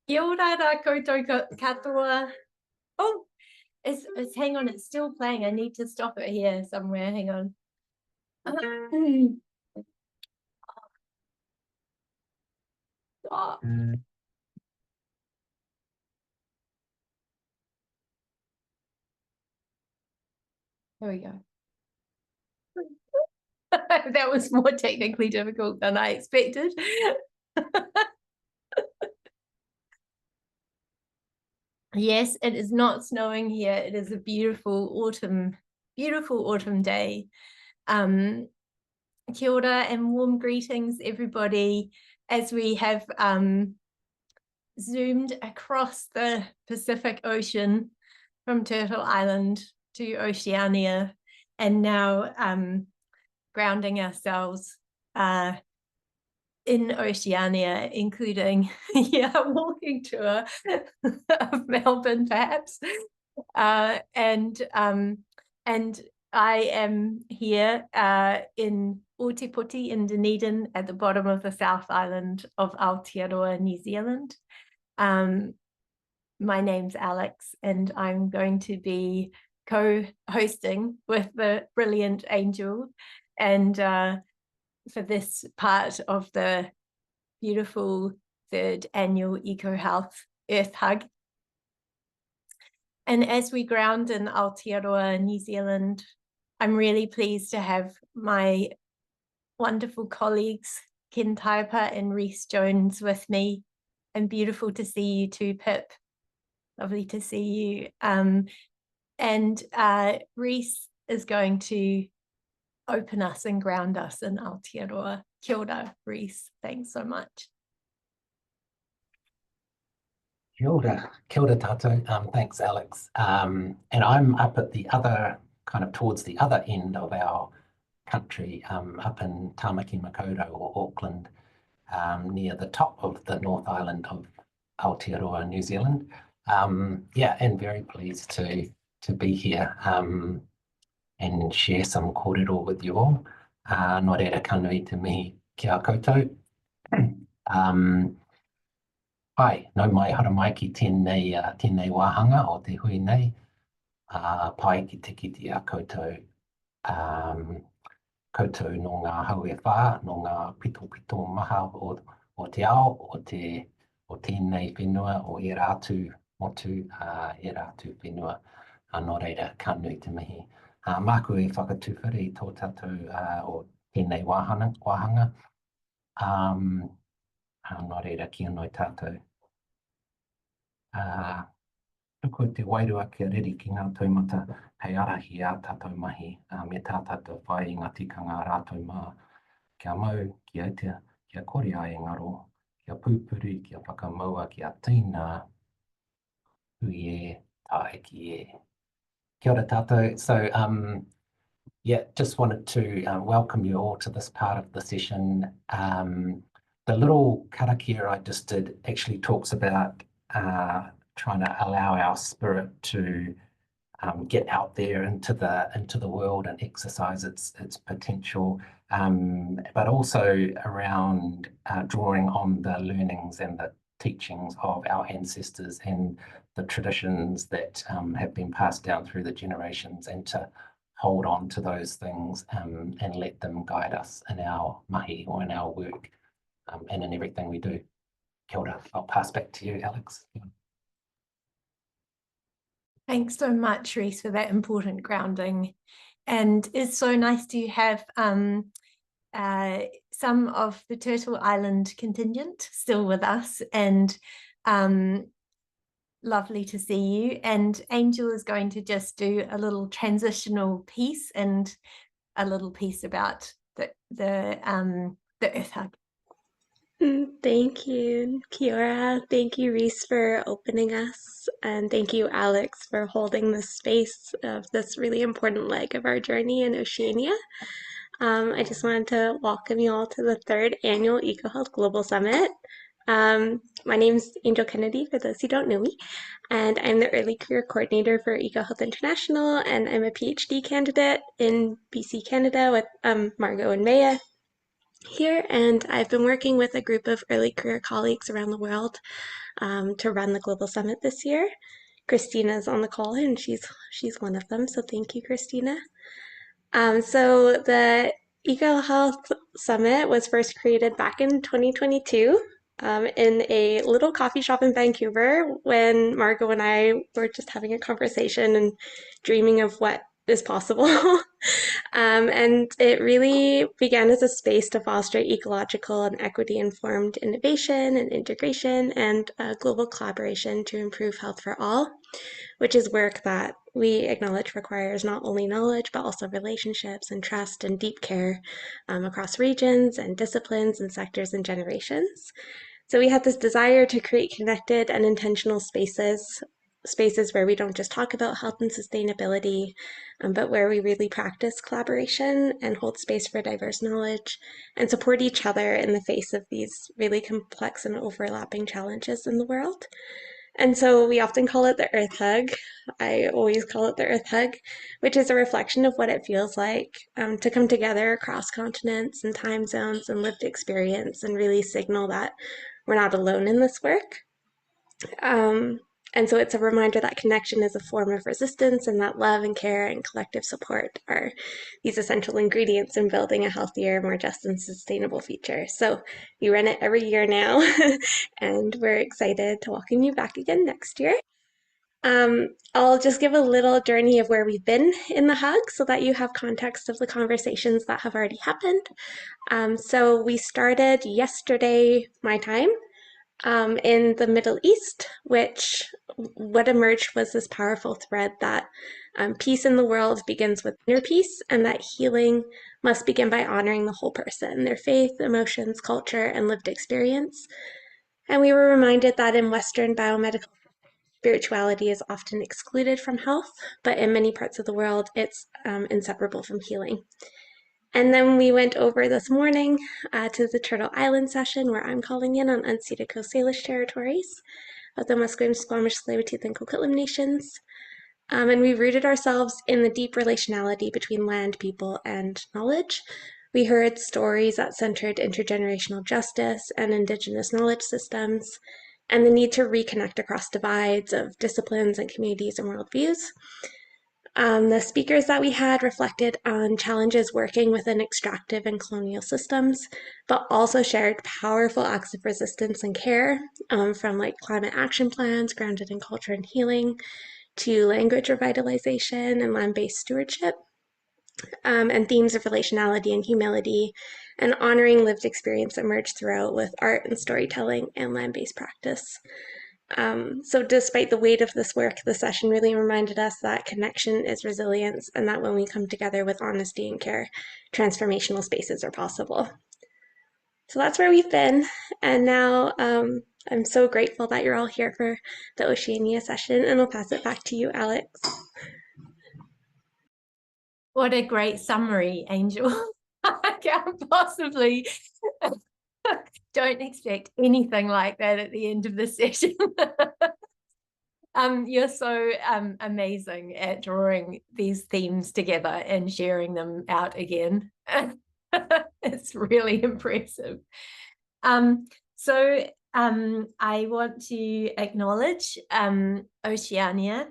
Kia ora rā koutou katoa. Oh, hang on, it's still playing. I need to stop it here somewhere. Hang on. Stop. There we go. That was more technically difficult than I expected. Yes, it is not snowing here. It is a beautiful autumn day. Kia ora and warm greetings, everybody, as we have zoomed across the Pacific Ocean from Turtle Island to Oceania, and now grounding ourselves in Oceania, including walking tour of Melbourne, perhaps. And I am here in Ōtepoti in Dunedin at the bottom of the South Island of Aotearoa, New Zealand. My name's Alex, and I'm going to be co-hosting with the brilliant Angel, and for this part of the beautiful third annual Eco Health Earth Hug. And as we ground in Aotearoa, New Zealand, I'm really pleased to have my wonderful colleagues, Ken Taipa and Rhys Jones, with me. And beautiful to see you too, Pip. Lovely to see you. And Rhys is going to open us and ground us in Aotearoa. Kia ora, Rhys. Thanks so much. Kia ora tātou. Thanks, Alex. And I'm up at the other, kind of towards the other end of our country, up in Tamaki Makaurau or Auckland, near the top of the North Island of Aotearoa, New Zealand. And very pleased to be here and share some kōrero with you all. Nō reira ka nui te mihi ki a koutou. Pai, nau mai hara mai ki tēnei wāhanga o te hui nei. Pai ki te kiti a koutou. Koutou no ngā haue whā, no ngā pito maha o te ao, o tēnei whenua, o e rātu motu, e rātu whenua. Nō reira, ka nui te mihi. Māku e whakatuwhiri i tō tātou o tēnei wāhanga. Nō reira, kia noi tātou. Tuko te wairua kia riri ki ngā taumata hei arahi a tātou mahi me tā tātou whai i ngā tikanga rātou mā. Kia mau, kia etia, kia kore ai ngaro, kia pūpuri, kia whakamaua, kia tīna, hui e, tā eki e. Kia ora tātou. So, just wanted to welcome you all to this part of the session. The little karakia I just did actually talks about trying to allow our spirit to get out there into the world and exercise its potential, but also around drawing on the learnings and the teachings of our ancestors and the traditions that have been passed down through the generations, and to hold on to those things and let them guide us in our mahi or in our work and in everything we do. Kia ora. I'll pass back to you, Alex. Thanks so much, Rhys, for that important grounding. And it's so nice to have some of the Turtle Island contingent still with us, and lovely to see you. And Angel is going to just do a little transitional piece and a little piece about the Earth Hug. Thank you, Kia ora. Thank you, Rhys, for opening us. And thank you, Alex, for holding the space of this really important leg of our journey in Oceania. I just wanted to welcome you all to the third annual EcoHealth Global Summit. My name is Angel Kennedy, for those who don't know me, and I'm the Early Career Coordinator for EcoHealth International, and I'm a PhD candidate in BC, Canada with Margot and Maya. here, and I've been working with a group of early career colleagues around the world to run the Global Summit this year. Christina's on the call, and she's one of them, so thank you, Christina. So the EcoHealth Summit was first created back in 2022 in a little coffee shop in Vancouver when Margot and I were just having a conversation and dreaming of what is possible. And it really began as a space to foster ecological and equity-informed innovation and integration and global collaboration to improve health for all, which is work that we acknowledge requires not only knowledge, but also relationships and trust and deep care across regions and disciplines and sectors and generations. So we had this desire to create connected and intentional spaces where we don't just talk about health and sustainability, but where we really practice collaboration and hold space for diverse knowledge and support each other in the face of these really complex and overlapping challenges in the world. And so we often call it the Earth Hug. I always call it the Earth Hug, which is a reflection of what it feels like to come together across continents and time zones and lived experience and really signal that we're not alone in this work. And so it's a reminder that connection is a form of resistance and that love and care and collective support are these essential ingredients in building a healthier, more just and sustainable future. So we run it every year now, and we're excited to welcome you back again next year. I'll just give a little journey of where we've been in the hug so that you have context of the conversations that have already happened. So we started yesterday, my time, in the Middle East, which what emerged was this powerful thread that peace in the world begins with inner peace, and that healing must begin by honoring the whole person, their faith, emotions, culture, and lived experience. And we were reminded that in Western biomedical spirituality is often excluded from health, but in many parts of the world, it's inseparable from healing. And then we went over this morning to the Turtle Island session, where I'm calling in on unceded Coast Salish territories of the Musqueam, Squamish, Tsleil-Waututh, and Coquitlam nations. And we rooted ourselves in the deep relationality between land, people, and knowledge. We heard stories that centered intergenerational justice and Indigenous knowledge systems, and the need to reconnect across divides of disciplines and communities and worldviews. The speakers that we had reflected on challenges working within extractive and colonial systems, but also shared powerful acts of resistance and care, from like climate action plans grounded in culture and healing, to language revitalization and land-based stewardship, and themes of relationality and humility, and honoring lived experience emerged throughout with art and storytelling and land-based practice. So despite the weight of this work, the session really reminded us that connection is resilience, and that when we come together with honesty and care, transformational spaces are possible. So that's where we've been, and now I'm so grateful that you're all here for the Oceania session, and I'll pass it back to you, Alex. What a great summary, Angel. I can't possibly, don't expect anything like that at the end of the session. You're so amazing at drawing these themes together and sharing them out again. It's really impressive. So I want to acknowledge Oceania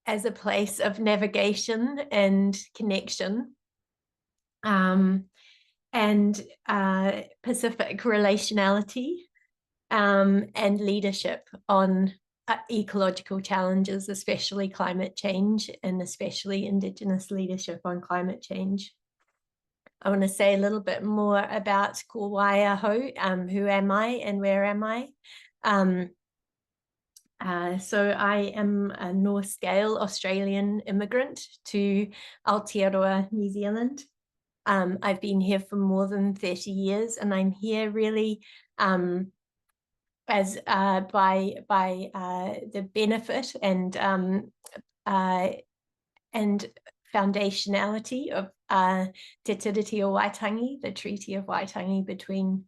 as a place of navigation and connection, and Pacific relationality, and leadership on ecological challenges, especially climate change, and especially Indigenous leadership on climate change. I want to say a little bit more about ko waia hou, who am I and where am I? So I am a North Scale Australian immigrant to Aotearoa, New Zealand. I've been here for more than 30 years, and I'm here really as by the benefit and foundationality of Te Tiriti o Waitangi, the Treaty of Waitangi between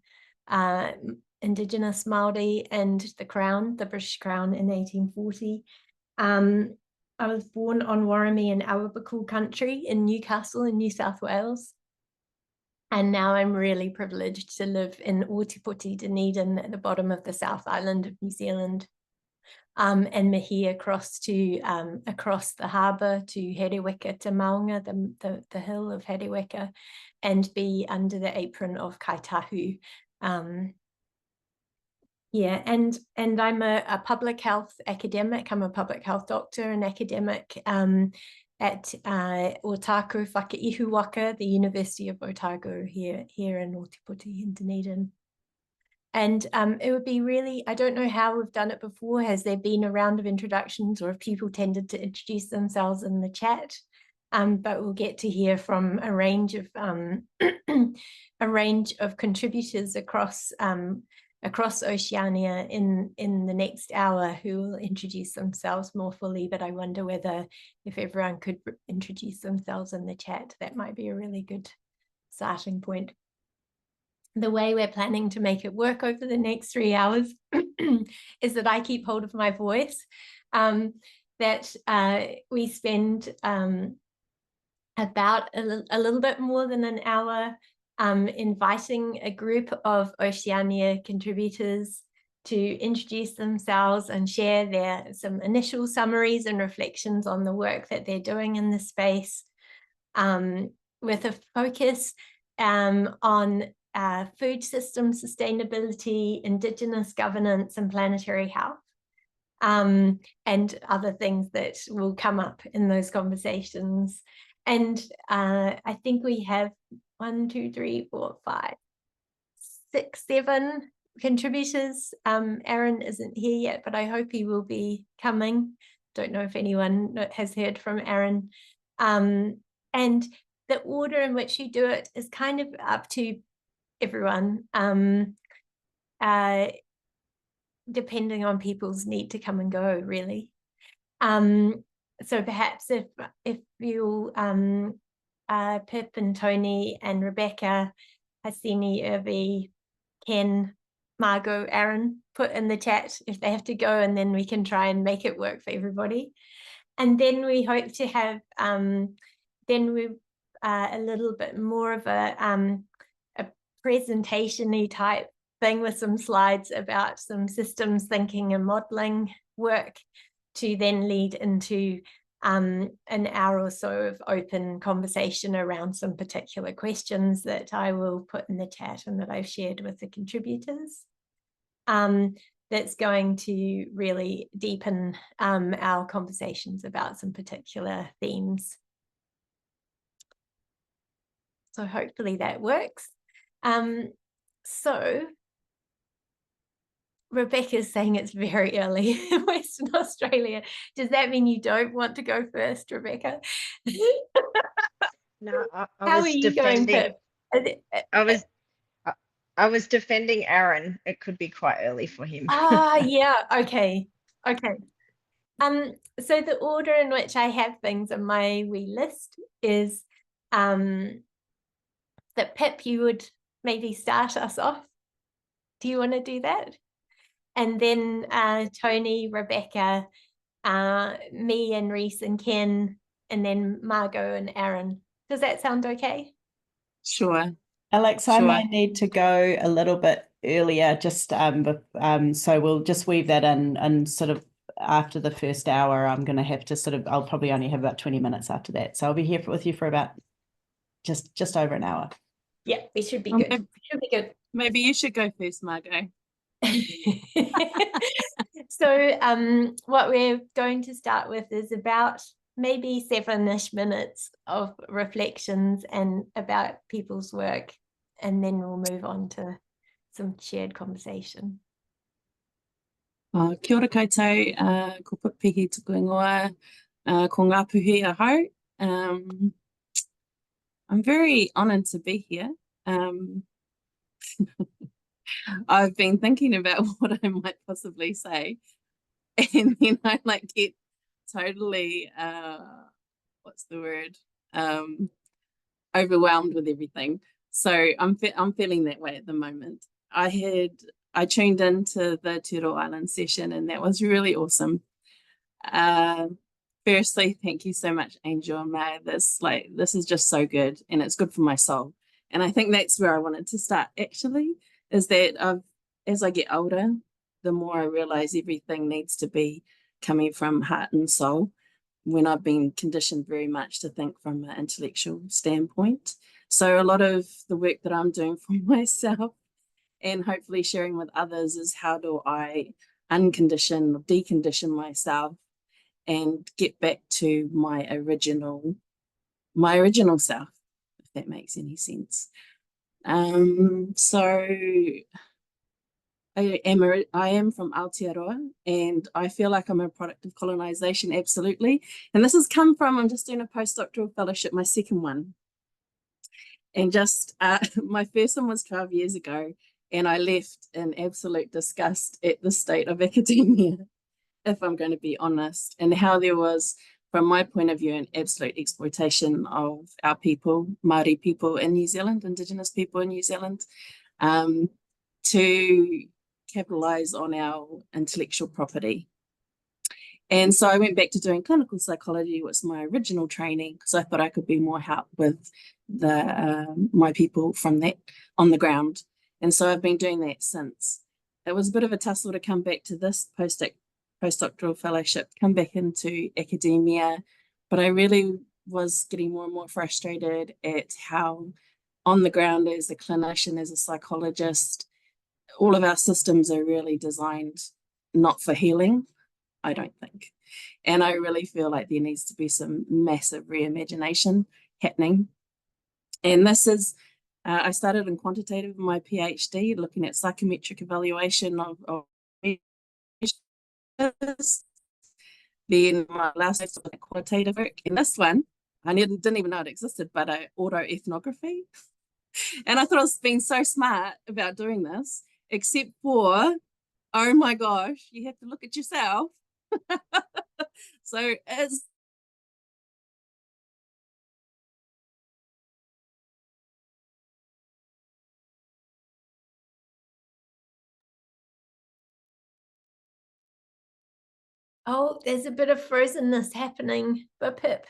Indigenous Māori and the Crown, the British Crown, in 1840. I was born on Worimi and Awabakal country in Newcastle in New South Wales. And now I'm really privileged to live in Ōtepoti, Dunedin, at the bottom of the South Island of New Zealand, and Mihi across the harbour to Hereweka, to Maunga, the hill of Hereweka, and be under the apron of Kaitahu. Yeah, and I'm a public health academic. I'm a public health doctor and academic at Otago Whakaihuwaka, the University of Otago here in Ōtepoti in Dunedin. And it would be really, I don't know how we've done it before. Has there been a round of introductions, or have people tended to introduce themselves in the chat? But we'll get to hear from a range of contributors across Oceania in the next hour, who will introduce themselves more fully. But I wonder whether if everyone could introduce themselves in the chat, that might be a really good starting point. The way we're planning to make it work over the next 3 hours is that I keep hold of my voice, that we spend about a little bit more than an hour inviting a group of Oceania contributors to introduce themselves and share some initial summaries and reflections on the work that they're doing in the space, with a focus on food system sustainability, Indigenous governance, and planetary health, and other things that will come up in those conversations. And I think we have 1, 2, 3, 4, 5, 6, 7 contributors. Aaron isn't here yet, but I hope he will be coming. Don't know if anyone has heard from Aaron. And the order in which you do it is kind of up to everyone, depending on people's need to come and go, really. So perhaps if you Pip and Tony and Rebecca, Hasini, Irvi, Ken, Margot, Aaron, put in the chat if they have to go, and then we can try and make it work for everybody. And then we hope to have a little bit more of a presentation-y type thing with some slides about some systems thinking and modeling work, to then lead into an hour or so of open conversation around some particular questions that I will put in the chat and that I've shared with the contributors. That's going to really deepen our conversations about some particular themes. So hopefully that works. So Rebecca's saying it's very early in Western Australia. Does that mean you don't want to go first, Rebecca? No, How are you going, Pip? I was defending Aaron. It could be quite early for him. Yeah, okay. So the order in which I have things on my wee list is that Pip, you would maybe start us off. Do you want to do that? And then Tony, Rebecca, me and Reese and Ken, and then Margot and Aaron. Does that sound okay? Sure. Alex, Sure. I may need to go a little bit earlier, just so we'll just weave that in, and sort of after the first hour, I'm going to have to I'll probably only have about 20 minutes after that. So I'll be here with you for about just over an hour. Yeah, we should be good. Okay. Should be good. Maybe you should go first, Margot. So what we're going to start with is about maybe 7-ish minutes of reflections and about people's work, and then we'll move on to some shared conversation. Kia ora koutou, ko Pipiki tuku ingoa, ko ngā puhi ahau. I'm very honoured to be here. I've been thinking about what I might possibly say, and then I get totally what's the word, overwhelmed with everything. So I'm feeling that way at the moment. I tuned into the Turtle Island session, and that was really awesome. Firstly, thank you so much, Angel and May. This is just so good, and it's good for my soul. And I think that's where I wanted to start actually, is that as I get older, the more I realize everything needs to be coming from heart and soul, when I've been conditioned very much to think from an intellectual standpoint. So a lot of the work that I'm doing for myself and hopefully sharing with others is how do I uncondition or decondition myself and get back to my original self, if that makes any sense. So I am from Aotearoa, and I feel like I'm a product of colonization, absolutely. And this has come from, I'm just doing a postdoctoral fellowship, my second one. And just my first one was 12 years ago, and I left in absolute disgust at the state of academia, if I'm going to be honest, and how there was, from my point of view, an absolute exploitation of our people, Māori people in New Zealand, Indigenous people in New Zealand, to capitalize on our intellectual property. And so I went back to doing clinical psychology, which was my original training, because I thought I could be more help with my people from that on the ground. And so I've been doing that since. It was a bit of a tussle to come back to this postdoctoral fellowship, come back into academia, but I really was getting more and more frustrated at how on the ground as a clinician, as a psychologist, all of our systems are really designed not for healing, I don't think. And I really feel like there needs to be some massive reimagination happening. And this is, I started in quantitative in my PhD, looking at psychometric evaluation of measures. Then my last was qualitative work. And this one, I didn't even know it existed, but autoethnography. And I thought I was being so smart about doing this, except for, oh my gosh, you have to look at yourself. So it's Oh, there's a bit of frozenness happening, but Pip.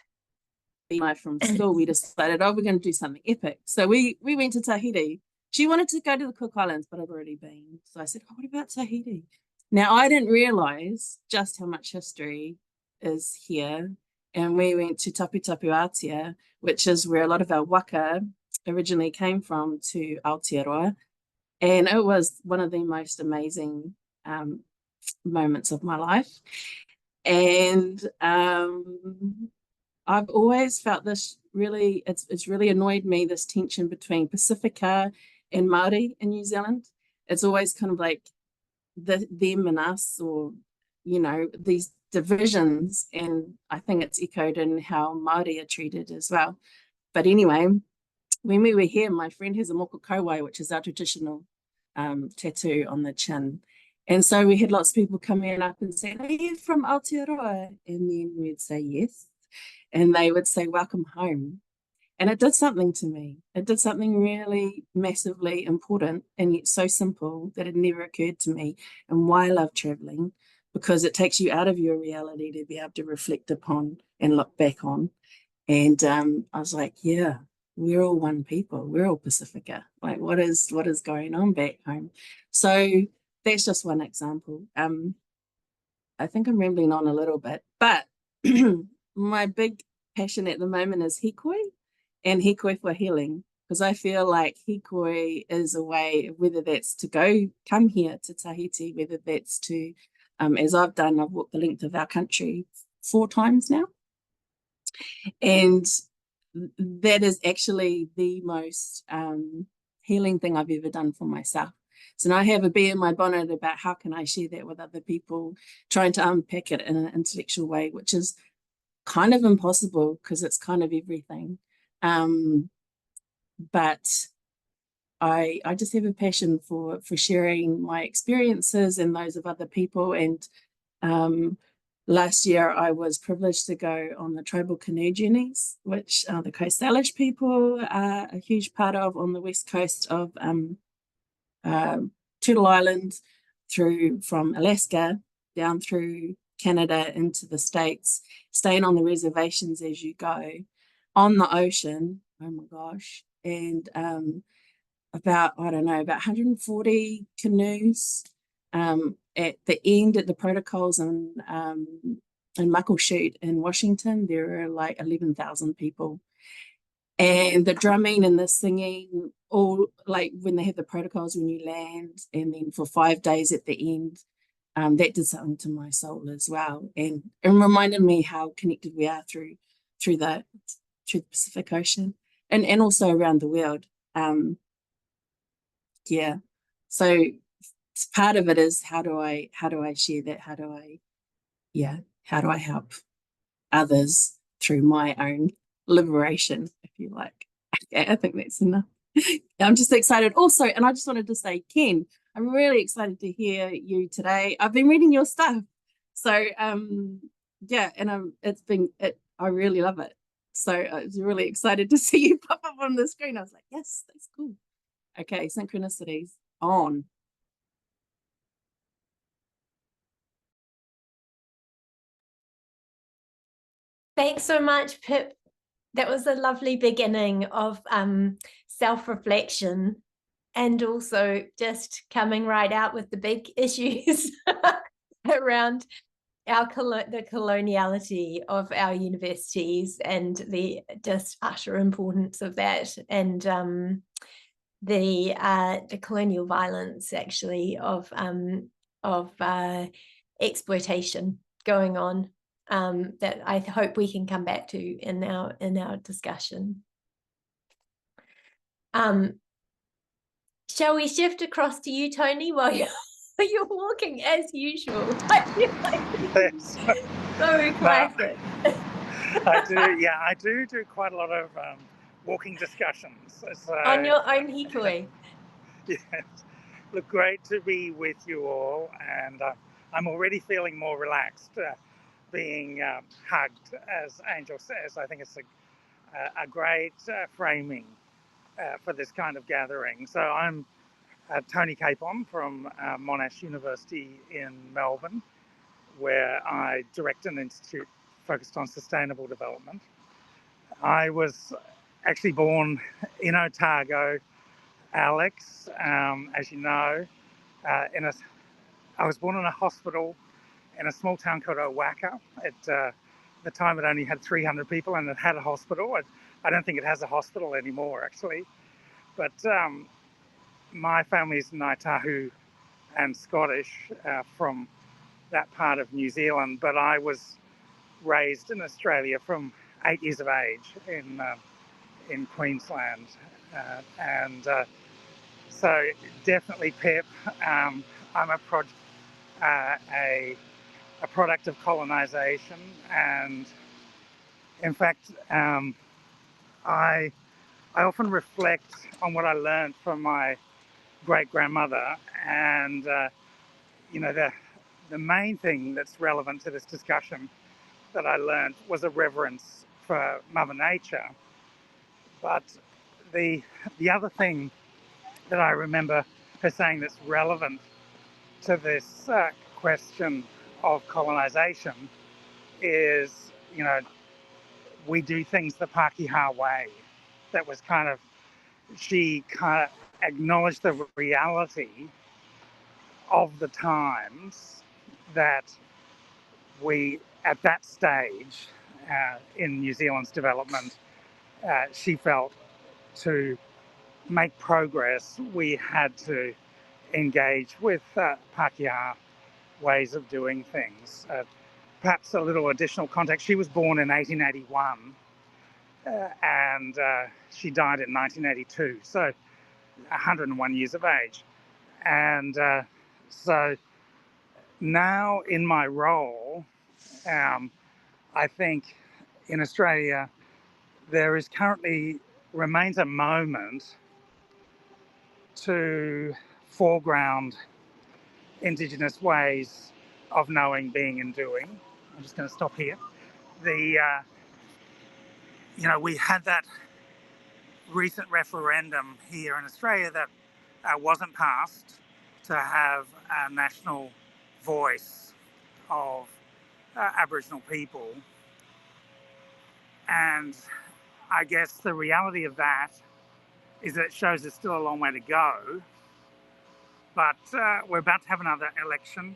from school, we decided, oh, we're going to do something epic. So we went to Tahiti. She wanted to go to the Cook Islands, but I'd already been. So I said, oh, what about Tahiti? Now, I didn't realize just how much history is here. And we went to Tapu Tapu Aotea, which is where a lot of our waka originally came from, to Aotearoa. And it was one of the most amazing moments of my life. And I've always felt this really, it's really annoyed me, this tension between Pacifica and Māori in New Zealand. It's always kind of like them and us, or, you know, these divisions. And I think it's echoed in how Māori are treated as well. But anyway, when we were here, my friend has a moko kauai, which is our traditional tattoo on the chin. And so we had lots of people coming up and saying, are you from Aotearoa? And then we'd say yes. And they would say, welcome home. And it did something to me. It did something really massively important and yet so simple that it never occurred to me. And why I love traveling, because it takes you out of your reality to be able to reflect upon and look back on. And I was like, yeah, we're all one people. We're all Pacifica. Like, what is going on back home? So that's just one example. I think I'm rambling on a little bit, but my big passion at the moment is hikoi and hikoi for healing, because I feel like hikoi is a way, whether that's to come here to Tahiti, whether that's to, as I've done, I've walked the length of our country 4 times now. And that is actually the most healing thing I've ever done for myself. So now I have a bee in my bonnet about how can I share that with other people, trying to unpack it in an intellectual way, which is kind of impossible because it's kind of everything. But I just have a passion for sharing my experiences and those of other people. And last year I was privileged to go on the tribal canoe journeys, which the Coast Salish people are a huge part of on the west coast of Turtle Island, from Alaska down through Canada into the States, staying on the reservations as you go on the ocean. Oh my gosh. and about, I don't know, about 140 canoes. At the end, at the protocols in Muckleshoot in Washington, there are like 11,000 people. And the drumming and the singing, all like when they have the protocols when you land, and then for 5 days at the end, that did something to my soul as well, and it reminded me how connected we are through the Pacific Ocean, and also around the world. Yeah, so part of it is how do I share that? How do I help others through my own liberation, if you like. Okay, I think that's enough. I'm just excited also, and I just wanted to say, Ken, I'm really excited to hear you today. I've been reading your stuff, so yeah, and I really love it. So I was really excited to see you pop up on the screen. I was like, yes, that's cool. Okay, synchronicities on. Thanks so much, Pip. That was a lovely beginning of self-reflection, and also just coming right out with the big issues around the coloniality of our universities and the just utter importance of that, and the colonial violence actually of exploitation going on, that I hope we can come back to in our discussion. Shall we shift across to you, Tony, while you're walking as usual? I feel like so classic. I do, yeah, I do quite a lot of walking discussions. So, on your own hikoi. Yes. Look, great to be with you all, and I'm already feeling more relaxed, being hugged, as Angel says. I think it's a great framing for this kind of gathering. So I'm Tony Capon from Monash University in Melbourne, where I direct an institute focused on sustainable development. I was actually born in Otago, Alex, as you know. I was born in a hospital in a small town called Owaka. At the time, it only had 300 people, and it had a hospital. I don't think it has a hospital anymore, actually. But my family's Ngāi and Scottish from that part of New Zealand, but I was raised in Australia from 8 years of age in Queensland, and so definitely Pip. I'm a product of colonisation, and in fact, I often reflect on what I learned from my great grandmother, and you know, the main thing that's relevant to this discussion that I learned was a reverence for Mother Nature. But the other thing that I remember her saying that's relevant to this question of colonisation is, you know, we do things the Pākehā way. That was kind of, she kind of acknowledged the reality of the times that we, at that stage in New Zealand's development, she felt to make progress, we had to engage with Pākehā ways of doing things. Perhaps a little additional context. She was born in 1881 and she died in 1982, so 101 years of age. And so now in my role, I think in Australia, there is currently remains a moment to foreground Indigenous ways of knowing, being, and doing. I'm just going to stop here. You know, we had that recent referendum here in Australia that wasn't passed to have a national voice of Aboriginal people. And I guess the reality of that is that it shows there's still a long way to go. But we're about to have another election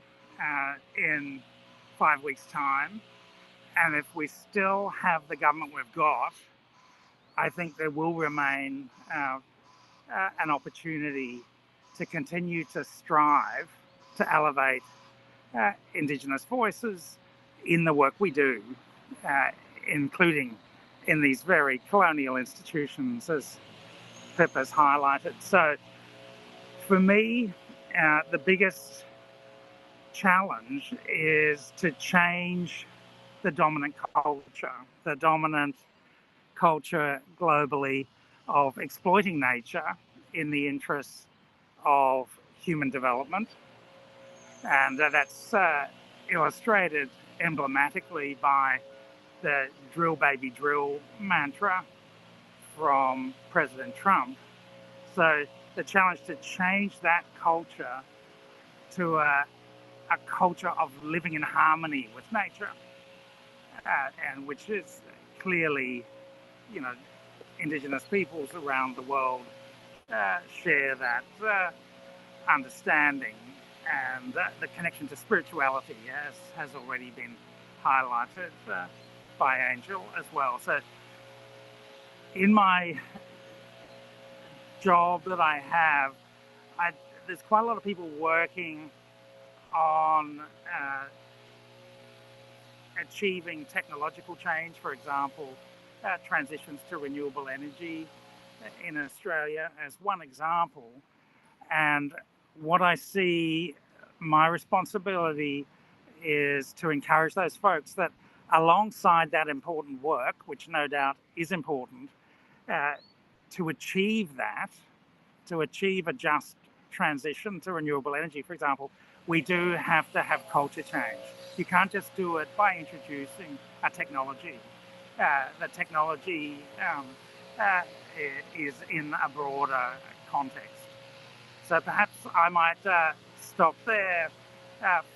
in 5 weeks' time. And if we still have the government we've got, I think there will remain an opportunity to continue to strive to elevate Indigenous voices in the work we do, including in these very colonial institutions, as Pip has highlighted. So for me, the biggest challenge is to change the dominant culture globally of exploiting nature in the interests of human development. And that's illustrated emblematically by the drill baby drill mantra from President Trump. So the challenge to change that culture to a culture of living in harmony with nature, and which is clearly, Indigenous peoples around the world share that understanding, and the connection to spirituality has already been highlighted by Angel as well. So in my job that I have, there's quite a lot of people working on achieving technological change, for example, transitions to renewable energy in Australia as one example. And what I see, my responsibility is to encourage those folks that alongside that important work, which no doubt is important, to achieve a just transition to renewable energy, for example, we do have to have culture change. You can't just do it by introducing a technology. The technology is in a broader context. So perhaps I might stop there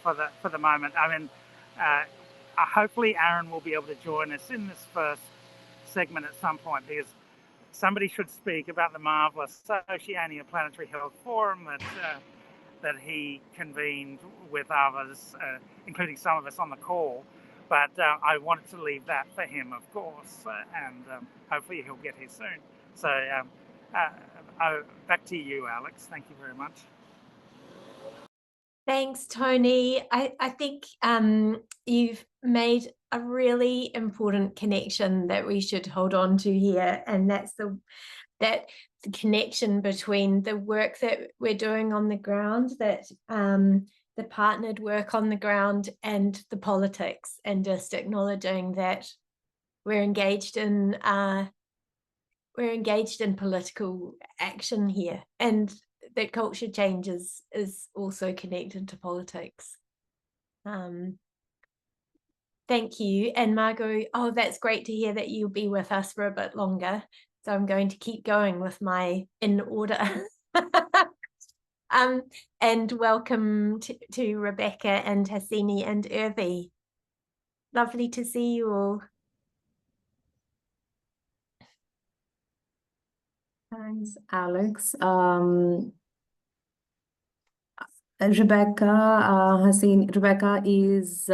for the moment. I mean, hopefully Aaron will be able to join us in this first segment at some point, because somebody should speak about the marvellous Oceania Planetary Health Forum that he convened with others, including some of us on the call. But I wanted to leave that for him, of course, and hopefully he'll get here soon. So back to you, Alex. Thank you very much. Thanks, Tony. I think you've made a really important connection that we should hold on to here, and that's the connection between the work that we're doing on the ground, that the partnered work on the ground, and the politics, and just acknowledging that we're engaged in political action here, and that culture change is also connected to politics. Thank you. And Margot, oh, that's great to hear that you'll be with us for a bit longer. So I'm going to keep going with my in order. And welcome to Rebecca and Hassini and Irvi. Lovely to see you all. Thanks, Alex. Rebecca is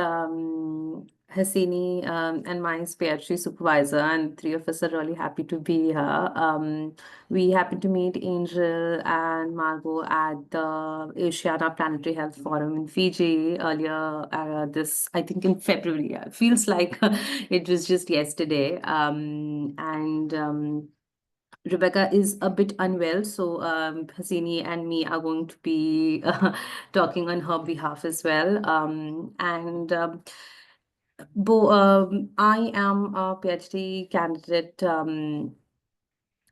Hassini and my PhD supervisor, and three of us are really happy to be here. We happened to meet Angel and Margot at the Oceania Planetary Health Forum in Fiji earlier I think in February. It feels like it was just yesterday. Rebecca is a bit unwell, so Hassini and me are going to be talking on her behalf as well. I am a PhD candidate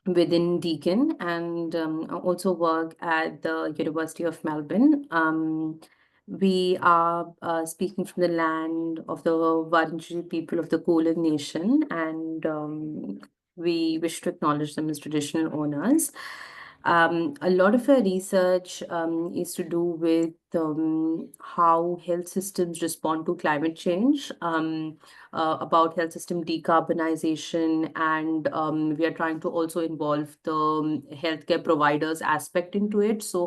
within Deakin, and I also work at the University of Melbourne. We are speaking from the land of the Wurundjeri people of the Kulin Nation, and we wish to acknowledge them as traditional owners. A lot of our research is to do with how health systems respond to climate change, about health system decarbonization, and we are trying to also involve the healthcare providers aspect into it. So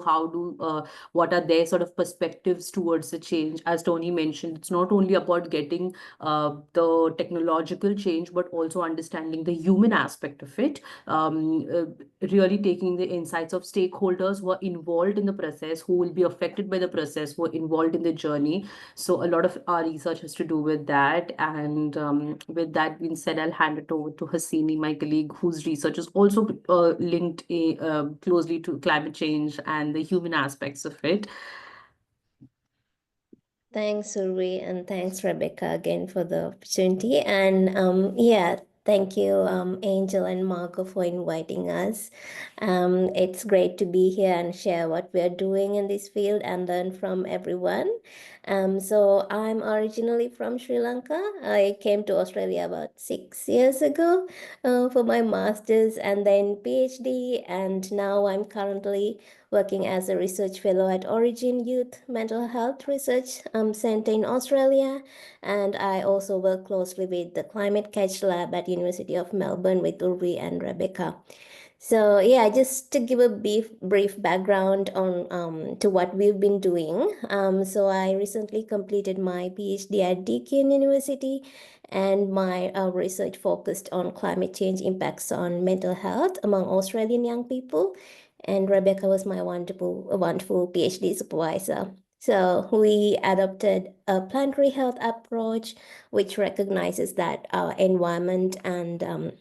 what are their sort of perspectives towards the change? As Tony mentioned, it's not only about getting the technological change, but also understanding the human aspect of it, really taking the insights of stakeholders who are involved in the process, who will be affected by the process, who are involved in the journey. So a lot of our research has to do with that. And with that being said, I'll hand it over to Hasini, my colleague, whose research is also linked closely to climate change and the human aspects of it. Thanks, Uri, and thanks, Rebecca, again for the opportunity. And yeah, thank you, Angel and Margot, for inviting us. It's great to be here and share what we're doing in this field and learn from everyone. So I'm originally from Sri Lanka. I came to Australia about 6 years ago for my master's and then PhD, and now I'm currently working as a research fellow at Origin Youth Mental Health Research Centre in Australia. And I also work closely with the Climate Catch Lab at University of Melbourne with Ulri and Rebecca. So yeah, just to give a brief background on to what we've been doing. So I recently completed my PhD at Deakin University, and my research focused on climate change impacts on mental health among Australian young people. And Rebecca was my wonderful PhD supervisor. So we adopted a planetary health approach, which recognizes that our environment and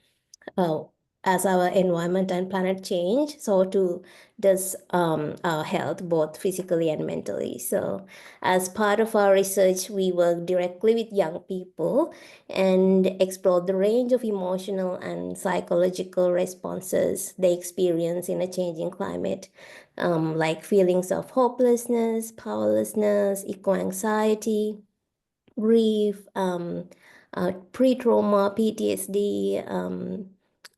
as our environment and planet change, so too does our health, both physically and mentally. So as part of our research, we work directly with young people and explore the range of emotional and psychological responses they experience in a changing climate, like feelings of hopelessness, powerlessness, eco-anxiety, grief, pre-trauma, PTSD,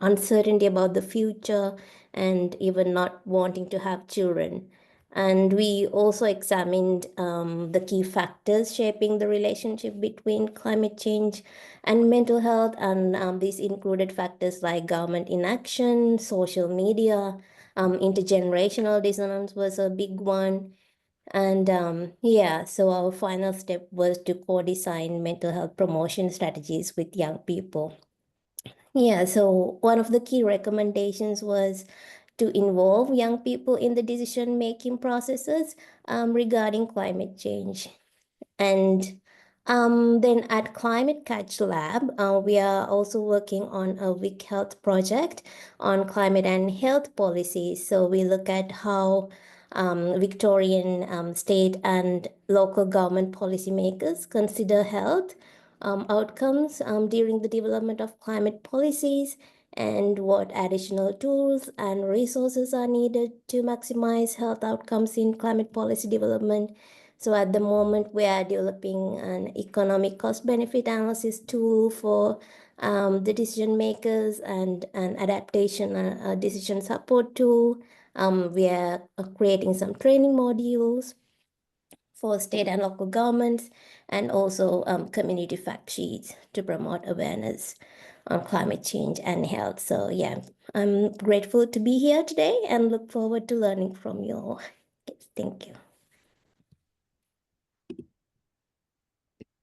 uncertainty about the future, and even not wanting to have children. And we also examined the key factors shaping the relationship between climate change and mental health. And these included factors like government inaction, social media, intergenerational dissonance was a big one. And yeah, so our final step was to co-design mental health promotion strategies with young people. Yeah, so one of the key recommendations was to involve young people in the decision-making processes regarding climate change. And then at Climate Catch Lab, we are also working on a Vic Health project on climate and health policies. So we look at how Victorian state and local government policymakers consider health outcomes during the development of climate policies, and what additional tools and resources are needed to maximize health outcomes in climate policy development. So at the moment, we are developing an economic cost-benefit analysis tool for the decision makers and an adaptation decision support tool. We are creating some training modules for state and local governments, and also community fact sheets to promote awareness on climate change and health. So yeah, I'm grateful to be here today and look forward to learning from you all. Thank you.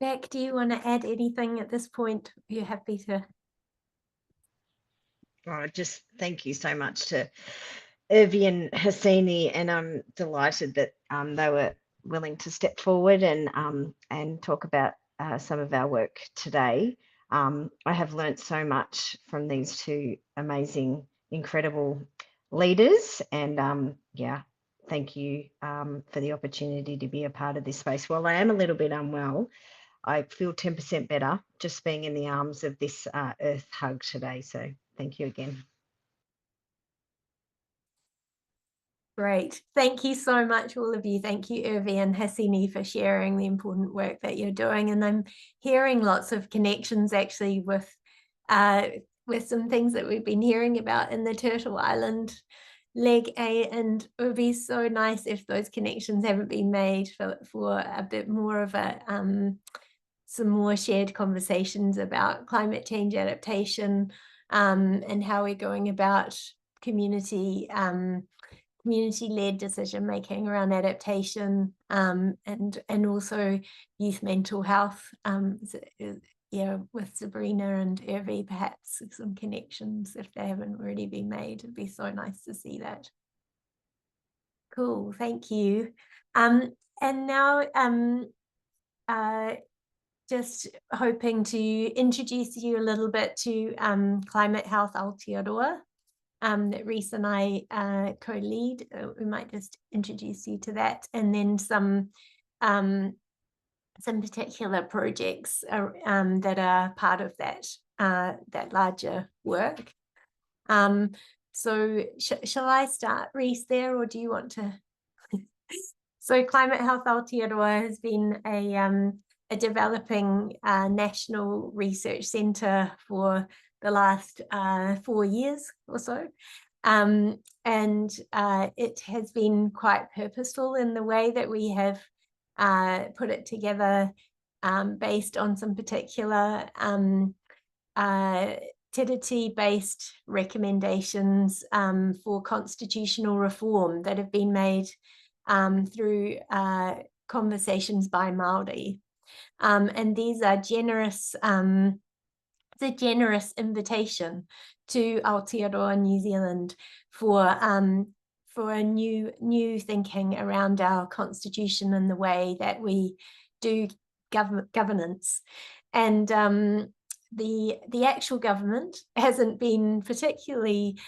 Beck, do you want to add anything at this point? Are you happy to? Just thank you so much to Irvi and Hasini, and I'm delighted that they were willing to step forward and talk about some of our work today. I have learnt so much from these two amazing, incredible leaders, and yeah, thank you for the opportunity to be a part of this space. While I am a little bit unwell, I feel 10% better just being in the arms of this earth hug today. So thank you again. Great. Thank you so much, all of you. Thank you, Irvi and Hasini, for sharing the important work that you're doing. And I'm hearing lots of connections actually with some things that we've been hearing about in the Turtle Island leg A, and it would be so nice if those connections haven't been made for a bit more of a some more shared conversations about climate change adaptation, and how we're going about community-led decision making around adaptation, and also youth mental health. Yeah, with Sabrina and Irvi, perhaps some connections if they haven't already been made. It'd be so nice to see that. Cool, thank you. And now just hoping to introduce you a little bit to Climate Health Aotearoa that Rhys and I co-lead. We might just introduce you to that, and then some particular projects that are part of that larger work. So shall I start, Rhys, there, or do you want to? So Climate Health Aotearoa has been a developing national research centre for the last 4 years or so. And it has been quite purposeful in the way that we have put it together, based on some particular TIDITI-based recommendations for constitutional reform that have been made through conversations by Māori. And these are generous, it's a generous invitation to Aotearoa New Zealand for a new thinking around our constitution and the way that we do governance. And the actual government hasn't been particularly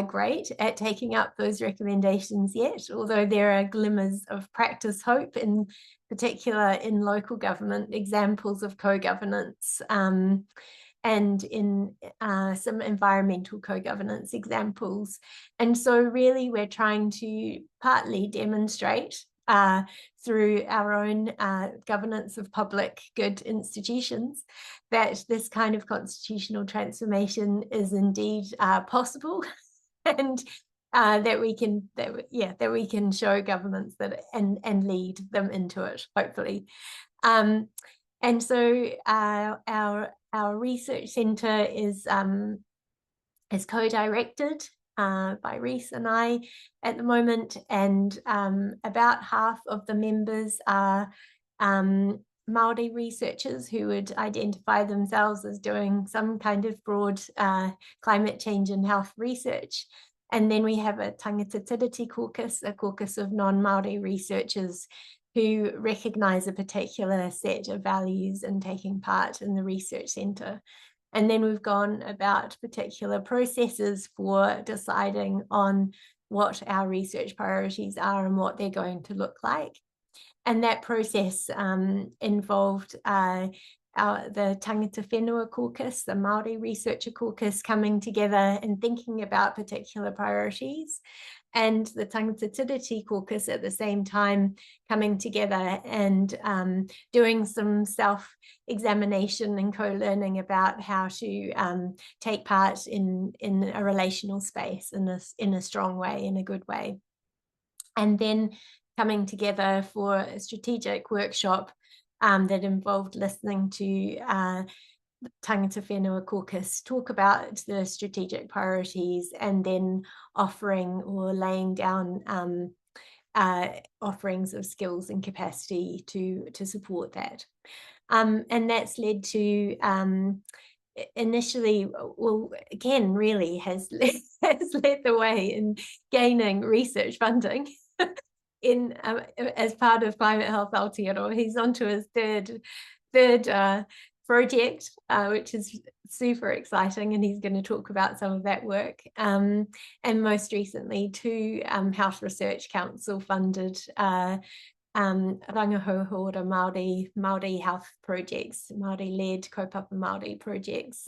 great at taking up those recommendations yet, although there are glimmers of practice hope, in particular in local government, examples of co-governance, and in some environmental co-governance examples. And so really we're trying to partly demonstrate through our own governance of public good institutions that this kind of constitutional transformation is indeed possible, and that we can show governments that and lead them into it, hopefully. And so our research centre is co-directed by Rhys and I at the moment, and about half of the members are Māori researchers who would identify themselves as doing some kind of broad climate change and health research. And then we have a tangata tiriti caucus, a caucus of non-Māori researchers who recognise a particular set of values in taking part in the research centre. And then we've gone about particular processes for deciding on what our research priorities are and what they're going to look like. And that process involved the Tangata Whenua caucus, the Māori researcher caucus, coming together and thinking about particular priorities, and the Tangata Tiriti caucus at the same time coming together and doing some self-examination and co-learning about how to take part in a relational space in a strong way, in a good way. And then coming together for a strategic workshop that involved listening to Tangata Whenua caucus talk about the strategic priorities, and then offering or laying down offerings of skills and capacity to support that. And that's led to initially, well, again, really has led the way in gaining research funding in as part of Climate Health Aotearoa. He's on to his third project, which is super exciting, and he's going to talk about some of that work. And most recently, 2 Health Research Council funded Rangihohora Māori health projects, Māori-led kaupapa Māori projects,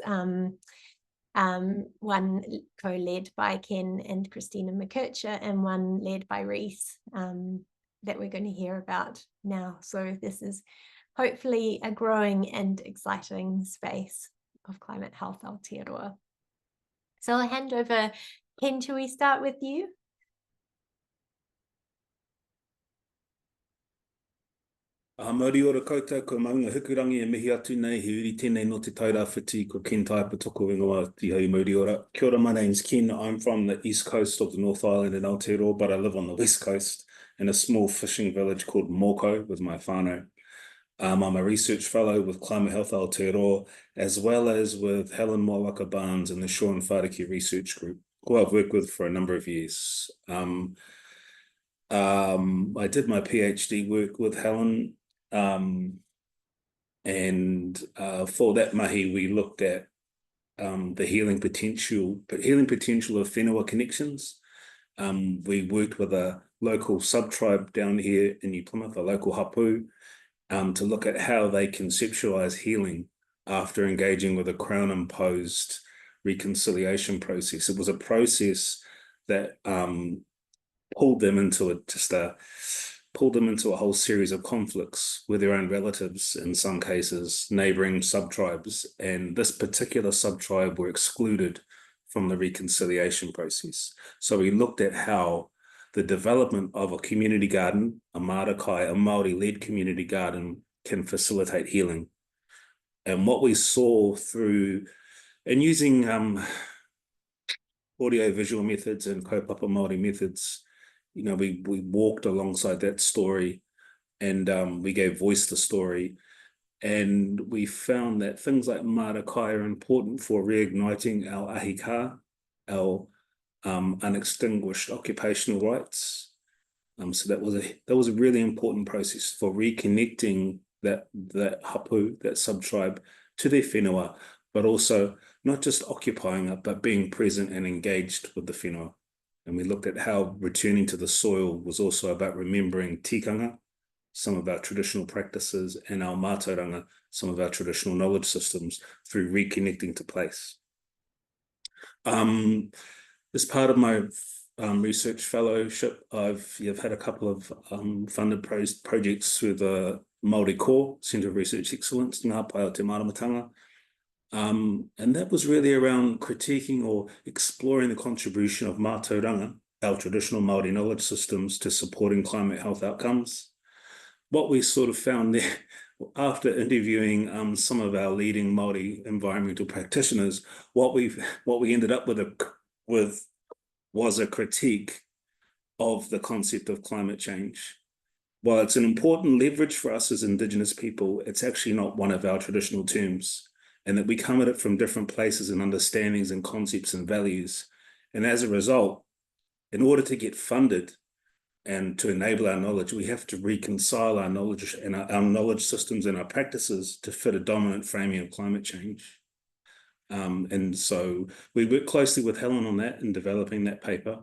one co-led by Ken and Christina McKercher, and one led by Rhys, that we're going to hear about now. So this is hopefully a growing and exciting space of Climate Health Aotearoa. So I'll hand over. Ken, shall we start with you? Mauri ora koutou, ko maunga hukurangi e mihi atu nei, he uri tēnei no te taira whiti, ko Ken Taipa toko ingoa ti hau Mauri ora. Kia ora, my name's Ken. I'm from the east coast of the North Island in Aotearoa, but I live on the west coast in a small fishing village called Moko with my whānau. I'm a research fellow with Climate Health Aotearoa, as well as with Helen Moawaka Barnes and the Sean Whāriki Research Group, who I've worked with for a number of years. I did my PhD work with Helen, and for that mahi, we looked at the healing potential of whenua connections. We worked with a local sub-tribe down here in New Plymouth, a local hapu, to look at how they conceptualize healing after engaging with a Crown-imposed reconciliation process. It was a process that pulled them into a whole series of conflicts with their own relatives, in some cases, neighboring sub-tribes. And this particular sub-tribe were excluded from the reconciliation process. So we looked at how the development of a community garden, a marakai, a Māori-led community garden, can facilitate healing. And what we saw through, and using audio-visual methods and kaupapa Māori methods, you know, we walked alongside that story, and we gave voice to story. And we found that things like marakai are important for reigniting our ahika, our unextinguished occupational rights. So that was a really important process for reconnecting that hapu, that sub-tribe, to their whenua, but also not just occupying it, but being present and engaged with the whenua. And we looked at how returning to the soil was also about remembering tikanga, some of our traditional practices, and our mātauranga, some of our traditional knowledge systems, through reconnecting to place. As part of my research fellowship, I've had a couple of funded projects through the Māori Core Centre of Research Excellence, Ngā Pai o Te Maramatanga. And that was really around critiquing or exploring the contribution of mātauranga, our traditional Māori knowledge systems, to supporting climate health outcomes. What we sort of found there, after interviewing some of our leading Māori environmental practitioners, what we ended up with was a critique of the concept of climate change. While it's an important leverage for us as Indigenous people, it's actually not one of our traditional terms, and that we come at it from different places and understandings and concepts and values. And as a result, in order to get funded and to enable our knowledge, we have to reconcile our knowledge and our knowledge systems and our practices to fit a dominant framing of climate change. And so we worked closely with Helen on that in developing that paper.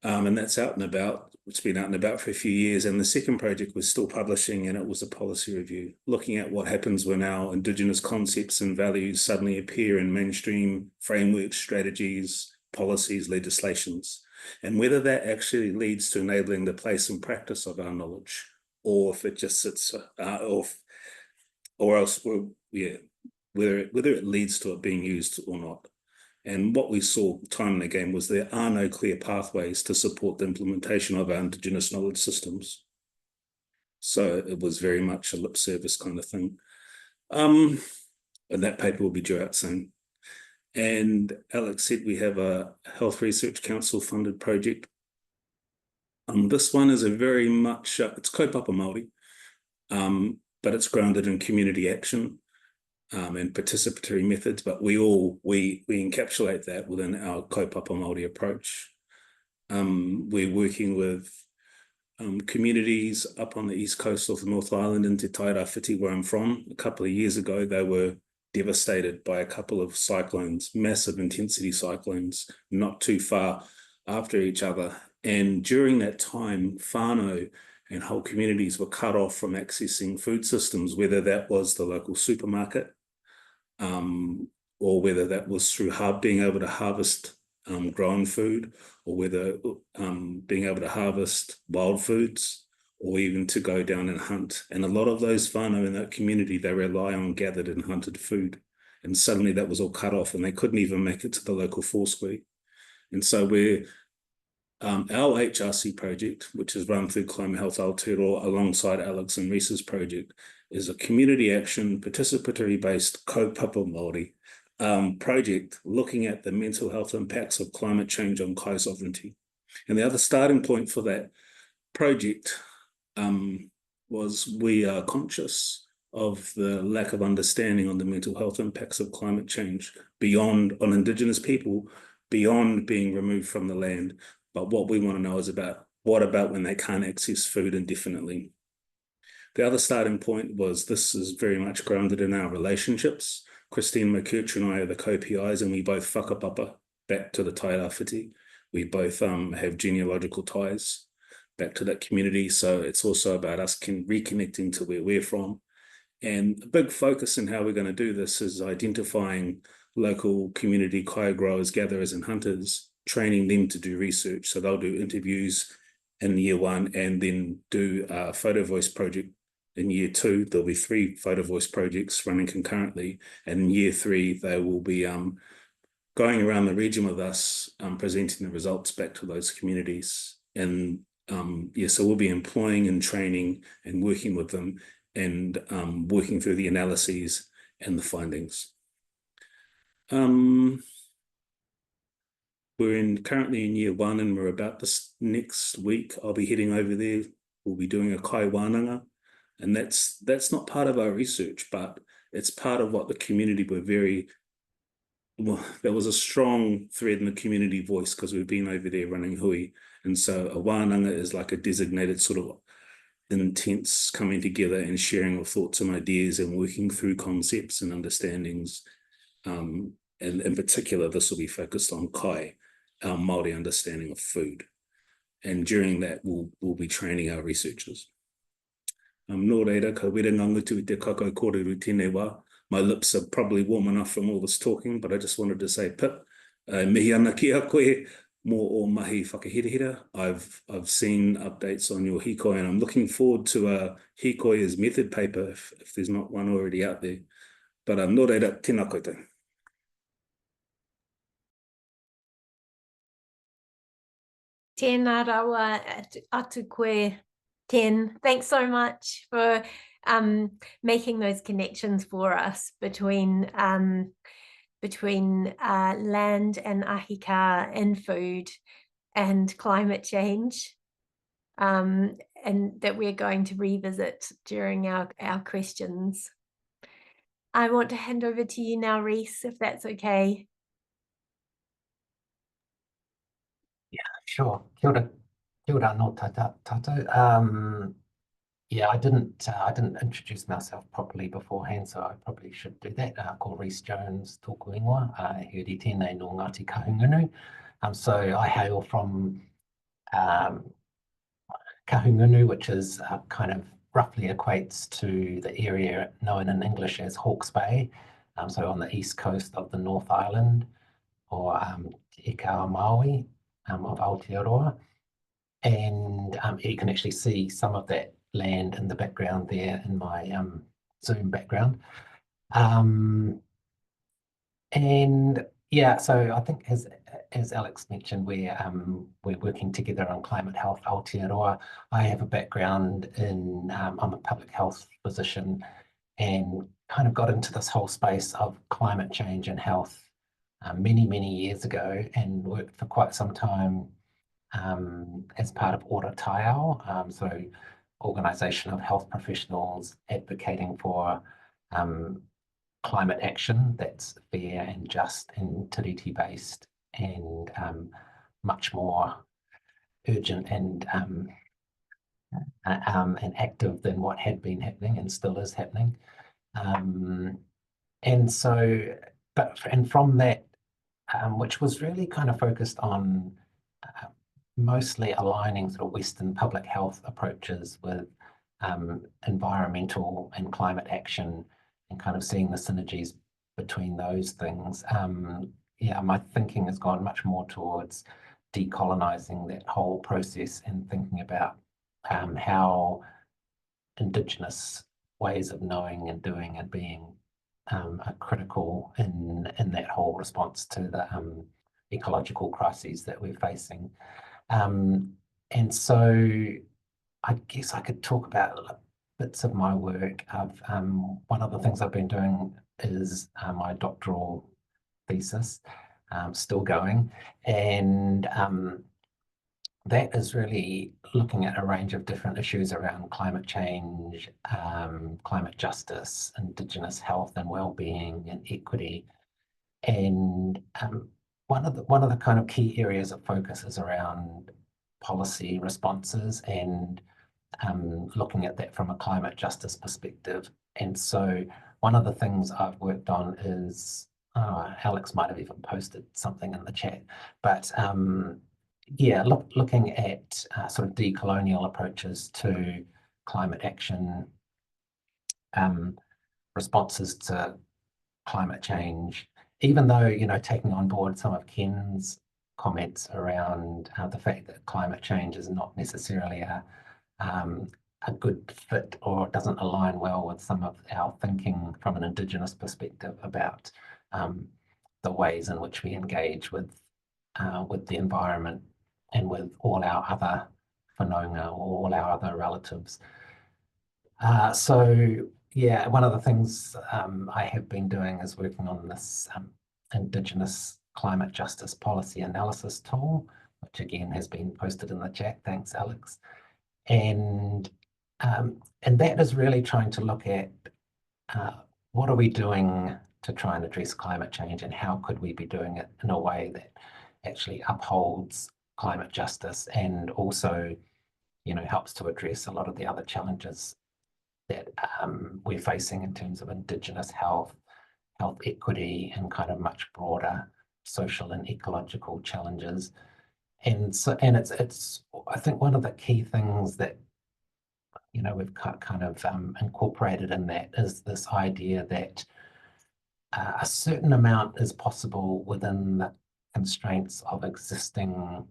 And that's out and about. It's been out and about for a few years. And the second project was still publishing, and it was a policy review, looking at what happens when our Indigenous concepts and values suddenly appear in mainstream frameworks, strategies, policies, legislations, and whether that actually leads to enabling the place and practice of our knowledge, or if it just sits, or else, whether it leads to it being used or not. And what we saw time and again was there are no clear pathways to support the implementation of our Indigenous knowledge systems. So it was very much a lip service kind of thing. And that paper will be due out soon. And Alex said we have a Health Research Council funded project. This one is a very much, it's kaupapa Māori, but it's grounded in community action. And participatory methods, but we encapsulate that within our kaupapa Māori approach. We're working with communities up on the east coast of the North Island in Te Tairāwhiti, where I'm from. A couple of years ago, they were devastated by a couple of cyclones, massive intensity cyclones, not too far after each other. And during that time, whānau and whole communities were cut off from accessing food systems, whether that was the local supermarket, or whether that was through being able to harvest grown food, or whether being able to harvest wild foods, or even to go down and hunt. And a lot of those whānau in that community, they rely on gathered and hunted food. And suddenly that was all cut off, and they couldn't even make it to the local Foursquare. And so we're Our HRC project, which is run through Climate Health Aotearoa alongside Alex and Reese's project, is a community action, participatory-based kaupapa Māori project looking at the mental health impacts of climate change on kai sovereignty. And the other starting point for that project was we are conscious of the lack of understanding on the mental health impacts of climate change on Indigenous people, beyond being removed from the land. But what we want to know is what about when they can't access food indefinitely? The other starting point was this is very much grounded in our relationships. Christine McKercher and I are the co-PIs, and we both whakapapa back to the Tairawhiti. We both have genealogical ties back to that community. So it's also about us reconnecting to where we're from. And a big focus in how we're going to do this is identifying local community kai growers, gatherers, and hunters, training them to do research. So they'll do interviews in year 1 and then do a photo voice project in year 2. There'll be 3 photo voice projects running concurrently. And in year 3, they will be going around the region with us, presenting the results back to those communities. And so we'll be employing and training and working with them and working through the analyses and the findings. We're currently in year 1, and we're about this next week. I'll be heading over there. We'll be doing a kai wānanga, and that's not part of our research, but it's part of what the community there was a strong thread in the community voice because we've been over there running hui. And so a wānanga is like a designated sort of intense coming together and sharing of thoughts and ideas and working through concepts and understandings. And in particular, this will be focused on kai, our Māori understanding of food. And during that, we'll be training our researchers. Nō reira, ka wera ngā ngutu I te kakau kōrero tēnei wā. My lips are probably warm enough from all this talking, but I just wanted to say, Pip, mihi ana ki a koe, mō o mahi whakahirahira. I've seen updates on your hikoi, and I'm looking forward to a hikoi as method paper if there's not one already out there. But nō reira, tēnā koutou. Tēnā rawa atu koe, Ken. Thanks so much for making those connections for us between land and ahika and food and climate change, and that we're going to revisit during our questions. I want to hand over to you now, Reese, if that's okay. Yeah, sure. Kia ora no tātou. Yeah, I didn't introduce myself properly beforehand, so I probably should do that. Ko Reese Jones, tōku ingoa, he uri tēnei no Ngāti Kahungunu. So I hail from Kahungunu, which is kind of roughly equates to the area known in English as Hawke's Bay, so on the east coast of the North Island, or Te Ikawa Maui of Aotearoa. And you can actually see some of that land in the background there in my Zoom background. And yeah, so I think as Alex mentioned, we're working together on climate health Aotearoa. I have a background in, I'm a public health physician, and kind of got into this whole space of climate change and health many years ago, and worked for quite some time as part of Ora Taiao, so organisation of health professionals advocating for climate action that's fair and just and tiriti based and much more urgent and active than what had been happening and still is happening. And so, and from that, which was really kind of focused on mostly aligning sort of Western public health approaches with environmental and climate action, and kind of seeing the synergies between those things. Yeah, my thinking has gone much more towards decolonizing that whole process and thinking about how Indigenous ways of knowing and doing and being are critical in that whole response to the ecological crises that we're facing. And so I guess I could talk about bits of my work. One of the things I've been doing is my doctoral thesis, still going, and that is really looking at a range of different issues around climate change, climate justice, Indigenous health and well-being, and equity. And one of the kind of key areas of focus is around policy responses and looking at that from a climate justice perspective. And so one of the things I've worked on is, Alex might have even posted something in the chat, but yeah, looking at sort of decolonial approaches to climate action, responses to climate change, even though, you know, taking on board some of Ken's comments around the fact that climate change is not necessarily a good fit or doesn't align well with some of our thinking from an Indigenous perspective about the ways in which we engage with the environment and with all our other whanaunga, or all our other relatives. So yeah, one of the things I have been doing is working on this Indigenous climate justice policy analysis tool, which again has been posted in the chat. Thanks, Alex. And that is really trying to look at what are we doing to try and address climate change, and how could we be doing it in a way that actually upholds climate justice and also, you know, helps to address a lot of the other challenges that we're facing in terms of Indigenous health equity, and kind of much broader social and ecological challenges. And so, and it's I think one of the key things that, you know, we've kind of incorporated in that is this idea that a certain amount is possible within the constraints of existing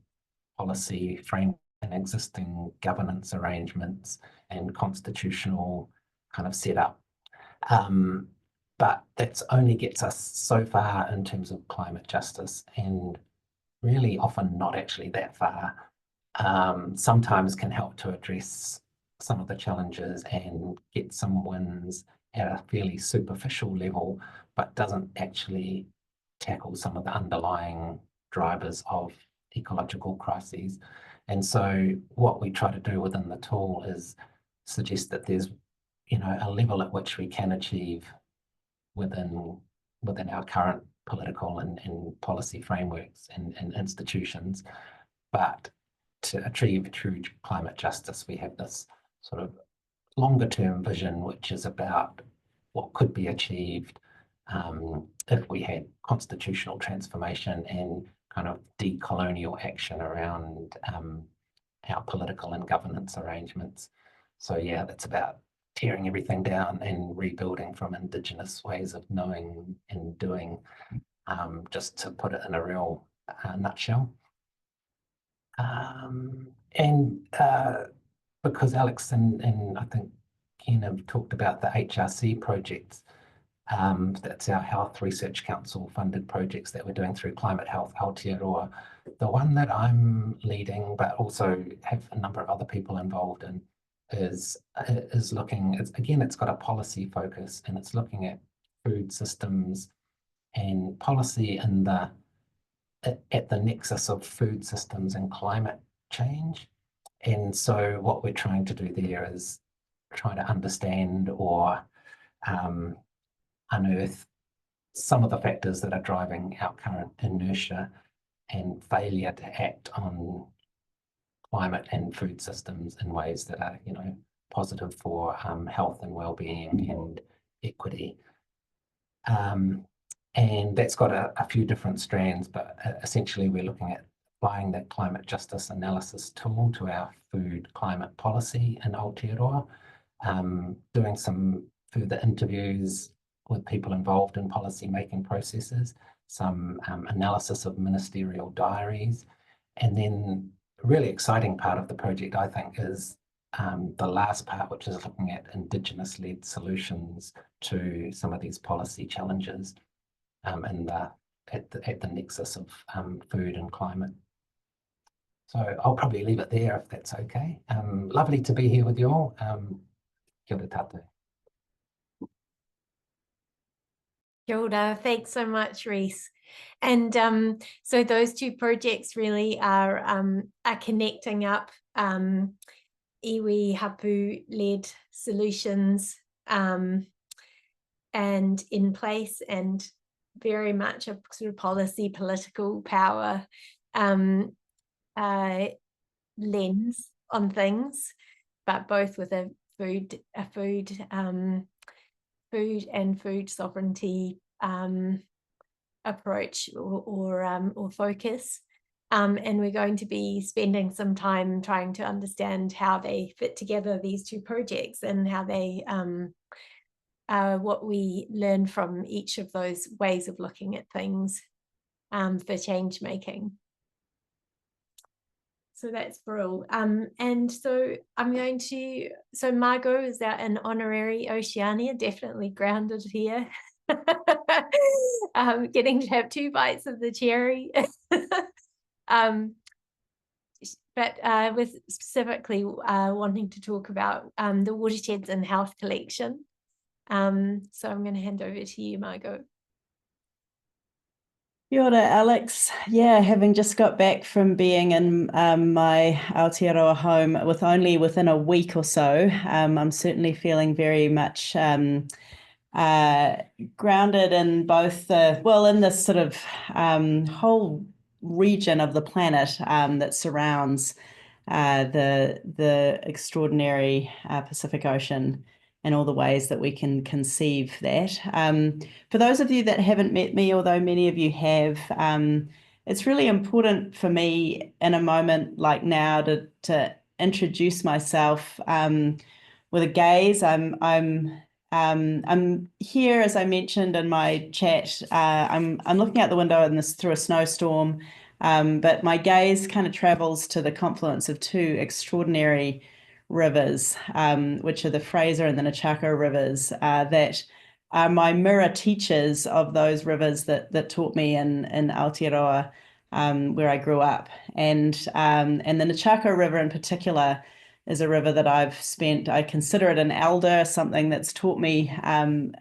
policy frame and existing governance arrangements and constitutional kind of setup. But that's only gets us so far in terms of climate justice, and really often not actually that far. Sometimes can help to address some of the challenges and get some wins at a fairly superficial level, but doesn't actually tackle some of the underlying drivers of ecological crises. And so what we try to do within the tool is suggest that there's, you know, a level at which we can achieve within our current political and policy frameworks and institutions. But to achieve true climate justice, we have this sort of longer term vision, which is about what could be achieved if we had constitutional transformation and kind of decolonial action around our political and governance arrangements. So yeah, that's about tearing everything down and rebuilding from Indigenous ways of knowing and doing, just to put it in a real nutshell. And because Alex and I think Ken have talked about the HRC projects, that's our Health Research Council funded projects that we're doing through Climate Health Aotearoa. The one that I'm leading, but also have a number of other people involved in, is looking, it's got a policy focus, and it's looking at food systems and policy in at the nexus of food systems and climate change. And so what we're trying to do there is try to understand or unearth some of the factors that are driving our current inertia and failure to act on climate and food systems in ways that are, you know, positive for health and well-being and equity. And that's got a few different strands, but essentially we're looking at applying that climate justice analysis tool to our food climate policy in Aotearoa, doing some further interviews with people involved in policy making processes, some analysis of ministerial diaries, and then a really exciting part of the project, I think, is the last part, which is looking at Indigenous-led solutions to some of these policy challenges at the nexus of food and climate. So I'll probably leave it there if that's okay. Lovely to be here with you all. Kia ora tātou. Kia ora. Thanks so much, Reese. And so those two projects really are connecting up iwi hapu-led solutions and in place, and very much a sort of policy, political power lens on things, but both with a food and food sovereignty approach or focus. And we're going to be spending some time trying to understand how they fit together, these two projects, and how they what we learn from each of those ways of looking at things for change making. So that's for all. And so I'm going to, so Margot is an honorary Oceania, definitely grounded here. Getting to have 2 bites of the cherry. But with specifically wanting to talk about the watersheds and health collection. So I'm going to hand over to you, Margot. Kia ora, Alex. Yeah, having just got back from being in my Aotearoa home within a week or so, I'm certainly feeling very much grounded in both in this sort of whole region of the planet that surrounds the extraordinary Pacific Ocean, and all the ways that we can conceive that. For those of you that haven't met me, although many of you have, it's really important for me in a moment like now to introduce myself with a gaze. I'm here, as I mentioned in my chat. I'm looking out the window through a snowstorm, but my gaze kind of travels to the confluence of 2 extraordinary rivers, which are the Fraser and the Nechako rivers, that are my mirror teachers of those rivers that taught me in Aotearoa, where I grew up. And the Nechako River in particular is a river that I consider it an elder, something that's taught me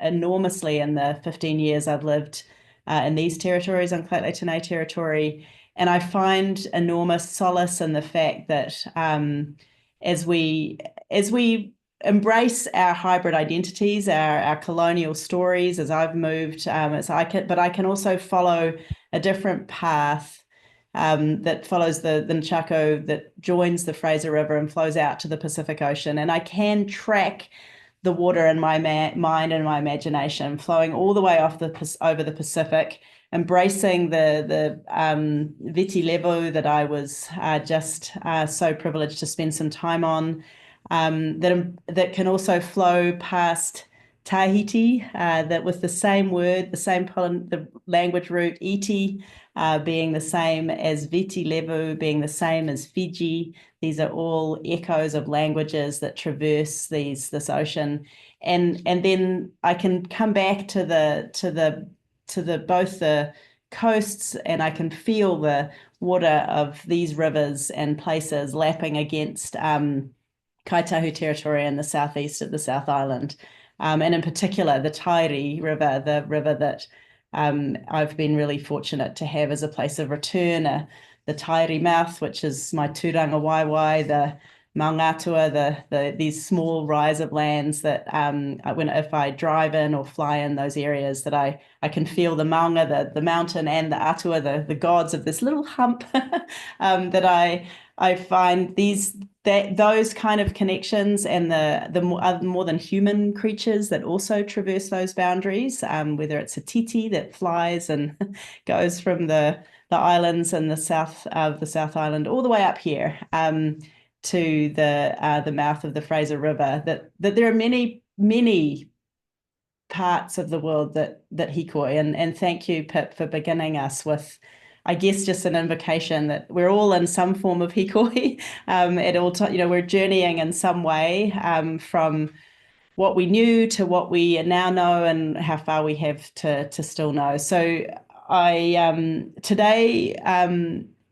enormously in the 15 years I've lived in these territories, on Lheidli T'enneh territory. And I find enormous solace in the fact that as we embrace our hybrid identities, our colonial stories, as I've moved, but I can also follow a different path that follows the Nechako, that joins the Fraser River and flows out to the Pacific Ocean. And I can track the water in my mind and my imagination, flowing all the way over the Pacific, embracing the Viti Levu that I was just so privileged to spend some time on, that can also flow past Tahiti, that with the same word, the language root, iti, being the same as Viti Levu, being the same as Fiji. These are all echoes of languages that traverse this ocean, and then I can come back to both the coasts, and I can feel the water of these rivers and places lapping against Kaitahu territory in the southeast of the South Island, and in particular the Tairi River, the river that I've been really fortunate to have as a place of return, the Tairi mouth, which is my tūranga waiwai, the Maungatua, these small rise of lands that if I drive in or fly in those areas, that I can feel the maunga, the mountain, and the atua, the gods of this little hump, that I find those kind of connections, and the more than human creatures that also traverse those boundaries, whether it's a titi that flies and goes from the islands in the south of the South Island all the way up here to the mouth of the Fraser River, that there are many parts of the world that hikoi, and thank you, Pip, for beginning us with, I guess, just an invocation that we're all in some form of hikoi at all time. We're journeying in some way from what we knew to what we now know, and how far we have to still know. So I today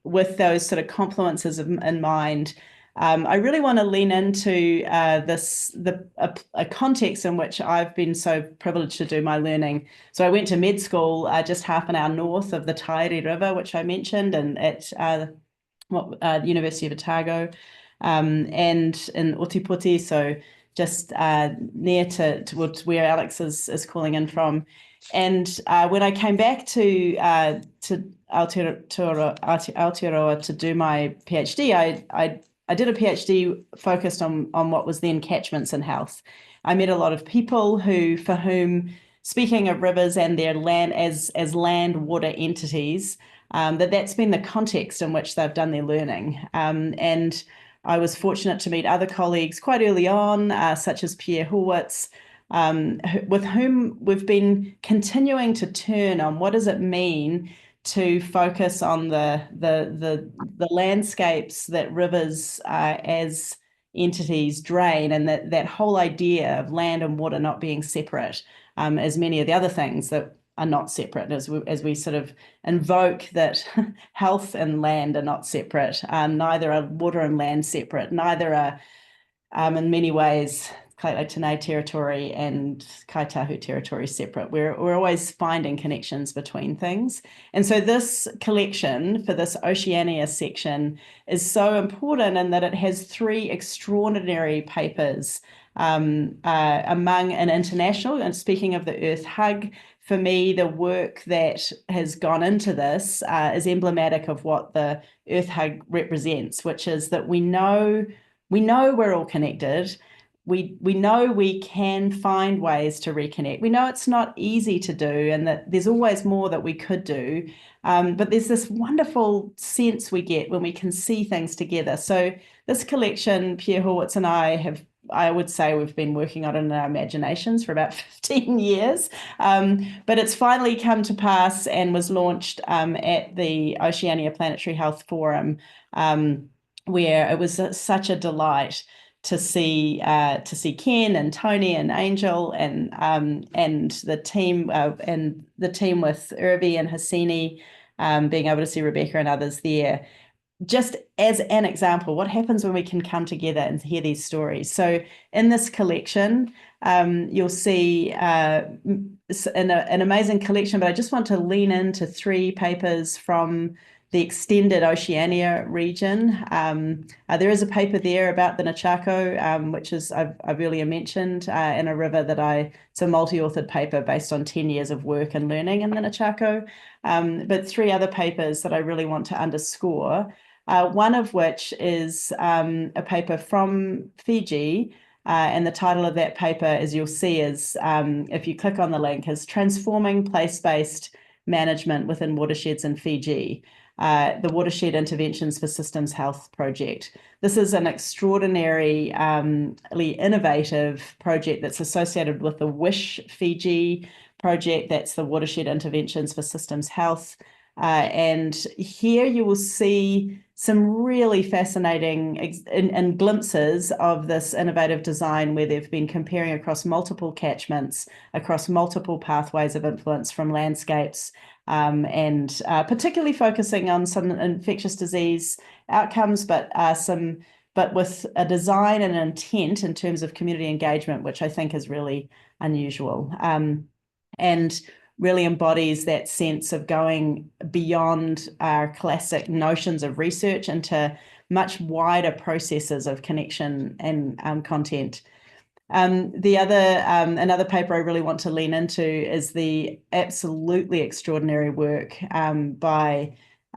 with those sort of confluences in mind, I really want to lean into a context in which I've been so privileged to do my learning. So I went to med school just half an hour north of the Tairi River, which I mentioned, and at the University of Otago, and in Ōtepoti, so just near to where Alex is calling in from. And when I came back to Aotearoa to do my PhD, I did a PhD focused on what was then catchments in health. I met a lot of people for whom, speaking of rivers and their land as land water entities, that's been the context in which they've done their learning. And I was fortunate to meet other colleagues quite early on, such as Pierre Horwitz, with whom we've been continuing to turn on what does it mean to focus on the landscapes that rivers as entities drain, and that whole idea of land and water not being separate, as many of the other things that are not separate, as we sort of invoke that health and land are not separate. Neither are water and land separate. Neither are, in many ways, Kaitau Tēnei territory and Kaitahu territory separate. We're always finding connections between things. And so this collection for this Oceania section is so important in that it has 3 extraordinary papers among an international, and speaking of the Earth Hug, for me, the work that has gone into this is emblematic of what the Earth Hug represents, which is that we know we're all connected. We know we can find ways to reconnect. We know it's not easy to do, and that there's always more that we could do. But there's this wonderful sense we get when we can see things together. So this collection, Pierre Horwitz and I would say we've been working on it in our imaginations for about 15 years. But it's finally come to pass and was launched at the Oceania Planetary Health Forum, where it was such a delight to see Ken and Tony and Angel and the team with Irvi and Hassini, being able to see Rebecca and others there. Just as an example, what happens when we can come together and hear these stories? So in this collection, you'll see an amazing collection, but I just want to lean into 3 papers from the extended Oceania region. There is a paper there about the Nchako, which is I've earlier mentioned, in a river it's a multi-authored paper based on 10 years of work and learning in the Nchako. But 3 other papers that I really want to underscore, one of which is a paper from Fiji, and the title of that paper, as you'll see, is, if you click on the link, is Transforming Place-Based Management Within Watersheds in Fiji. The Watershed Interventions for Systems Health project. This is an extraordinarily innovative project that's associated with the WISH Fiji project. That's the Watershed Interventions for Systems Health. And here you will see some really fascinating and glimpses of this innovative design, where they've been comparing across multiple catchments, across multiple pathways of influence from landscapes, and particularly focusing on some infectious disease outcomes, but with a design and an intent in terms of community engagement, which I think is really unusual, and really embodies that sense of going beyond our classic notions of research into much wider processes of connection and content. Another paper I really want to lean into is the absolutely extraordinary work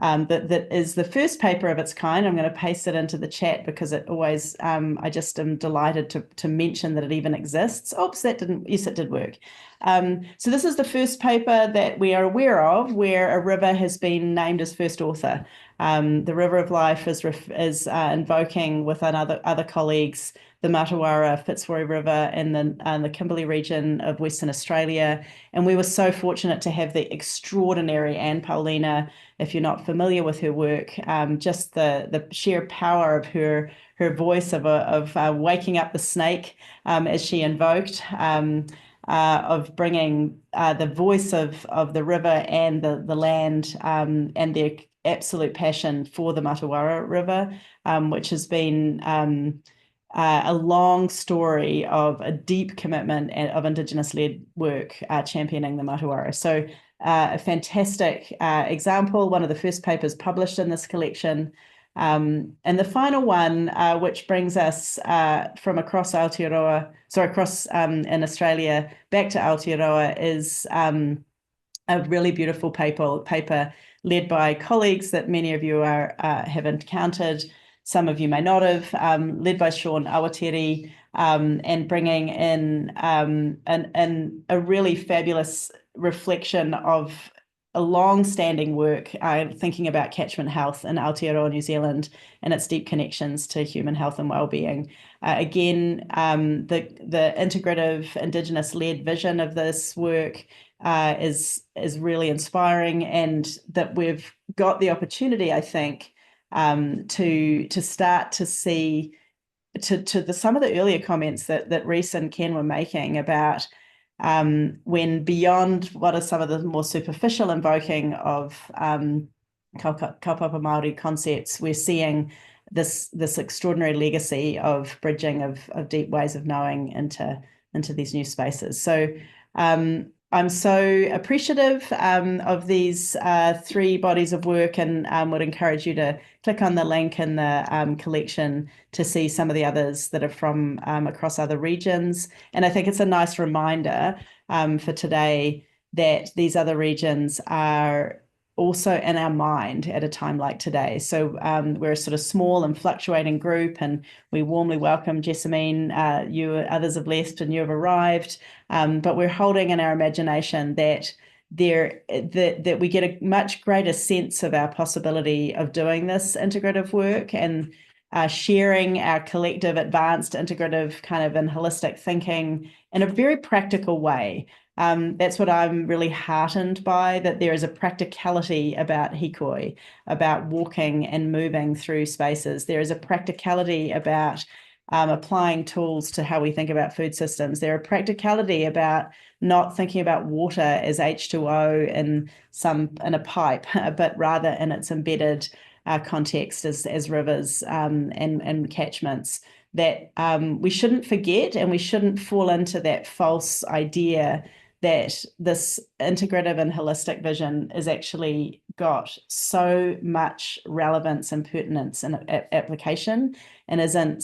that is the first paper of its kind. I'm going to paste it into the chat because it always, I just am delighted to mention that it even exists. Oops, yes, it did work. So this is the first paper that we are aware of where a river has been named as first author. The River of Life is invoking with other colleagues the Matawara Fitzroy River in the Kimberley region of Western Australia. And we were so fortunate to have the extraordinary Anne Paulina. If you're not familiar with her work, just the sheer power of her voice of waking up the snake, as she invoked, of bringing the voice of the river and the land and absolute passion for the Matawara River, which has been a long story of a deep commitment of Indigenous-led work championing the Matawara. So a fantastic example, one of the first papers published in this collection. And the final one, which brings us from across Aotearoa, across in Australia back to Aotearoa, is a really beautiful paper led by colleagues that many of you have encountered. Some of you may not have, led by Sean Awatiri, and bringing in a really fabulous reflection of a long-standing work thinking about catchment health in Aotearoa, New Zealand, and its deep connections to human health and well-being. Again, the integrative Indigenous-led vision of this work is really inspiring, and that we've got the opportunity, I think, to start to see some of the earlier comments that Rhys and Ken were making about when beyond what are some of the more superficial invoking of kaupapa Māori concepts, we're seeing this extraordinary legacy of bridging of deep ways of knowing into these new spaces. So I'm so appreciative of these three bodies of work, and would encourage you to click on the link in the collection to see some of the others that are from across other regions. And I think it's a nice reminder for today that these other regions are also in our mind at a time like today. So we're a sort of small and fluctuating group, and we warmly welcome Jessamine. You others have left and you have arrived, but we're holding in our imagination that that we get a much greater sense of our possibility of doing this integrative work, and sharing our collective advanced integrative kind of and holistic thinking in a very practical way. That's what I'm really heartened by, that there is a practicality about hikoi, about walking and moving through spaces. There is a practicality about applying tools to how we think about food systems. There are practicality about not thinking about water as H2O in a pipe, but rather in its embedded context as rivers and catchments. That we shouldn't forget, and we shouldn't fall into that false idea that this integrative and holistic vision has actually got so much relevance and pertinence and application, and isn't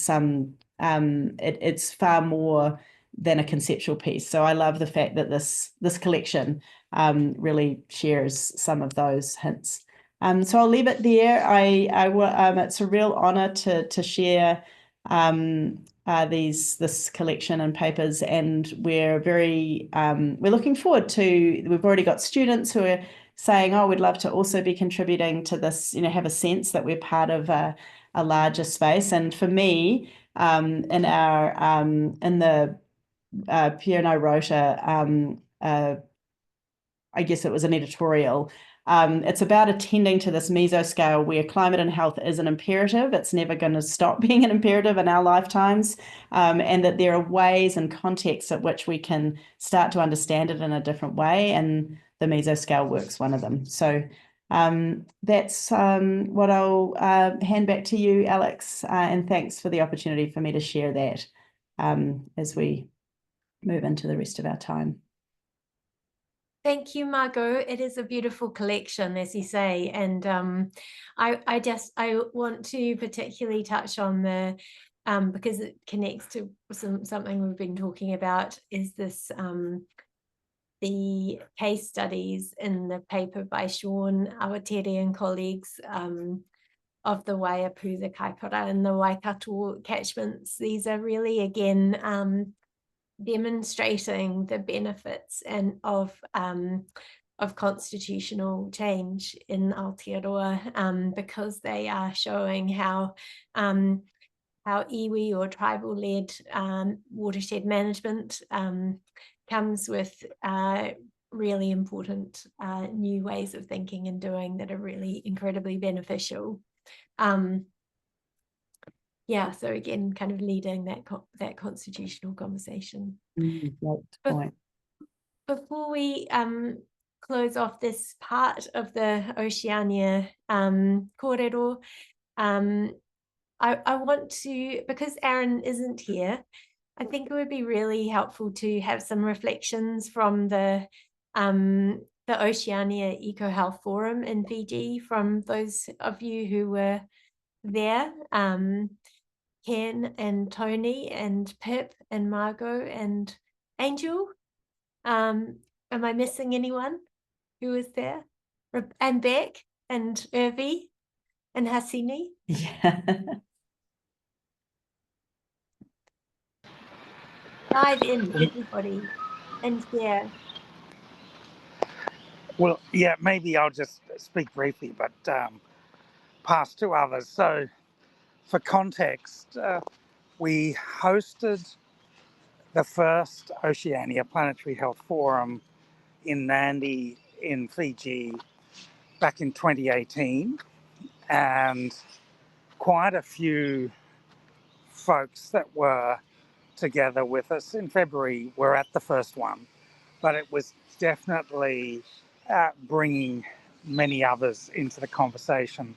it's far more than a conceptual piece. So I love the fact that this collection really shares some of those hints. So I'll leave it there. It's a real honor to share this collection and papers, and we're looking forward to. We've already got students who are saying, "Oh, we'd love to also be contributing to this." Have a sense that we're part of a larger space. And for me, in the P&O Rota, I guess it was an editorial. It's about attending to this mesoscale where climate and health is an imperative. It's never going to stop being an imperative in our lifetimes, and that there are ways and contexts at which we can start to understand it in a different way, and the mesoscale work's one of them. So that's what I'll hand back to you, Alex, and thanks for the opportunity for me to share that as we move into the rest of our time. Thank you, Margot. It is a beautiful collection, as you say, and I want to particularly touch on the because it connects to something we've been talking about, is this the case studies in the paper by Sean Awatiri and colleagues of the Waiapu, the Kaipara, and the Waikato catchments. These are really, again, demonstrating the benefits and of constitutional change in Aotearoa, because they are showing how iwi or tribal-led watershed management comes with really important new ways of thinking and doing that are really incredibly beneficial. Yeah, so again, kind of leading that constitutional conversation. Great point. Before we close off this part of the Oceania kōrero, I want to, because Aaron isn't here, I think it would be really helpful to have some reflections from the Oceania Eco Health Forum in Fiji from those of you who were there, Ken and Tony and Pip and Margot and Angel. Am I missing anyone who was there? And Beck and Irvi and Hasini? Yeah. Dive in, everybody, and share. Well, yeah, maybe I'll just speak briefly, but pass to others. So, for context, we hosted the first Oceania Planetary Health Forum in Nandi in Fiji back in 2018, and quite a few folks that were together with us in February were at the first one, but it was definitely bringing many others into the conversation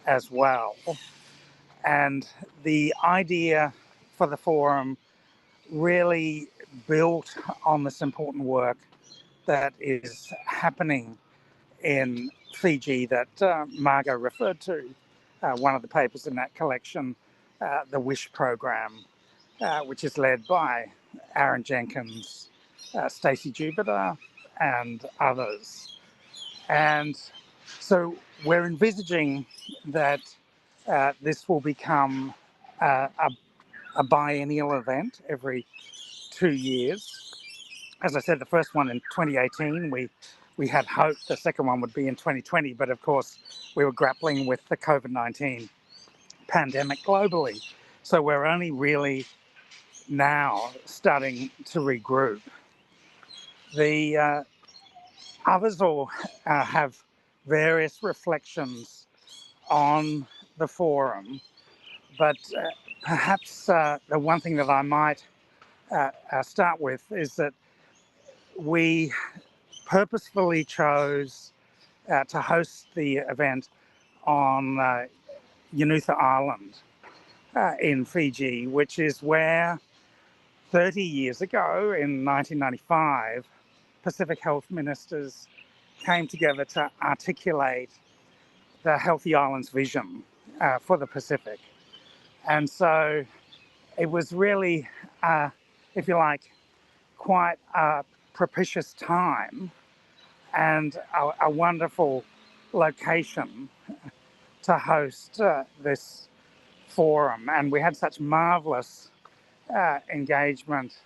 as well. And the idea for the forum really built on this important work that is happening in Fiji that Margot referred to. One of the papers in that collection, the WISH program, which is led by Aaron Jenkins, Stacey Jupiter, and others. And so we're envisaging that this will become a biennial event every 2 years. As I said, the first one in 2018, we had hoped the second one would be in 2020, but of course we were grappling with the COVID-19 pandemic globally. So we're only really now starting to regroup. The others all have various reflections on the forum, but perhaps the one thing that I might start with is that we purposefully chose to host the event on Unutha Island in Fiji, which is where 30 years ago in 1995, Pacific Health Ministers came together to articulate the Healthy Islands vision for the Pacific. And so it was really, if you like, quite a propitious time and a wonderful location to host this forum. And we had such marvelous engagement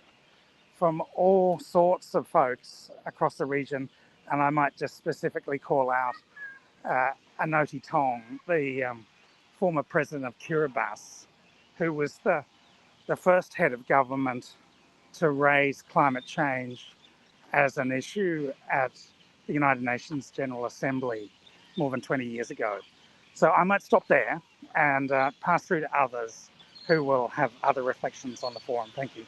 from all sorts of folks across the region. And I might just specifically call out Anoti Tong, the former president of Kiribati, who was the first head of government to raise climate change as an issue at the United Nations General Assembly more than 20 years ago. So I might stop there and pass through to others who will have other reflections on the forum. Thank you.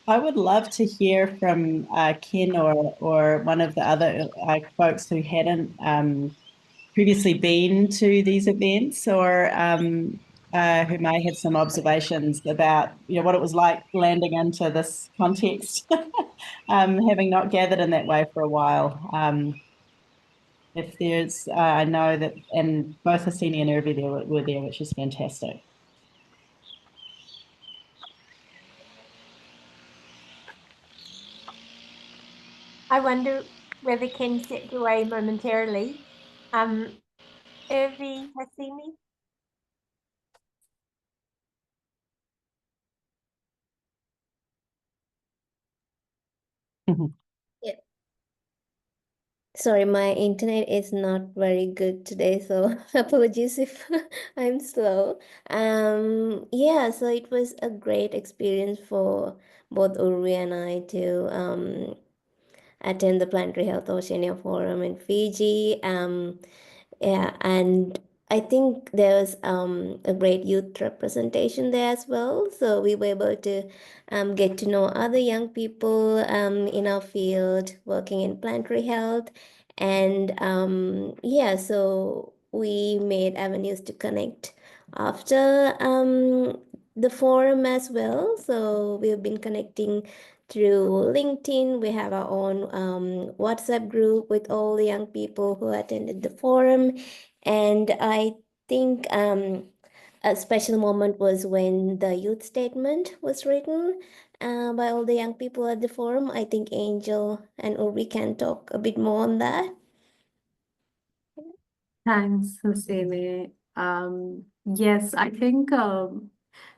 I would love to hear from Ken or one of the other folks who hadn't previously been to these events, or who may have some observations about what it was like landing into this context, having not gathered in that way for a while. If there's, I know that, and both Hasini and Irvi were there, which is fantastic. I wonder whether Ken stepped away momentarily. Irvi, Hasini? Yeah. Sorry, my internet is not very good today, so apologies if I'm slow. Yeah, so it was a great experience for both Urvi and I to attend the Planetary Health Oceania Forum in Fiji. Yeah, and I think there was a great youth representation there as well. So we were able to get to know other young people in our field working in planetary health. And yeah, so we made avenues to connect after the forum as well. So we've been connecting through LinkedIn. We have our own WhatsApp group with all the young people who attended the forum. And I think a special moment was when the youth statement was written by all the young people at the forum. I think Angel and Uri can talk a bit more on that. Thanks, Hussein. Yes, I think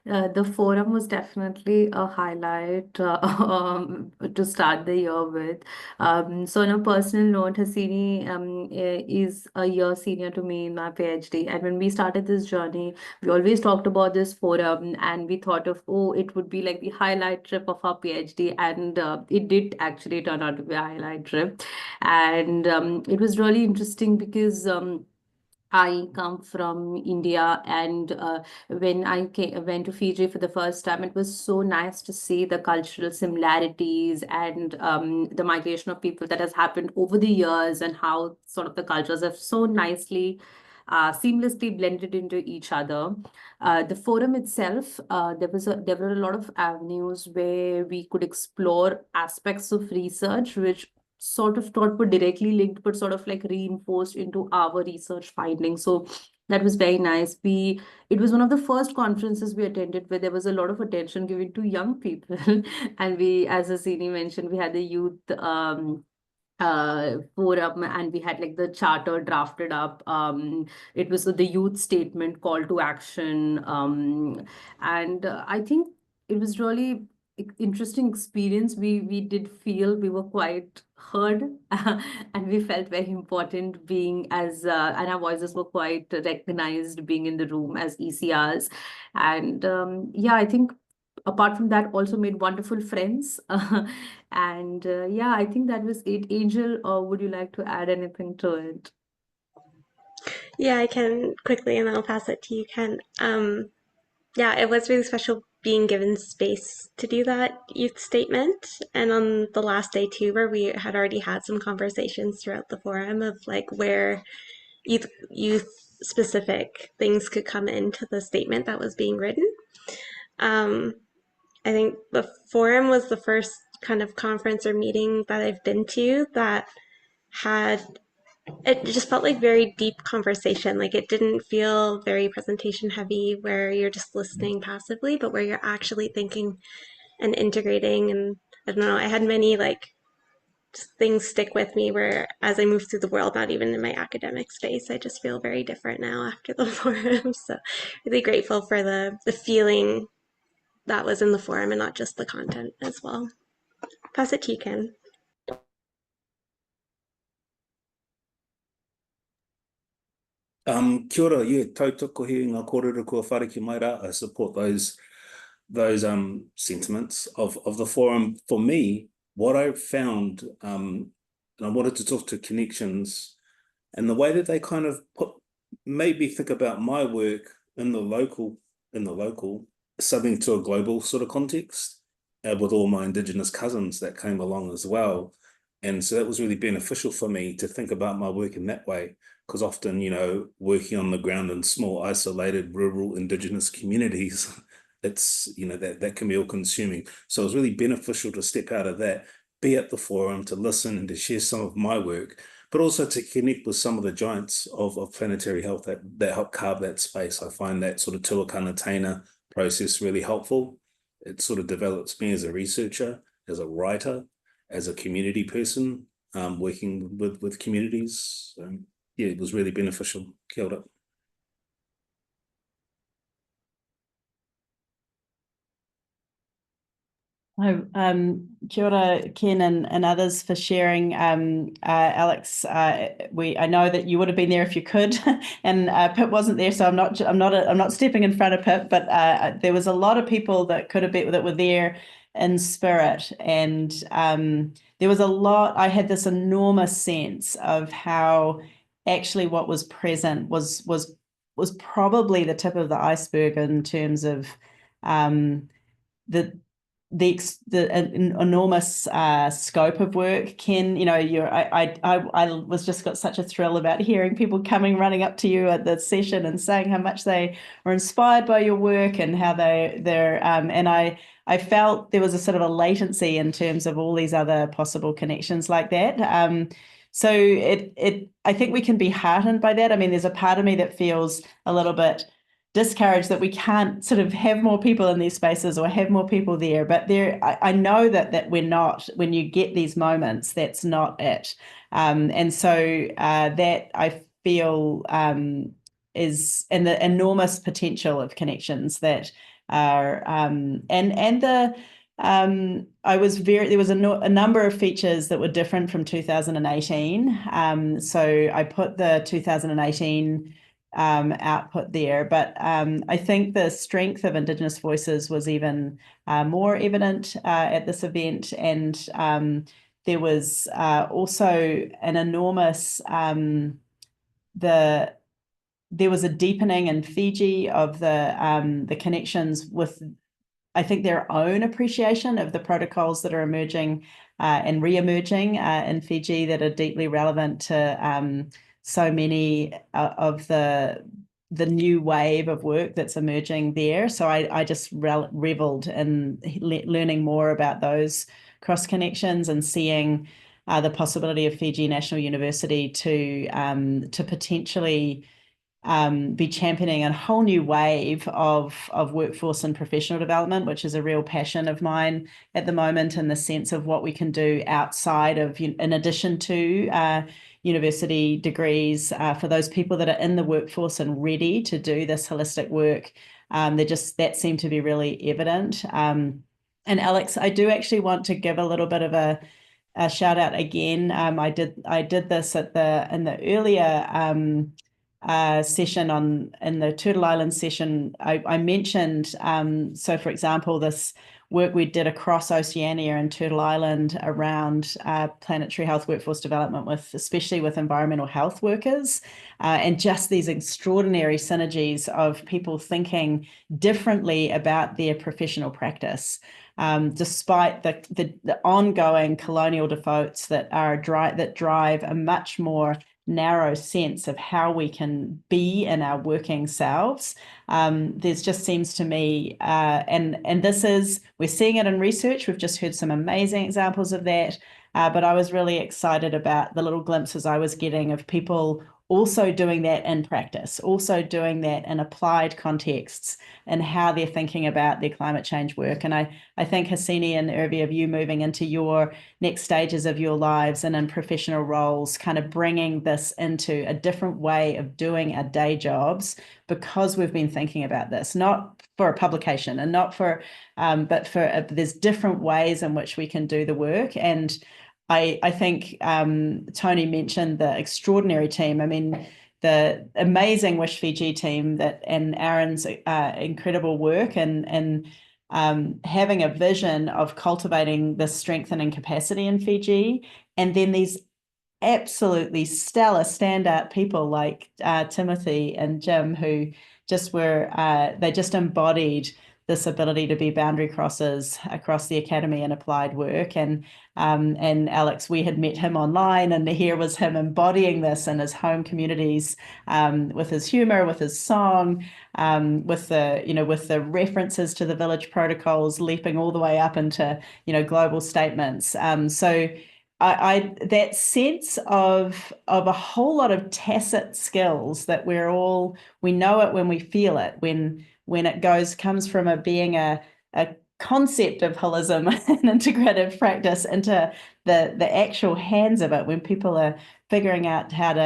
the forum was definitely a highlight to start the year with. So on a personal note, Hasini is a year senior to me in my PhD. And when we started this journey, we always talked about this forum and we thought of, oh, it would be like the highlight trip of our PhD. And it did actually turn out to be a highlight trip. And it was really interesting because I come from India, and when I went to Fiji for the first time, it was so nice to see the cultural similarities and the migration of people that has happened over the years, and how sort of the cultures have so nicely, seamlessly blended into each other. The forum itself, there were a lot of avenues where we could explore aspects of research which sort of not put directly linked, but sort of like reinforced into our research findings. So that was very nice. It was one of the first conferences we attended where there was a lot of attention given to young people. And we, as Asini mentioned, we had the youth forum, and we had like the charter drafted up. It was the youth statement call to action. And I think it was really interesting experience. We did feel we were quite heard and we felt very important being as and our voices were quite recognized being in the room as ECRs. And yeah, I think apart from that, also made wonderful friends. And yeah, I think that was it. Angel, or would you like to add anything to it? Yeah, I can quickly, and then I'll pass it to you, Ken. Yeah, it was really special being given space to do that youth statement. And on the last day too, where we had already had some conversations throughout the forum of like where youth specific things could come into the statement that was being written. I think the forum was the first kind of conference or meeting that I've been to that had, it just felt like very deep conversation. Like it didn't feel very presentation heavy where you're just listening passively, but where you're actually thinking and integrating. And I don't know, I had many like just things stick with me where as I move through the world, not even in my academic space, I just feel very different now after the forum. So really grateful for the feeling that was in the forum and not just the content as well. Pass it to you, Ken. Kia ora, yeah, tautoko he ngā kōrero kua whare ki mai rā. I support those sentiments of the forum. For me, what I found, and I wanted to talk to connections and the way that they kind of made me think about my work in the local, something to a global sort of context, with all my Indigenous cousins that came along as well. And so that was really beneficial for me to think about my work in that way, because often, you know, working on the ground in small, isolated, rural Indigenous communities, it's, you know, that can be all consuming. So it was really beneficial to step out of that, be at the forum, to listen and to share some of my work, but also to connect with some of the giants of planetary health that help carve that space. I find that sort of tuakana taina process really helpful. It sort of develops me as a researcher, as a writer, as a community person, working with communities. So, yeah, it was really beneficial. Kia ora. Kia ora, Ken and others for sharing. Alex, I know that you would have been there if you could, and Pip wasn't there, so I'm not stepping in front of Pip, but there was a lot of people that could have been that were there in spirit, and there was a lot. I had this enormous sense of how actually what was present was was probably the tip of the iceberg in terms of the enormous scope of work. Ken, I was just got such a thrill about hearing people coming running up to you at the session and saying how much they were inspired by your work and how they're and I felt there was a sort of a latency in terms of all these other possible connections like that. So I think we can be heartened by that. I mean, there's a part of me that feels a little bit discouraged that we can't sort of have more people in these spaces or have more people there. But I know that we're not, when you get these moments, that's not it. And so that I feel is, and the enormous potential of connections that are, there was a number of features that were different from 2018. So I put the 2018 output there, but I think the strength of Indigenous voices was even more evident at this event, and there was also an enormous there was a deepening in Fiji of the connections with, I think, their own appreciation of the protocols that are emerging and re-emerging in Fiji that are deeply relevant to so many of the new wave of work that's emerging there. So I just reveled in learning more about those cross connections and seeing the possibility of Fiji National University to potentially be championing a whole new wave of workforce and professional development, which is a real passion of mine at the moment, in the sense of what we can do outside of, in addition to university degrees, for those people that are in the workforce and ready to do this holistic work. That seemed to be really evident. And Alex, I do actually want to give a little bit of a shout out again. I did this in the earlier session in the Turtle Island session. I mentioned, so for example, this work we did across Oceania and Turtle Island around planetary health workforce development, especially with environmental health workers, and just these extraordinary synergies of people thinking differently about their professional practice. Despite the ongoing colonial defaults that drive a much more narrow sense of how we can be in our working selves. There's just seems to me, and we're seeing it in research. We've just heard some amazing examples of that, but I was really excited about the little glimpses I was getting of people also doing that in practice, also doing that in applied contexts, and how they're thinking about their climate change work. And I think, Hasini and Irvi, of you moving into your next stages of your lives and in professional roles, kind of bringing this into a different way of doing our day jobs, because we've been thinking about this, not for a publication and not for, but for there's different ways in which we can do the work. And I think Tony mentioned the extraordinary team. I mean, the amazing Wish Fiji team and Aaron's incredible work and having a vision of cultivating the strengthening capacity in Fiji, and then these absolutely stellar standout people like Timothy and Jim, who just they just embodied this ability to be boundary crossers across the academy and applied work. And Alex, we had met him online, and here was him embodying this in his home communities, with his humor, with his song, with the references to the village protocols leaping all the way up into global statements. So that sense of a whole lot of tacit skills that we know it when we feel it, when it comes from being a concept of holism and integrative practice into the actual hands of it, when people are figuring out how to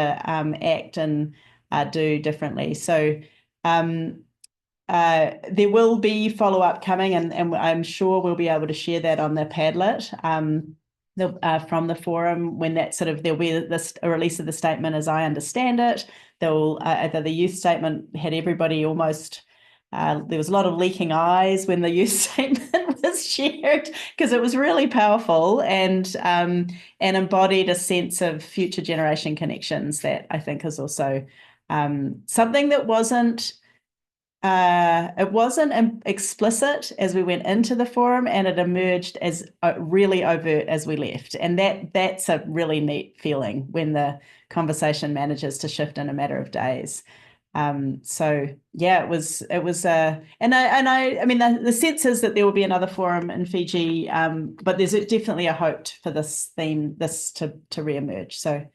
act and do differently. So there will be follow-up coming, and I'm sure we'll be able to share that on the Padlet from the forum, when there'll be a release of the statement as I understand it. The youth statement had everybody almost, there was a lot of leaking eyes when the youth statement was shared, because it was really powerful and embodied a sense of future generation connections that I think is also Something that wasn't explicit as we went into the forum, and it emerged as really overt as we left. And that's a really neat feeling when the conversation manages to shift in a matter of days. So yeah, it was and I mean the sense is that there will be another forum in Fiji, but there's definitely a hope for this to reemerge. So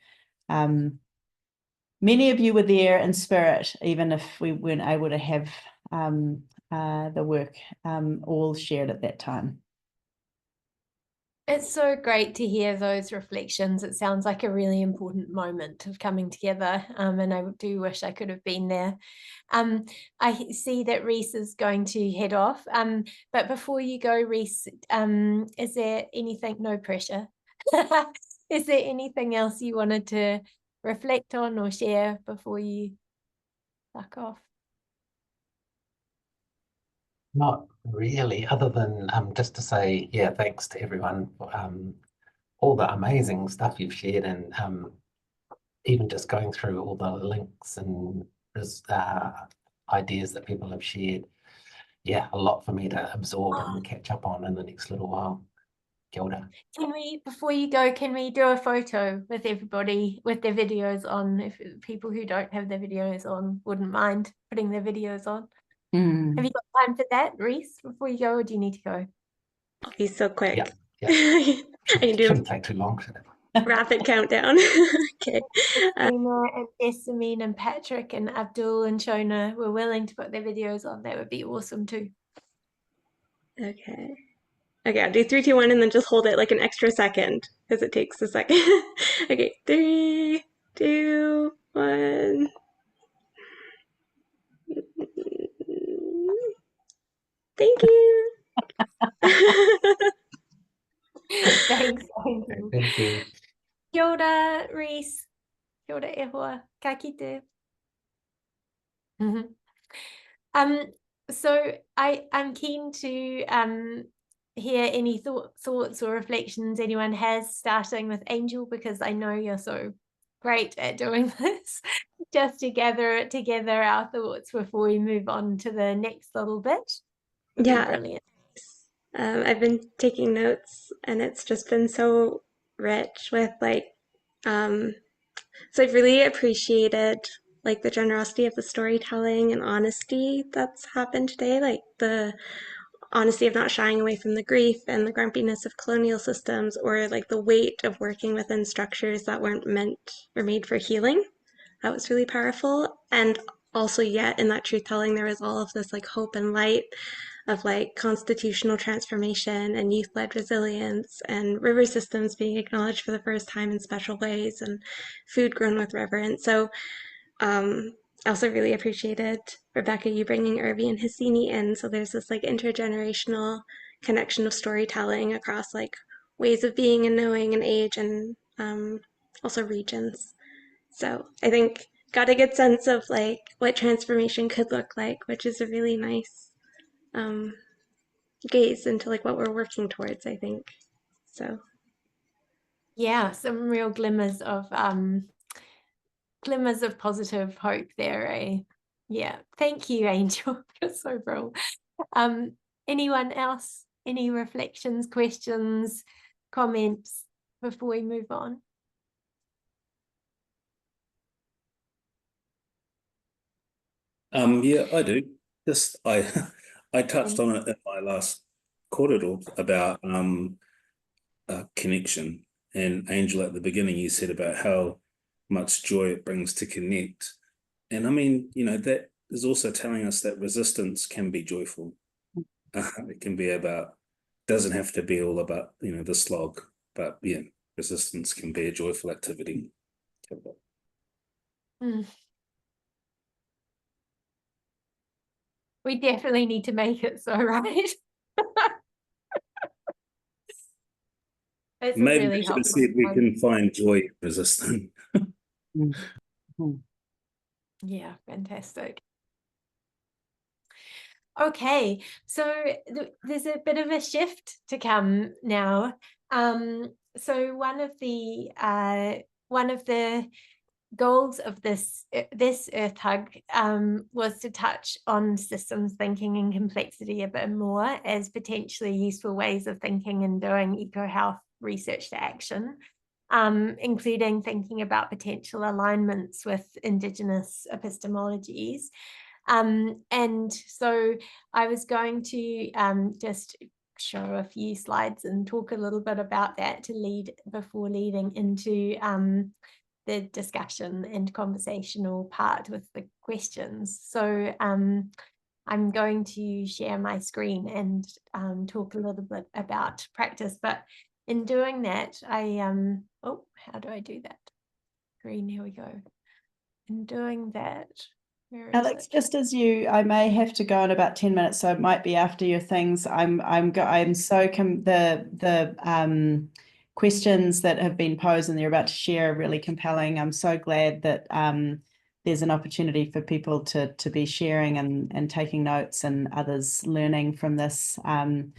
many of you were there in spirit, even if we weren't able to have the work all shared at that time. It's so great to hear those reflections. It sounds like a really important moment of coming together, and I do wish I could have been there. I see that Reese is going to head off, but before you go, Reese, is there anything, no pressure, is there anything else you wanted to reflect on or share before you fuck off? Not really, other than just to say, yeah, thanks to everyone for all the amazing stuff you've shared, and even just going through all the links and ideas that people have shared. Yeah, a lot for me to absorb and catch up on in the next little while. Kia ora. Can we, before you go, can we do a photo with everybody with their videos on, if people who don't have their videos on wouldn't mind putting their videos on? Have you got time for that, Reese, before you go, or do you need to go? I'll be so quick. Yeah. I can do Shouldn't take too long. a rapid countdown. Okay. Christina and Jessamine and Patrick and Abdul and Shona were willing to put their videos on. That would be awesome too. Okay. Okay, I'll do 3, 2, 1, and then just hold it like an extra second because it takes a second. Okay, 3, 2, 1. Thank you. Thanks, Angel. Thank you. Kia ora, Reese. Kia ora e hoa. Ka kite. So I'm keen to hear any thoughts or reflections anyone has, starting with Angel, because I know you're so great at doing this, just to gather together our thoughts before we move on to the next little bit. Yeah, brilliant. I've been taking notes, and it's just been so rich with so I've really appreciated like the generosity of the storytelling and honesty that's happened today, like the honesty of not shying away from the grief and the grumpiness of colonial systems, or like the weight of working within structures that weren't meant or made for healing. That was really powerful. And also, yet in that truth telling, there was all of this like hope and light of like constitutional transformation and youth-led resilience and river systems being acknowledged for the first time in special ways and food grown with reverence. So I also really appreciated, Rebecca, you bringing Irvi and Hissini in. So there's this like intergenerational connection of storytelling across like ways of being and knowing and age, and also regions. So I think got a good sense of like what transformation could look like, which is a really nice gaze into like what we're working towards, I think. So Yeah, some real glimmers of positive hope there, eh? Yeah, thank you, Angel. You're so brilliant. Anyone else? Any reflections, questions, comments before we move on? Yeah, I do. Just I touched on it in my last corridor about connection. And Angel, at the beginning, you said about how much joy it brings to connect. And I mean, that is also telling us that resistance can be joyful. It can be doesn't have to be all about, the slog, but yeah, resistance can be a joyful activity. We definitely need to make it so, right? It's Maybe really we should have helpful. said we can find joy in resistance. Yeah, fantastic. Okay, so there's a bit of a shift to come now. So one of the goals of this Earth Hug was to touch on systems thinking and complexity a bit more as potentially useful ways of thinking and doing eco-health research to action, including thinking about potential alignments with Indigenous epistemologies. And so I was going to just show a few slides and talk a little bit about that to lead before leading into the discussion and conversational part with the questions. So I'm going to share my screen and talk a little bit about practice, but in doing that, oh, how do I do that? Green, here we go. In doing that, where is Alex, it? just as I may have to go in about 10 minutes, so it might be after your things. The questions that have been posed and they're about to share are really compelling. I'm so glad that there's an opportunity for people to be sharing and taking notes and others learning from this. If I'm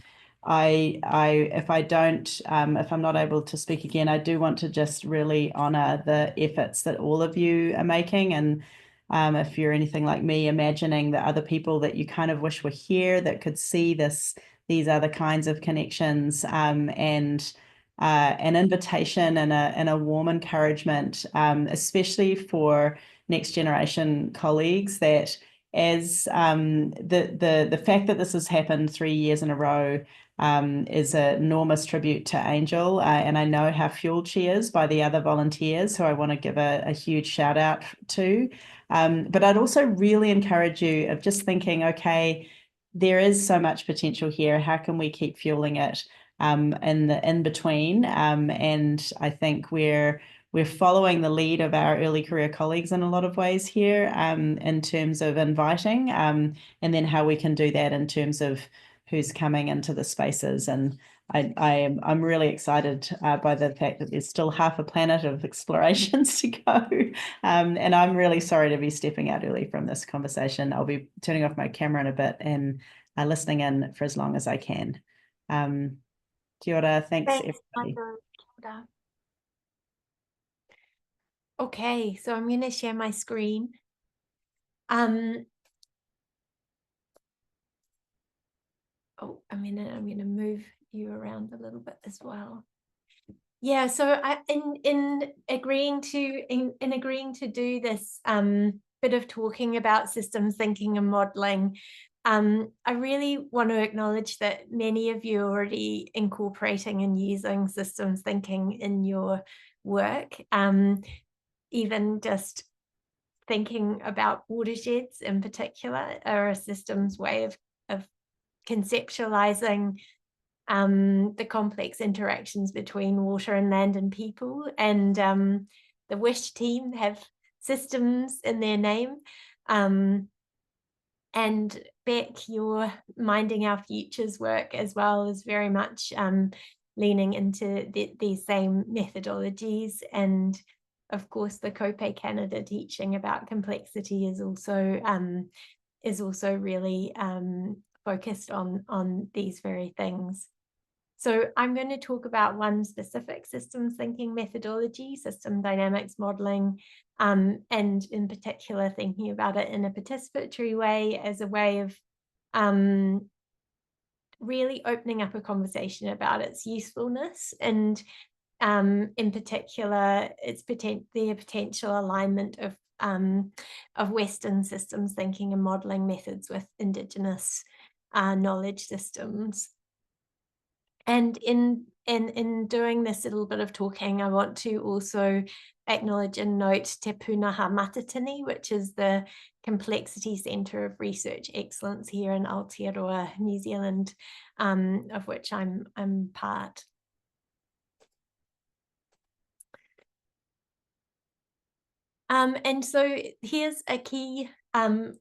not able to speak again, I do want to just really honor the efforts that all of you are making. And if you're anything like me, imagining the other people that you kind of wish were here that could see these other kinds of connections, and an invitation and a warm encouragement, especially for next generation colleagues, that as the fact that this has happened 3 years in a row is an enormous tribute to Angel, and I know how fueled she is by the other volunteers who I want to give a huge shout out to. But I'd also really encourage you of just thinking, okay, there is so much potential here. How can we keep fueling it in the in between? And I think we're following the lead of our early career colleagues in a lot of ways here, in terms of inviting, and then how we can do that in terms of who's coming into the spaces. And I'm really excited by the fact that there's still half a planet of explorations to go. And I'm really sorry to be stepping out early from this conversation. I'll be turning off my camera in a bit and listening in for as long as I can. Kia ora, thanks everybody. Okay, so I'm going to share my screen. Oh, I'm gonna move you around a little bit as well. Yeah, so in agreeing to do this bit of talking about systems thinking and modeling, I really want to acknowledge that many of you are already incorporating and using systems thinking in your work, even just thinking about watersheds in particular are a systems way of conceptualizing the complex interactions between water and land and people. And the WISH team have systems in their name. And Beck, your Minding Our Futures work as well is very much leaning into these same methodologies. And of course, the COPE Canada teaching about complexity is also really focused on these very things. So I'm going to talk about one specific systems thinking methodology, system dynamics modeling, and in particular thinking about it in a participatory way as a way of really opening up a conversation about its usefulness, and in particular the potential alignment of Western systems thinking and modeling methods with Indigenous knowledge systems. And in doing this little bit of talking, I want to also acknowledge and note Te Pūnaha Matatini, which is the Complexity Centre of Research Excellence here in Aotearoa, New Zealand, of which I'm part. And so here's a key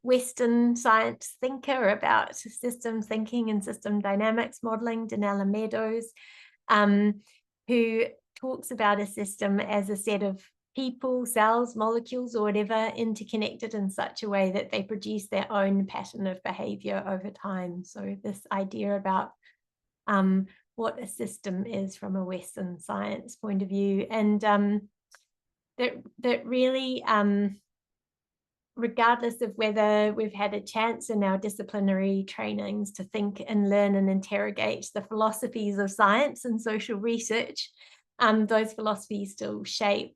Western science thinker about systems thinking and system dynamics modeling, Danella Meadows, who talks about a system as a set of people, cells, molecules, or whatever interconnected in such a way that they produce their own pattern of behavior over time. So this idea about what a system is from a Western science point of view. And that really, regardless of whether we've had a chance in our disciplinary trainings to think and learn and interrogate the philosophies of science and social research, those philosophies still shape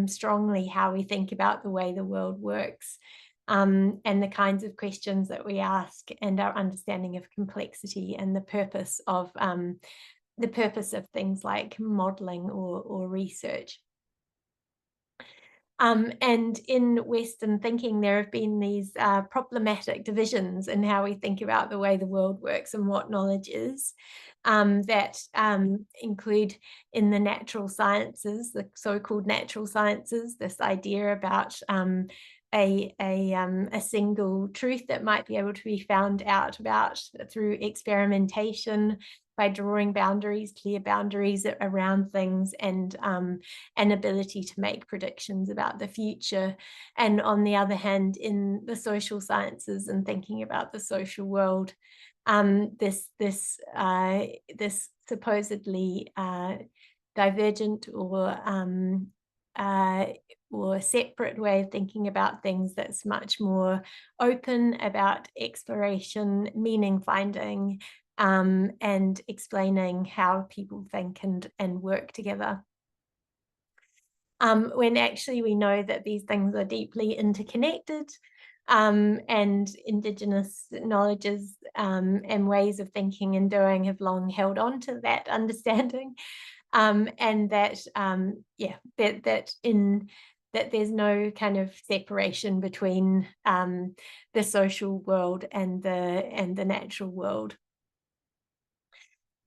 strongly how we think about the way the world works, and the kinds of questions that we ask, and our understanding of complexity and the purpose of things like modeling or research. And in Western thinking, there have been these problematic divisions in how we think about the way the world works and what knowledge is, that include in the natural sciences, the so-called natural sciences, this idea about a single truth that might be able to be found out about through experimentation, by drawing boundaries, clear boundaries around things, and an ability to make predictions about the future. And on the other hand, in the social sciences and thinking about the social world, this supposedly divergent or separate way of thinking about things that's much more open about exploration, meaning finding, and explaining how people think and work together. When actually we know that these things are deeply interconnected, and Indigenous knowledges and ways of thinking and doing have long held on to that understanding, and that that there's no kind of separation between the social world and the natural world.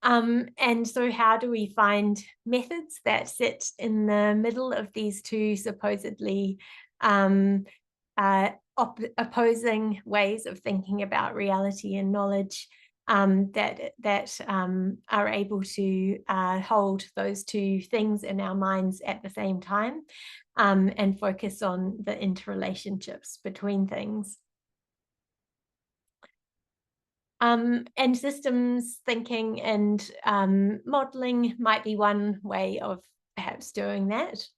And so how do we find methods that sit in the middle of these two supposedly opposing ways of thinking about reality and knowledge, that are able to hold those two things in our minds at the same time, and focus on the interrelationships between things. And systems thinking and modeling might be one way of perhaps doing that.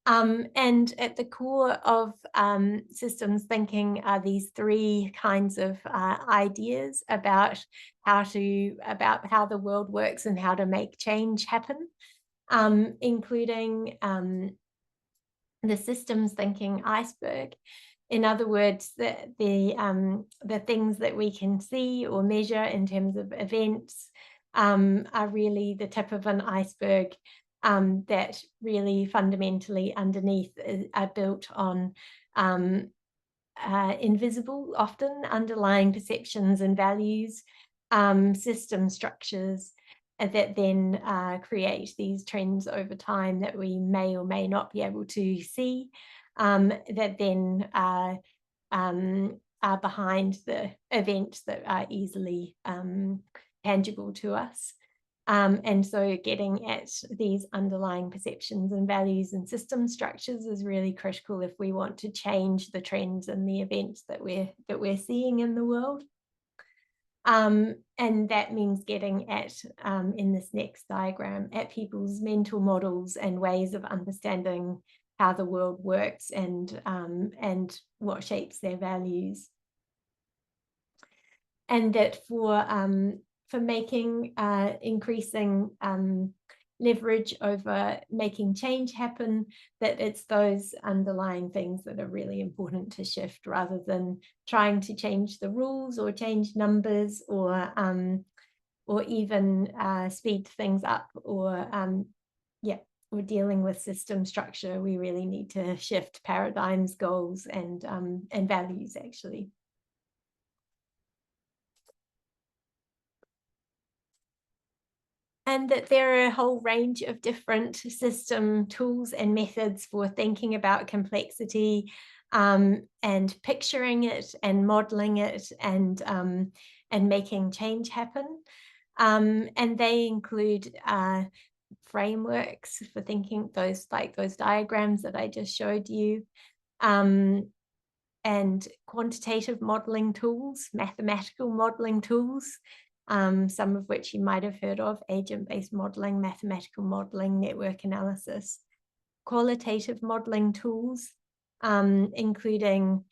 And at the core of systems thinking are these three kinds of ideas about how the world works and how to make change happen, including the systems thinking iceberg. In other words, the things that we can see or measure in terms of events are really the tip of an iceberg, that really fundamentally underneath are built on invisible, often underlying perceptions and values, system structures that then create these trends over time that we may or may not be able to see, that then are behind the events that are easily tangible to us. And so getting at these underlying perceptions and values and system structures is really critical if we want to change the trends and the events that we're seeing in the world. And that means getting at, in this next diagram, at people's mental models and ways of understanding how the world works and what shapes their values. And that for making increasing leverage over making change happen, that it's those underlying things that are really important to shift, rather than trying to change the rules or change numbers or even speed things up, or we're dealing with system structure. We really need to shift paradigms, goals, and values, actually. And that there are a whole range of different system tools and methods for thinking about complexity, and picturing it and modeling it and making change happen. And they include frameworks for thinking, those diagrams that I just showed you, and quantitative modeling tools, mathematical modeling tools, some of which you might have heard of: agent-based modeling, mathematical modeling, network analysis. qualitative modeling tools, including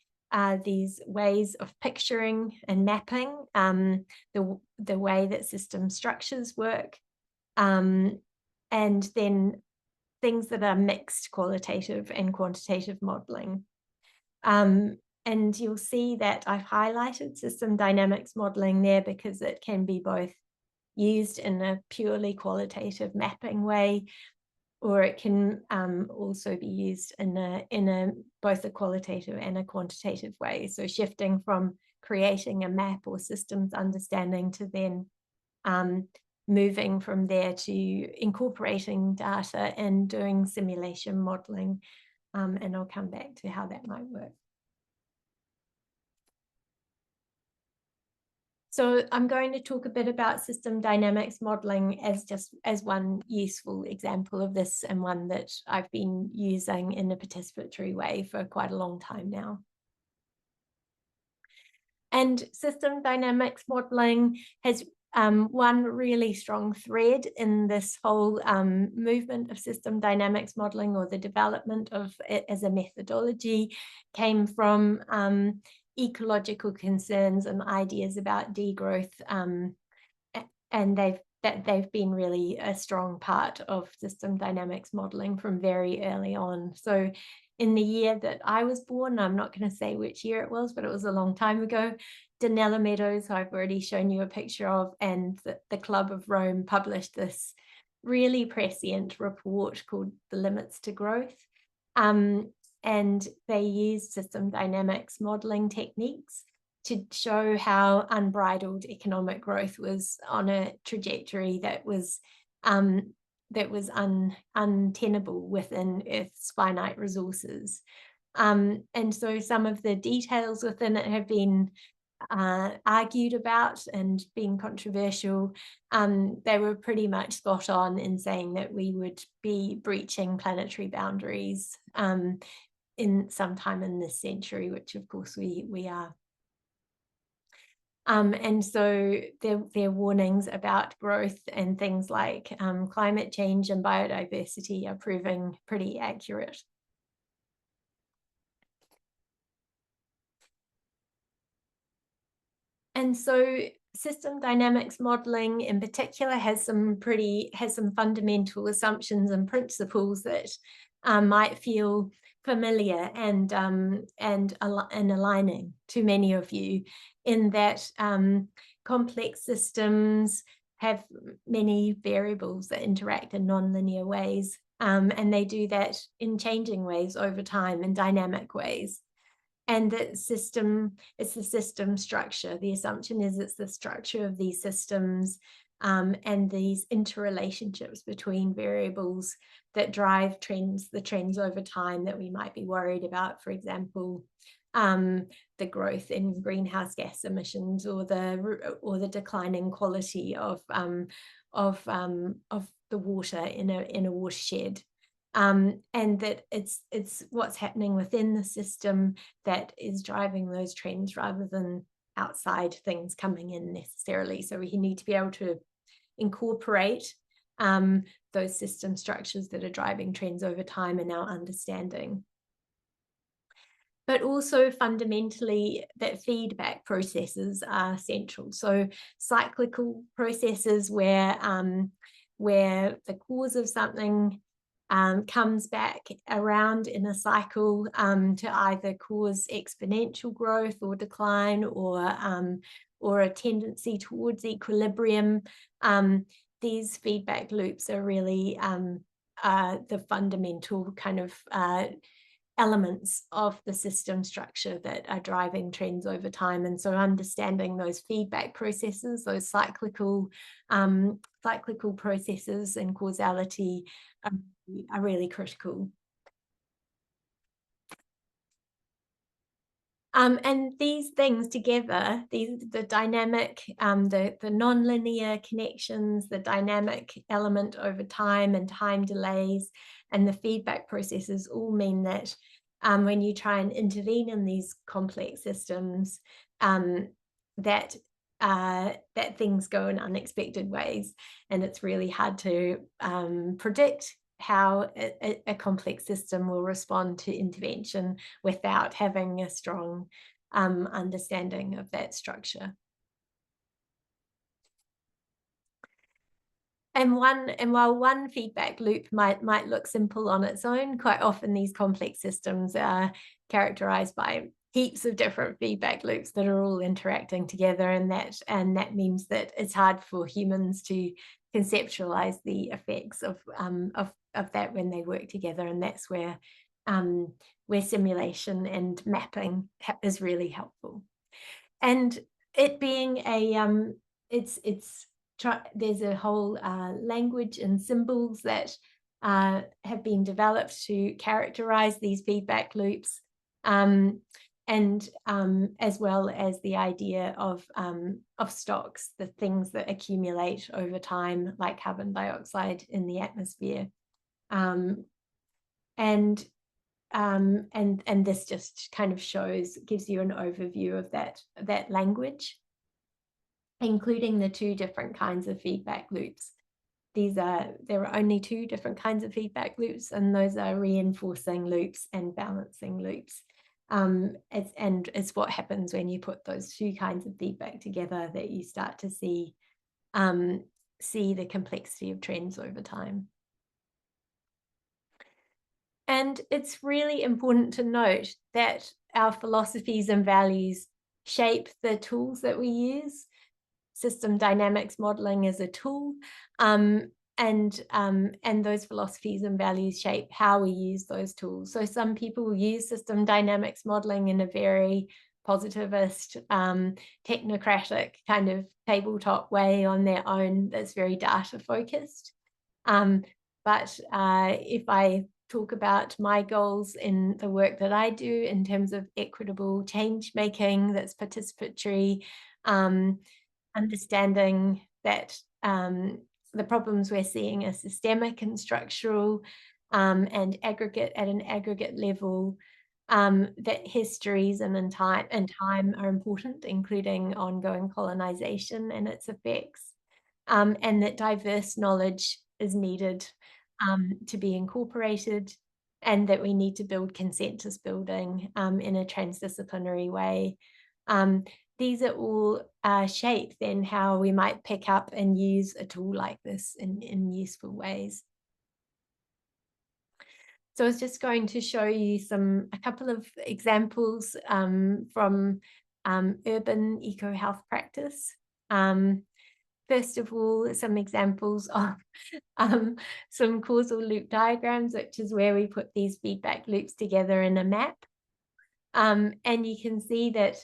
these ways of picturing and mapping the way that system structures work, and then things that are mixed qualitative and quantitative modeling. And you'll see that I've highlighted system dynamics modeling there because it can be both used in a purely qualitative mapping way, or it can also be used in both a qualitative and a quantitative way. So shifting from creating a map or systems understanding to then moving from there to incorporating data and doing simulation modeling. And I'll come back to how that might work. So I'm going to talk a bit about system dynamics modeling as one useful example of this, and one that I've been using in a participatory way for quite a long time now. And system dynamics modeling has one really strong thread in this whole movement of system dynamics modeling, or the development of it as a methodology, came from ecological concerns and ideas about degrowth, and they've been really a strong part of system dynamics modeling from very early on. So in the year that I was born, I'm not going to say which year it was, but it was a long time ago, Dunella Meadows, who I've already shown you a picture of, and the Club of Rome published this really prescient report called The Limits to Growth. And they used system dynamics modeling techniques to show how unbridled economic growth was on a trajectory that was untenable within Earth's finite resources. And so some of the details within it have been argued about and been controversial. They were pretty much spot on in saying that we would be breaching planetary boundaries in sometime in this century, which of course we are. And so their warnings about growth and things like climate change and biodiversity are proving pretty accurate. And so system dynamics modeling in particular has some fundamental assumptions and principles that might feel familiar and aligning to many of you, in that complex systems have many variables that interact in nonlinear ways, and they do that in changing ways over time, in dynamic ways. And that it's the system structure. The assumption is it's the structure of these systems and these interrelationships between variables that drive the trends over time that we might be worried about. For example, the growth in greenhouse gas emissions, or the declining quality of the water in a watershed. And that it's what's happening within the system that is driving those trends, rather than outside things coming in necessarily. So we need to be able to incorporate those system structures that are driving trends over time in our understanding. But also fundamentally that feedback processes are central. So cyclical processes where the cause of something comes back around in a cycle to either cause exponential growth or decline, or a tendency towards equilibrium. These feedback loops are really the fundamental kind of elements of the system structure that are driving trends over time. And so understanding those feedback processes, those cyclical processes and causality are really critical. And these things together, the dynamic, the nonlinear connections, the dynamic element over time and time delays, and the feedback processes all mean that when you try and intervene in these complex systems, that things go in unexpected ways, and it's really hard to predict how a complex system will respond to intervention without having a strong understanding of that structure. And while one feedback loop might look simple on its own, quite often these complex systems are characterized by heaps of different feedback loops that are all interacting together, and that means that it's hard for humans to conceptualize the effects of that when they work together, and that's where simulation and mapping is really helpful. And it being a there's a whole language and symbols that have been developed to characterize these feedback loops, and as well as the idea of stocks, the things that accumulate over time, like carbon dioxide in the atmosphere, and this just kind of gives you an overview of that language, including the two different kinds of feedback loops. There are only two different kinds of feedback loops, and those are reinforcing loops and balancing loops. And it's what happens when you put those two kinds of feedback together that you start to see the complexity of trends over time. And it's really important to note that our philosophies and values shape the tools that we use. System dynamics modeling is a tool, and those philosophies and values shape how we use those tools. So some people use system dynamics modeling in a very positivist, technocratic kind of tabletop way on their own that's very data focused. But if I talk about my goals in the work that I do in terms of equitable change making that's participatory, understanding that the problems we're seeing are systemic and structural, and aggregate at an aggregate level, that histories and time are important, including ongoing colonization and its effects, and that diverse knowledge is needed to be incorporated, and that we need to build consensus building in a transdisciplinary way. These are all shape then how we might pick up and use a tool like this in useful ways. So I was just going to show you a couple of examples from urban eco-health practice. First of all, some examples of some causal loop diagrams, which is where we put these feedback loops together in a map. And you can see that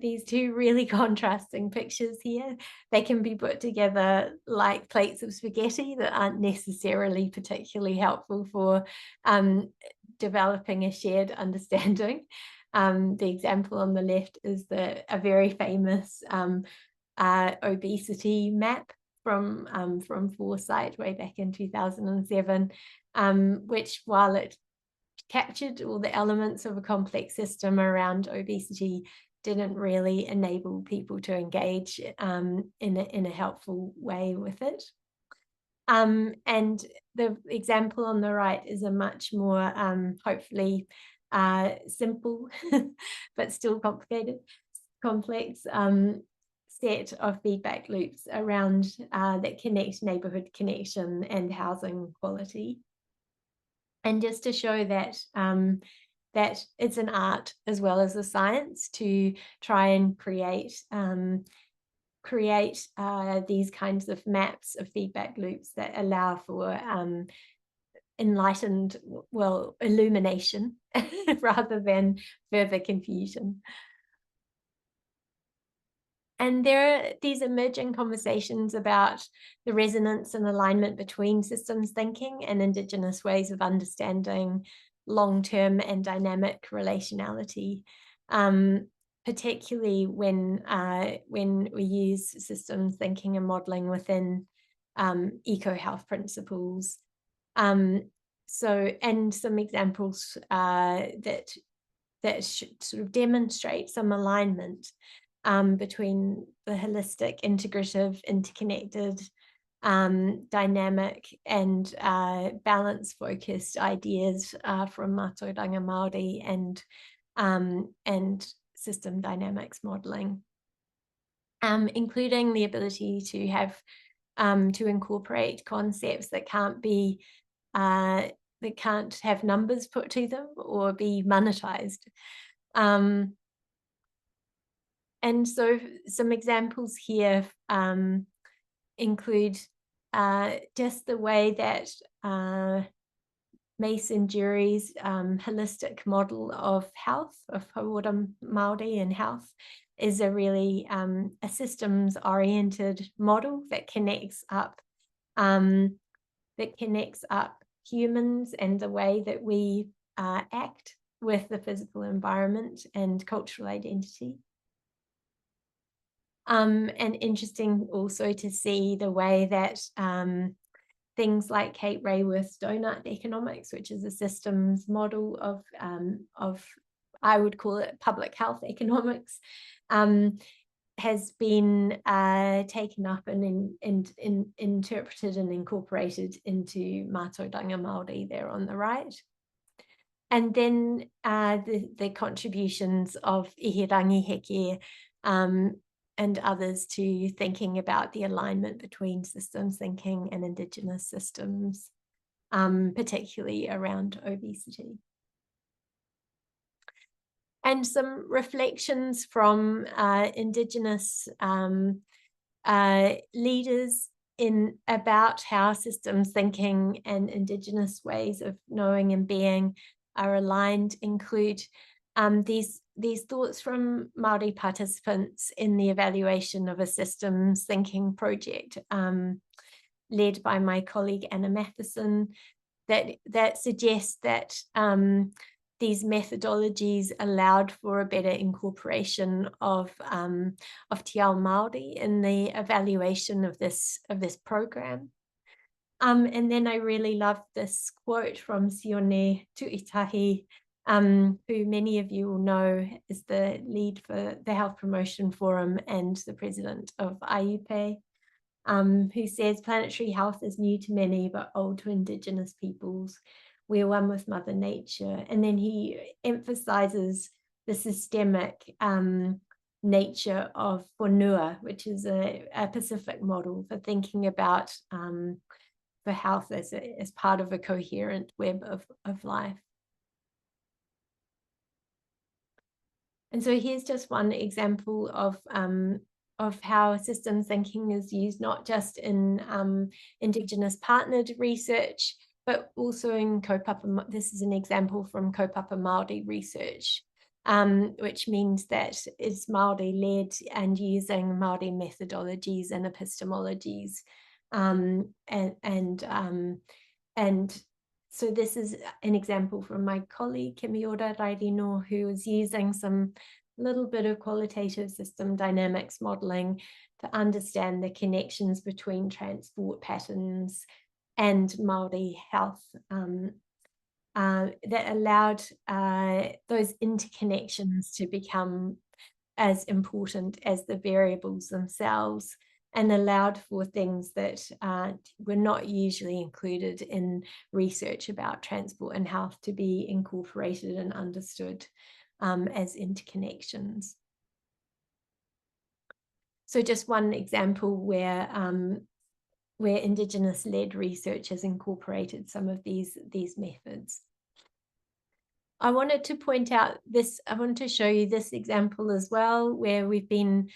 these two really contrasting pictures here, they can be put together like plates of spaghetti that aren't necessarily particularly helpful for developing a shared understanding. The example on the left is a very famous obesity map from Foresight way back in 2007, which, while it captured all the elements of a complex system around obesity, didn't really enable people to engage in a helpful way with it. And the example on the right is a much more hopefully simple but still complex set of feedback loops around that connect neighborhood connection and housing quality. And just to show that that it's an art as well as a science to try and create these kinds of maps of feedback loops that allow for enlightened, illumination rather than further confusion. And there are these emerging conversations about the resonance and alignment between systems thinking and Indigenous ways of understanding long-term and dynamic relationality, particularly when we use systems thinking and modeling within eco-health principles. And some examples that sort of demonstrate some alignment between the holistic, integrative, interconnected dynamic and balance-focused ideas from Mātauranga Māori and system dynamics modelling, including the ability to have to incorporate concepts that can't have numbers put to them or be monetized. And so some examples here include just the way that Mason Jury's holistic model of health, of Hauora Māori and health, is a really a systems-oriented model that connects up humans and the way that we act with the physical environment and cultural identity. And interesting also to see the way that things like Kate Rayworth's donut economics, which is a systems model of I would call it public health economics, has been taken up and interpreted and incorporated into Mātauranga Māori there on the right. And then the contributions of Ihirangi Heke and others to thinking about the alignment between systems thinking and Indigenous systems, particularly around obesity. And some reflections from Indigenous leaders about how systems thinking and Indigenous ways of knowing and being are aligned include these thoughts from Māori participants in the evaluation of a systems thinking project led by my colleague Anna Matheson that suggests that these methodologies allowed for a better incorporation of Te Ao Māori in the evaluation of this program. And then I really love this quote from Sione Tuitahi, who many of you will know is the lead for the Health Promotion Forum and the president of IUPE, who says, "Planetary health is new to many, but old to Indigenous peoples. We are one with Mother Nature." And then he emphasizes the systemic nature of whanua, which is a Pacific model for thinking about for health as part of a coherent web of life. And so here's just one example of how systems thinking is used not just in Indigenous partnered research, but also in kaupapa. This is an example from kaupapa Māori research, which means that it's Māori led and using Māori methodologies and epistemologies, and so this is an example from my colleague Kimiora Rairino, who is using some little bit of qualitative system dynamics modeling to understand the connections between transport patterns and Māori health that allowed those interconnections to become as important as the variables themselves, and allowed for things that were not usually included in research about transport and health to be incorporated and understood as interconnections. So just one example where Indigenous-led research has incorporated some of these methods. I wanted to point out this, I wanted to show you this example as well, where we've been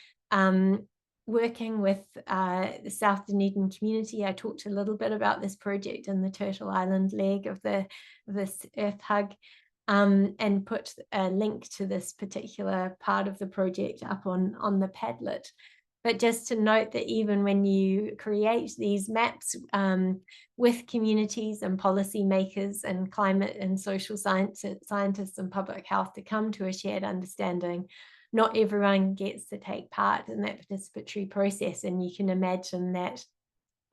working with the South Dunedin community. I talked a little bit about this project in the Turtle Island leg of this Earth Hug, and put a link to this particular part of the project up on the Padlet. But just to note that even when you create these maps with communities and policymakers and climate and social scientists and public health to come to a shared understanding, not everyone gets to take part in that participatory process. And you can imagine that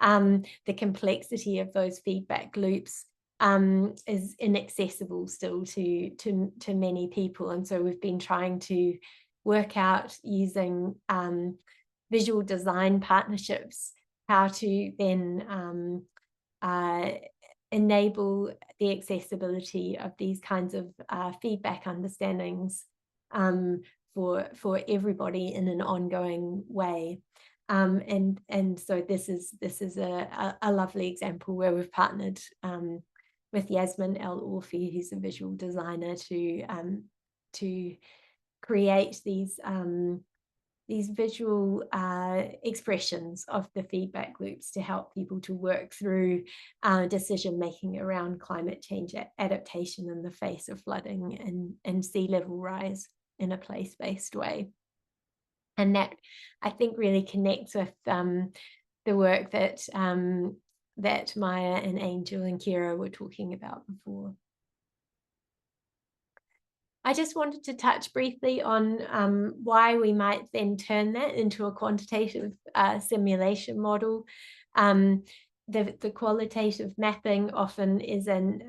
the complexity of those feedback loops is inaccessible still to many people. And so we've been trying to work out using visual design partnerships how to then enable the accessibility of these kinds of feedback understandings for everybody in an ongoing way. And so this is a lovely example where we've partnered with Yasmin El Orfi, who's a visual designer, to create these visual expressions of the feedback loops to help people to work through decision making around climate change adaptation in the face of flooding and sea level rise in a place-based way. And that, I think, really connects with the work that that Maya and Angel and Kira were talking about before. I just wanted to touch briefly on why we might then turn that into a quantitative simulation model. The qualitative mapping often is an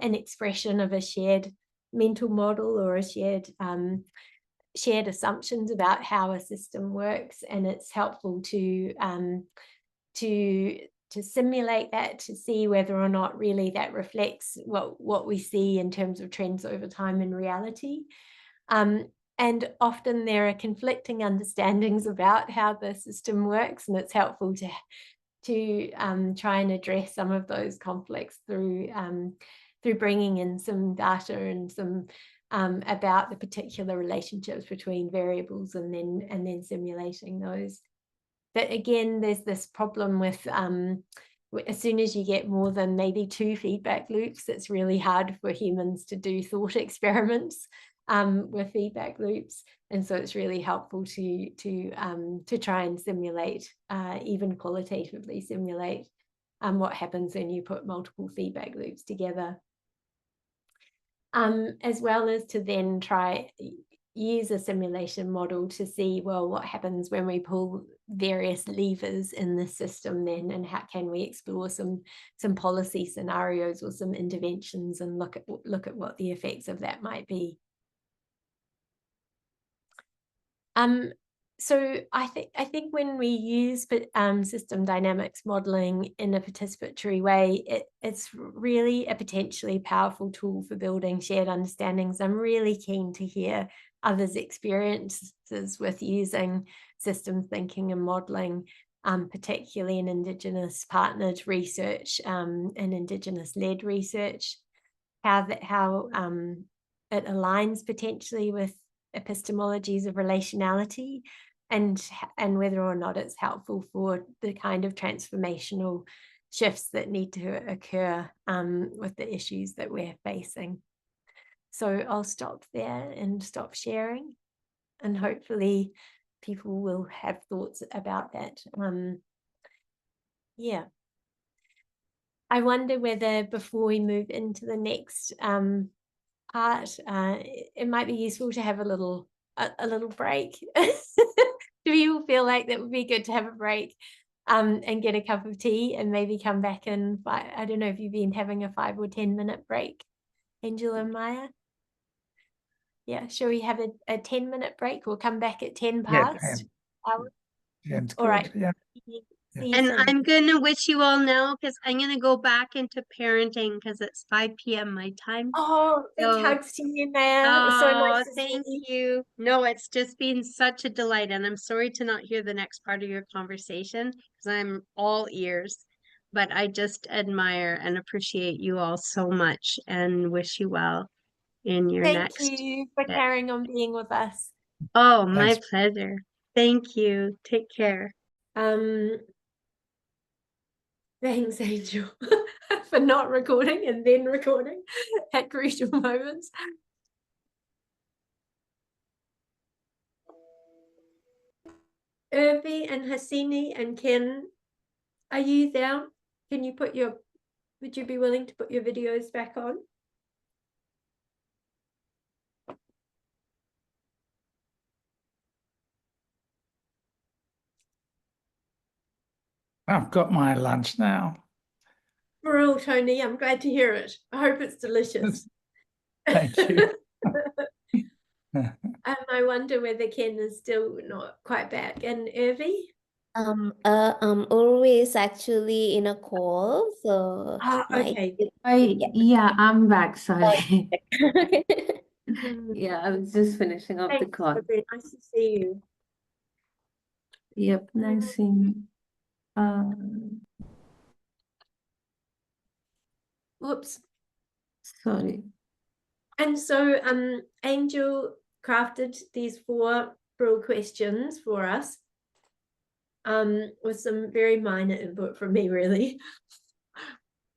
expression of a shared mental model or a shared assumptions about how a system works, and it's helpful to simulate that, to see whether or not really that reflects what we see in terms of trends over time in reality. And often there are conflicting understandings about how the system works, and it's helpful to try and address some of those conflicts through bringing in some data and some about the particular relationships between variables and then simulating those. But again, there's this problem with as soon as you get more than maybe 2 feedback loops, it's really hard for humans to do thought experiments with feedback loops. And so it's really helpful to try and simulate, even qualitatively simulate what happens when you put multiple feedback loops together. As well as to then try use a simulation model to see, well, what happens when we pull various levers in the system then, and how can we explore some policy scenarios or some interventions and look at what the effects of that might be. So I think when we use system dynamics modeling in a participatory way, it's really a potentially powerful tool for building shared understandings. I'm really keen to hear others' experiences with using systems thinking and modeling, particularly in Indigenous partnered research and Indigenous-led research, how it aligns potentially with epistemologies of relationality, and whether or not it's helpful for the kind of transformational shifts that need to occur with the issues that we're facing. So I'll stop there and stop sharing, and hopefully people will have thoughts about that. Yeah. I wonder whether before we move into the next part, it might be useful to have a little break. Do you feel like that would be good to have a break and get a cup of tea and maybe come back in? I don't know if you've been having a 5 or 10 minute break, Angela and Maya. Yeah, shall we have a 10-minute break? We'll come back at 10 past. Yeah, it's All good. right. Yeah. See you And soon. I'm going to wish you all now, because I'm going to go back into parenting because it's 5 p.m. my time. Oh, big So, hugs to you, Maya. It was so nice to thank see you. No, it's just been such a delight. And I'm sorry to not hear the next part of your conversation because I'm all ears. But I just admire and appreciate you all so much and wish you well in your Thank next you for step. carrying on being with us. Oh, my Thanks. pleasure. Thank you. Take care. Thanks, Angel, for not recording and then recording at crucial moments. Irvi and Hasini and Ken, are you there? Can you would you be willing to put your videos back on? I've got my lunch now. Brill, Tony, I'm glad to hear it. I hope it's delicious. Thank you. I wonder whether Ken is still not quite back. And Irvi? Urvi is actually in a call, so Okay. Yeah, I'm back. Sorry. yeah. Yeah, I was just finishing up the Thanks, call. Urvi. Nice to see you. Yep, nice seeing you. Whoops. Sorry. And so Angel crafted these 4 Brill questions for us with some very minor input from me, really.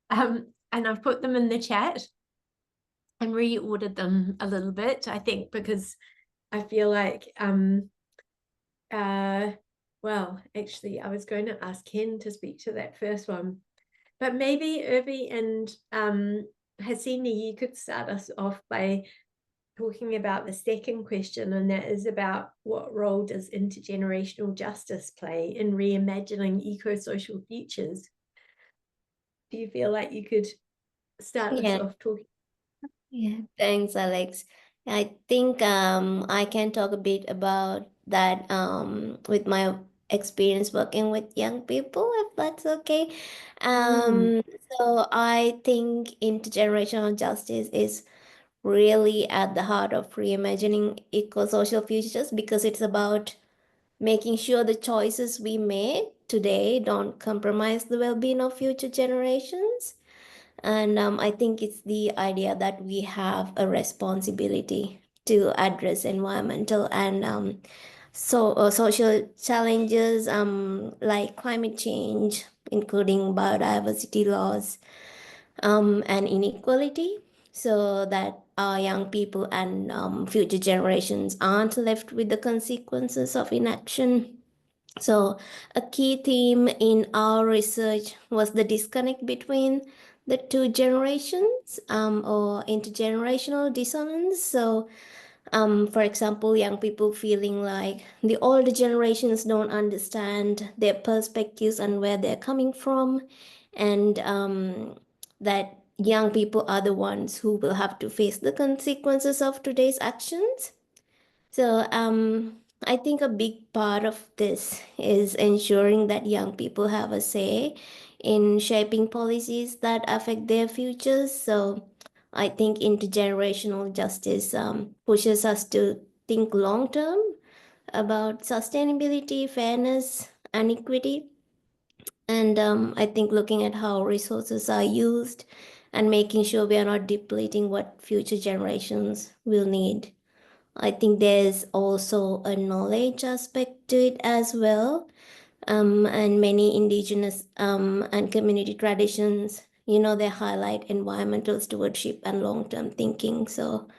And I've put them in the chat and reordered them a little bit, I think, because I feel like well, actually, I was going to ask Ken to speak to that first one, but maybe Urvi and Hasini, you could start us off by talking about the second question, and that is about what role does intergenerational justice play in reimagining eco-social futures? Do you feel like you could start us Yeah. off talking? Yeah, thanks, Alex. I think I can talk a bit about that with my experience working with young people, if that's okay. So I think intergenerational justice is really at the heart of reimagining eco-social futures because it's about making sure the choices we make today don't compromise the well-being of future generations. And I think it's the idea that we have a responsibility to address environmental and social challenges like climate change, including biodiversity loss and inequality, so that our young people and future generations aren't left with the consequences of inaction. So, a key theme in our research was the disconnect between the 2 generations or intergenerational dissonance. So, for example, young people feeling like the older generations don't understand their perspectives and where they're coming from, and that young people are the ones who will have to face the consequences of today's actions. So, I think a big part of this is ensuring that young people have a say in shaping policies that affect their futures. So, I think intergenerational justice pushes us to think long term about sustainability, fairness, and equity. And I think looking at how resources are used and making sure we are not depleting what future generations will need. I think there's also a knowledge aspect to it as well. And many indigenous and community traditions, they highlight environmental stewardship and long-term thinking. So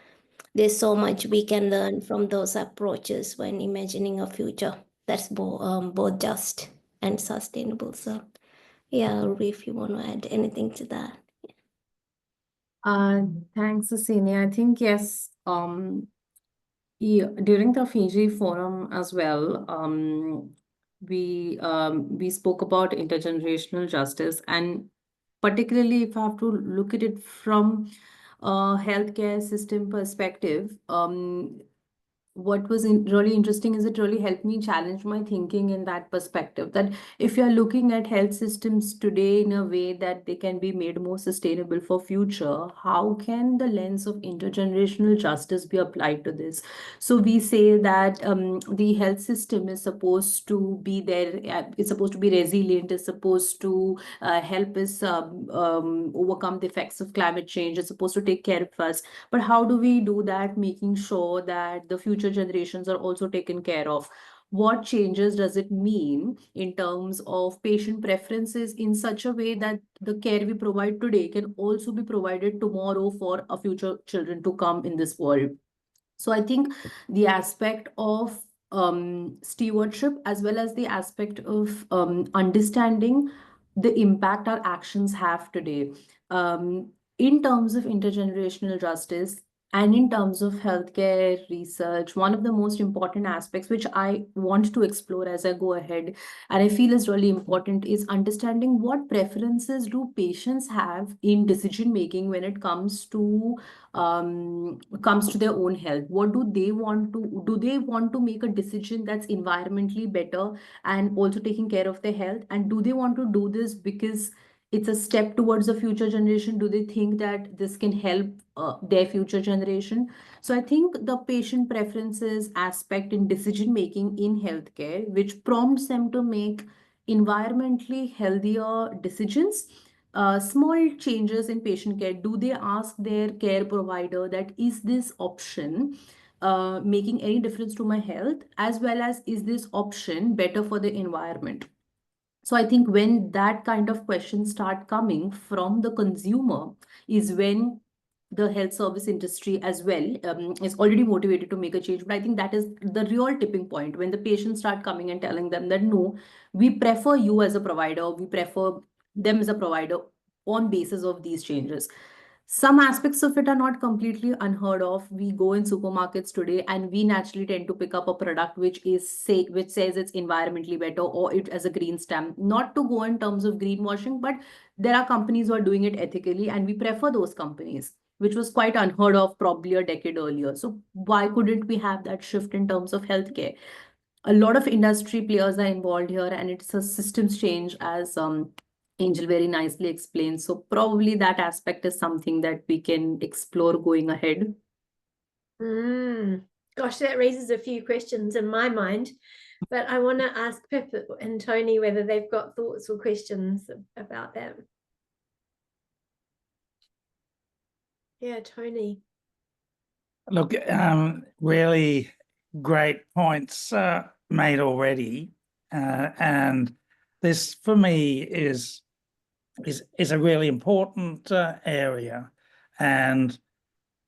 there's so much we can learn from those approaches when imagining a future that's both just and sustainable. So yeah, Ruby, if you want to add anything to that. Thanks, Asini. I think yes, during the Fiji forum as well, we spoke about intergenerational justice, and particularly if I have to look at it from a healthcare system perspective, what was really interesting is it really helped me challenge my thinking in that perspective, that if you're looking at health systems today in a way that they can be made more sustainable for future, how can the lens of intergenerational justice be applied to this? So we say that the health system is supposed to be there, it's supposed to be resilient, it's supposed to help us overcome the effects of climate change, it's supposed to take care of us. But how do we do that, making sure that the future generations are also taken care of? What changes does it mean in terms of patient preferences in such a way that the care we provide today can also be provided tomorrow for our future children to come in this world? So I think the aspect of stewardship, as well as the aspect of understanding the impact our actions have today. In terms of intergenerational justice, And in terms of healthcare research, one of the most important aspects which I want to explore as I go ahead, and I feel is really important, is understanding what preferences do patients have in decision making when it comes to their own health. What do they want to do? They want to make a decision that's environmentally better and also taking care of their health? And do they want to do this because it's a step towards the future generation? Do they think that this can help their future generation? So I think the patient preferences aspect in decision making in healthcare, which prompts them to make environmentally healthier decisions. Small changes in patient care. Do they ask their care provider that is this option making any difference to my health, as well as is this option better for the environment? So I think when that kind of questions start coming from the consumer is when the health service industry as well is already motivated to make a change. But I think that is the real tipping point when the patients start coming and telling them that no, we prefer you as a provider, we prefer them as a provider on basis of these changes. Some aspects of it are not completely unheard of. We go in supermarkets today and we naturally tend to pick up a product which says it's environmentally better or it as a green stamp. Not to go in terms of greenwashing, but there are companies who are doing it ethically and we prefer those companies, which was quite unheard of probably a decade earlier. So why couldn't we have that shift in terms of healthcare? A lot of industry players are involved here and it's a systems change, as Angel very nicely explained. So probably that aspect is something that we can explore going ahead. Gosh, that raises a few questions in my mind, but I want to ask Pip and Tony whether they've got thoughts or questions about that. Yeah, Tony. Look, really great points made already, and this for me is a really important area, and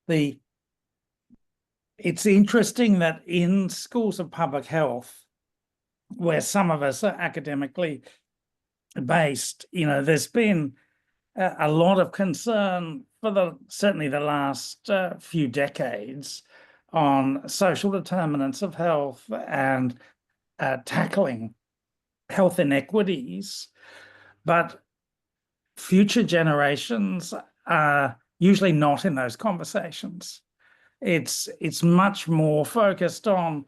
it's interesting that in schools of public health, where some of us are academically based, there's been a lot of concern for certainly the last few decades on social determinants of health and tackling health inequities, but future generations are usually not in those conversations. It's much more focused on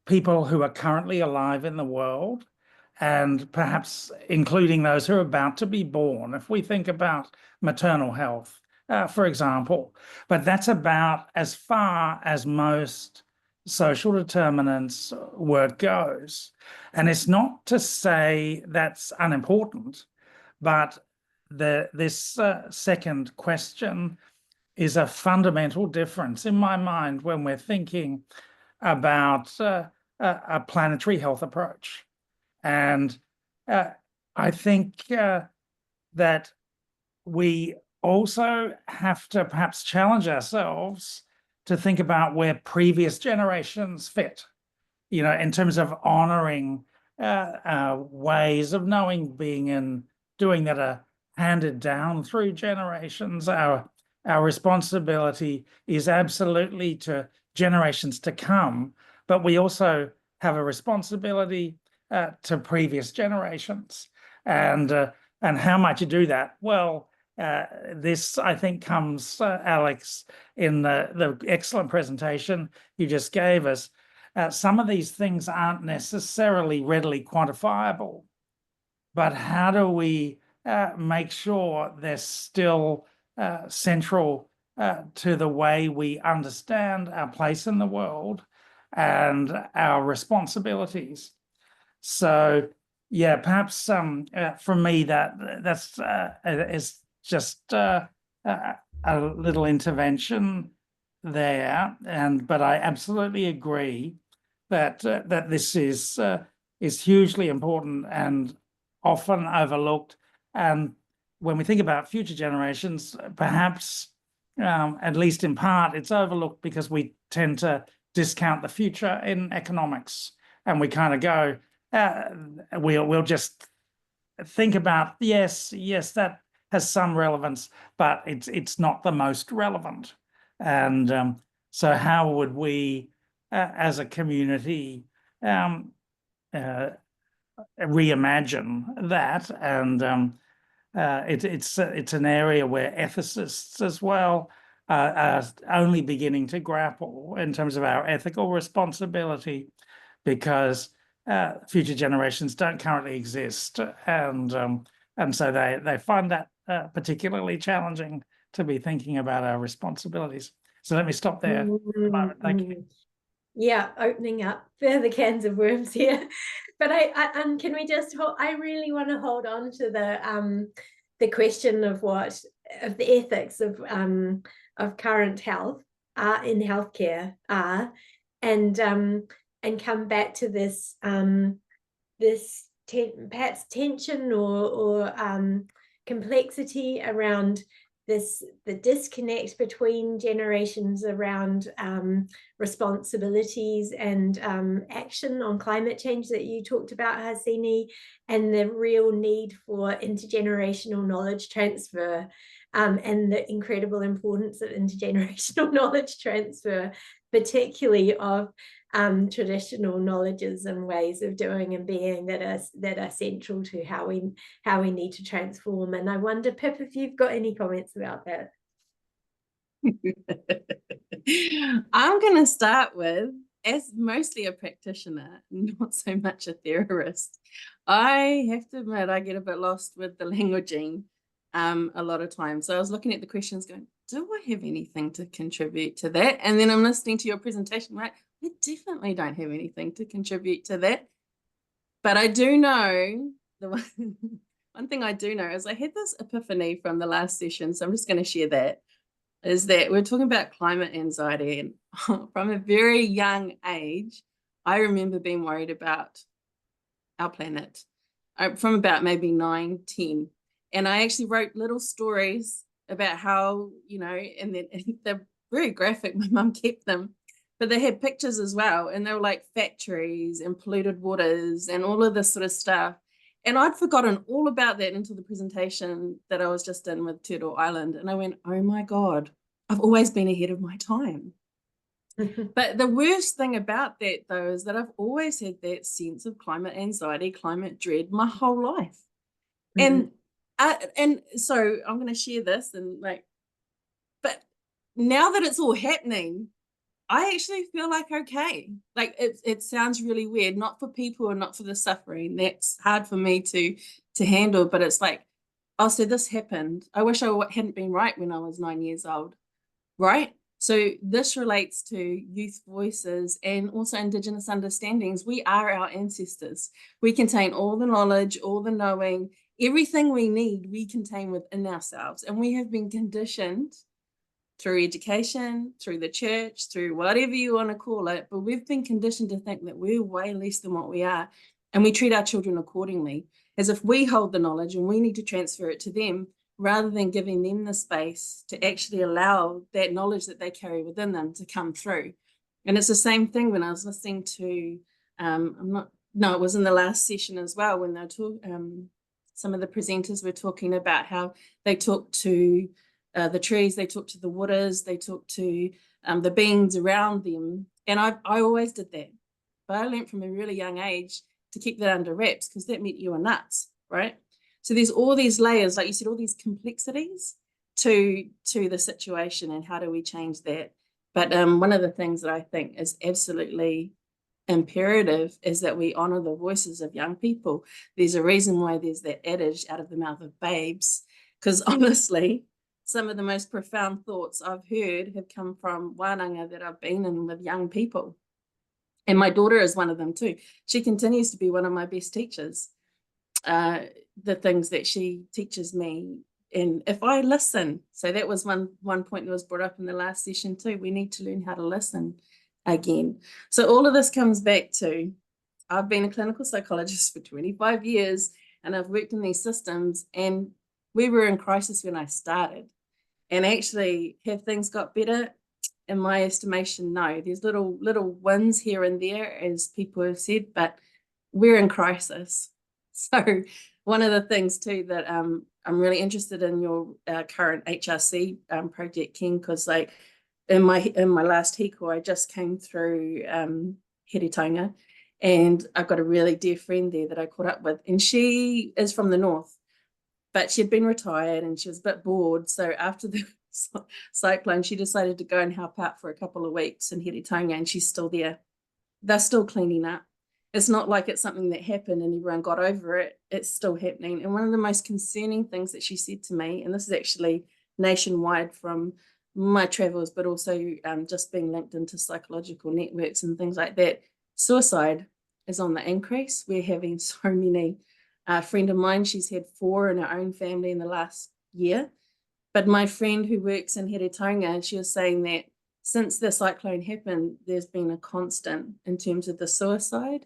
people who are currently alive in the world, and perhaps including those who are about to be born, if we think about maternal health, for example. But that's about as far as most social determinants work goes. And it's not to say that's unimportant, but this second question is a fundamental difference in my mind when we're thinking about a planetary health approach. And I think that we also have to perhaps challenge ourselves to think about where previous generations fit, in terms of honoring ways of knowing, being, and doing that are handed down through generations. Our responsibility is absolutely to generations to come, but we also have a responsibility to previous generations. And how might you do that? Well, this, I think, comes, Alex, in the excellent presentation you just gave us. Some of these things aren't necessarily readily quantifiable, but how do we make sure they're still central to the way we understand our place in the world and our responsibilities? So, yeah, perhaps for me that's is just a little intervention there, but I absolutely agree that this is hugely important and often overlooked. And when we think about future generations, perhaps at least in part, it's overlooked because we tend to discount the future in economics, and we kind of go, we'll just think about yes, that has some relevance, but it's not the most relevant. And so how would we, as a community, reimagine that? And it's an area where ethicists as well are only beginning to grapple in terms of our ethical responsibility, because future generations don't currently exist, and so they find that particularly challenging to be thinking about our responsibilities. So let me stop there for the moment. Thank you. Yeah, opening up further cans of worms here. But can we just I really want to hold on to the question of the ethics of current health in healthcare and come back to this perhaps tension or complexity around the disconnect between generations around responsibilities and action on climate change that you talked about, Hasini, and the real need for intergenerational knowledge transfer, and the incredible importance of intergenerational knowledge transfer, particularly of traditional knowledges and ways of doing and being that are central to how we need to transform. And I wonder, Pip, if you've got any comments about that. I'm going to start with, as mostly a practitioner, not so much a theorist, I have to admit I get a bit lost with the languaging a lot of times. So I was looking at the questions going, do I have anything to contribute to that? And then I'm listening to your presentation, right? I definitely don't have anything to contribute to that. But I do know, one thing I do know is I had this epiphany from the last session, so I'm just going to share that, is that we're talking about climate anxiety. And from a very young age, I remember being worried about our planet from about maybe 9, 10. And I actually wrote little stories about how, and then they're very graphic. My mum kept them. But they had pictures as well, and they were like factories and polluted waters and all of this sort of stuff. And I'd forgotten all about that until the presentation that I was just in with Turtle Island. And I went, oh my God, I've always been ahead of my time. But the worst thing about that, though, is that I've always had that sense of climate anxiety, climate dread my whole life. And so I'm going to share this but now that it's all happening, I actually feel like okay. Like it sounds really weird, not for people and not for the suffering. That's hard for me to handle, but it's like, oh, so this happened. I wish I hadn't been right when I was 9 years old, right? So this relates to youth voices and also Indigenous understandings. We are our ancestors. We contain all the knowledge, all the knowing, everything we need, we contain within ourselves. And we have been conditioned through education, through the church, through whatever you want to call it, but we've been conditioned to think that we're way less than what we are, and we treat our children accordingly, as if we hold the knowledge and we need to transfer it to them, rather than giving them the space to actually allow that knowledge that they carry within them to come through. And it's the same thing when I was listening to, it was in the last session as well, when they some of the presenters were talking about how they talk to the trees, they talk to the waters, they talk to the beings around them. And I always did that. But I learned from a really young age to keep that under wraps, because that meant you were nuts, right? So there's all these layers, like you said, all these complexities to the situation, and how do we change that? But one of the things that I think is absolutely imperative is that we honor the voices of young people. There's a reason why there's that adage, out of the mouth of babes, because honestly, some of the most profound thoughts I've heard have come from wānanga that I've been in with young people. And my daughter is one of them too. She continues to be one of my best teachers. The things that she teaches me, and if I listen, so that was one point that was brought up in the last session too. We need to learn how to listen again. So all of this comes back to, I've been a clinical psychologist for 25 years, and I've worked in these systems, and we were in crisis when I started. And actually, have things got better? In my estimation, no. There's little wins here and there, as people have said, but we're in crisis. So one of the things too that I'm really interested in your current HRC project, Ken, because in my last hiko, I just came through Heretaunga, and I've got a really dear friend there that I caught up with, and she is from the north, but she had been retired and she was a bit bored. So after the cyclone, she decided to go and help out for a couple of weeks in Heretaunga, and she's still there. They're still cleaning up. It's not like it's something that happened and everyone got over it. It's still happening. And one of the most concerning things that she said to me, and this is actually nationwide from my travels, but also just being linked into psychological networks and things like that, suicide is on the increase. We're having so many. A friend of mine, she's had 4 in her own family in the last year. But my friend who works in Heretaunga, she was saying that since the cyclone happened, there's been a constant in terms of the suicide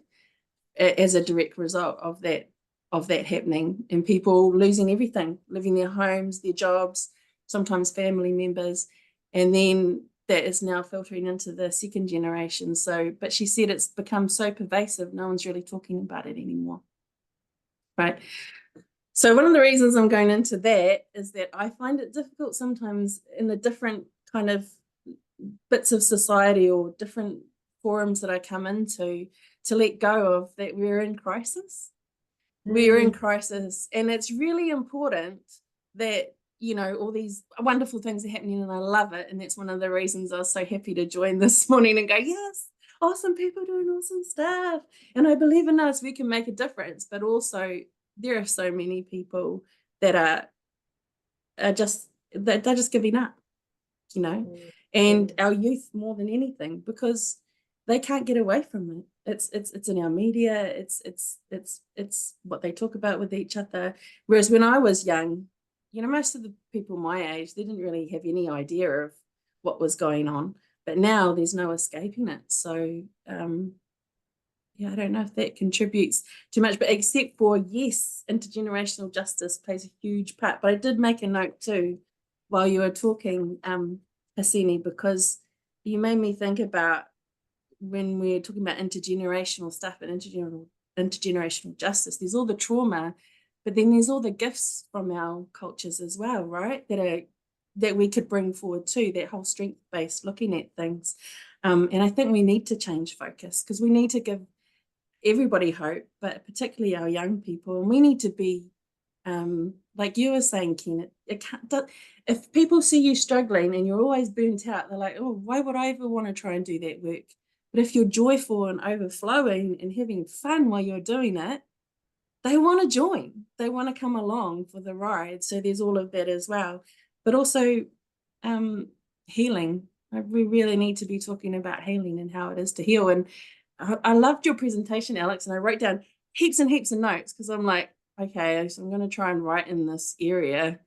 as a direct result of that happening, and people losing everything, leaving their homes, their jobs, sometimes family members, and then that is now filtering into the second generation. So, but she said it's become so pervasive, no one's really talking about it anymore, right? So one of the reasons I'm going into that is that I find it difficult sometimes in the different kind of bits of society or different forums that I come into to let go of that we're in crisis. We're in crisis, and it's really important that, you know, all these wonderful things are happening, and I love it. And that's one of the reasons I was so happy to join this morning and go, yes, awesome people doing awesome stuff. And I believe in us, we can make a difference. But also there are so many people that are just, they're just giving up, you know, and our youth more than anything, because they can't get away from it. It's in our media. It's what they talk about with each other. Whereas when I was young, you know, most of the people my age, they didn't really have any idea of what was going on. But now there's no escaping it. So yeah, I don't know if that contributes too much, but except for, yes, intergenerational justice plays a huge part. But I did make a note too while you were talking, Hasini, because you made me think about when we're talking about intergenerational stuff and intergenerational justice, there's all the trauma, but then there's all the gifts from our cultures as well, right? That we could bring forward too, that whole strength-based looking at things. And I think we need to change focus, because we need to give everybody hope, but particularly our young people. And we need to be, like you were saying, Ken, if people see you struggling and you're always burnt out, they're like, oh, why would I ever want to try and do that work? But if you're joyful and overflowing and having fun while you're doing it, they want to join. They want to come along for the ride. So there's all of that as well. But also healing. We really need to be talking about healing and how it is to heal. And I loved your presentation, Alex, and I wrote down heaps and heaps of notes, because I'm like, okay, so I'm going to try and write in this area.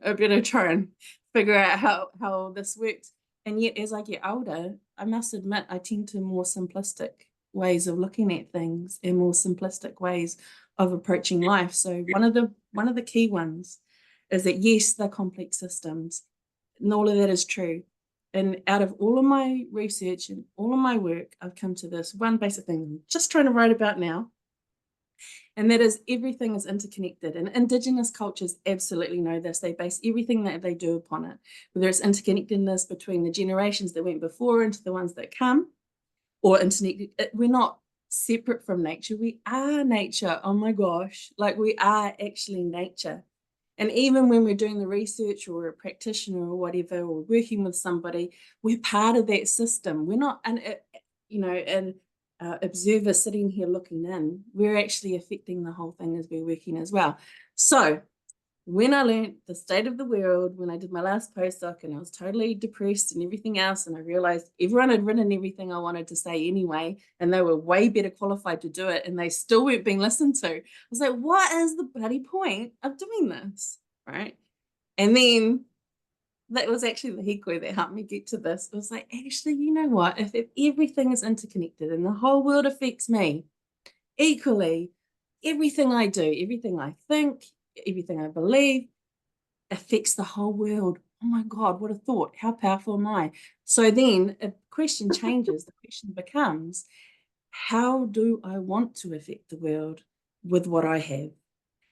I'm going to try and figure out how this works. And yet, as I get older, I must admit, I tend to more simplistic ways of looking at things and more simplistic ways of approaching life. So one of the key ones is that, yes, they're complex systems, and all of that is true. And out of all of my research and all of my work, I've come to this one basic thing I'm just trying to write about now. And that is, everything is interconnected. And Indigenous cultures absolutely know this. They base everything that they do upon it, whether it's interconnectedness between the generations that went before into the ones that come, or interconnected. We're not separate from nature. We are nature. Oh my gosh. Like, we are actually nature. And even when we're doing the research, or we're a practitioner or whatever, or working with somebody, we're part of that system. We're not an observer sitting here looking in. We're actually affecting the whole thing as we're working as well. So when I learned the state of the world, when I did my last postdoc and I was totally depressed and everything else, and I realized everyone had written everything I wanted to say anyway, and they were way better qualified to do it, and they still weren't being listened to. I was like, what is the bloody point of doing this, right? And then that was actually the hikoi that helped me get to this. It was like, actually, you know what? If everything is interconnected and the whole world affects me equally, everything I do, everything I think, everything I believe affects the whole world. Oh my God, what a thought. How powerful am I? So then a question changes. The question becomes, how do I want to affect the world with what I have?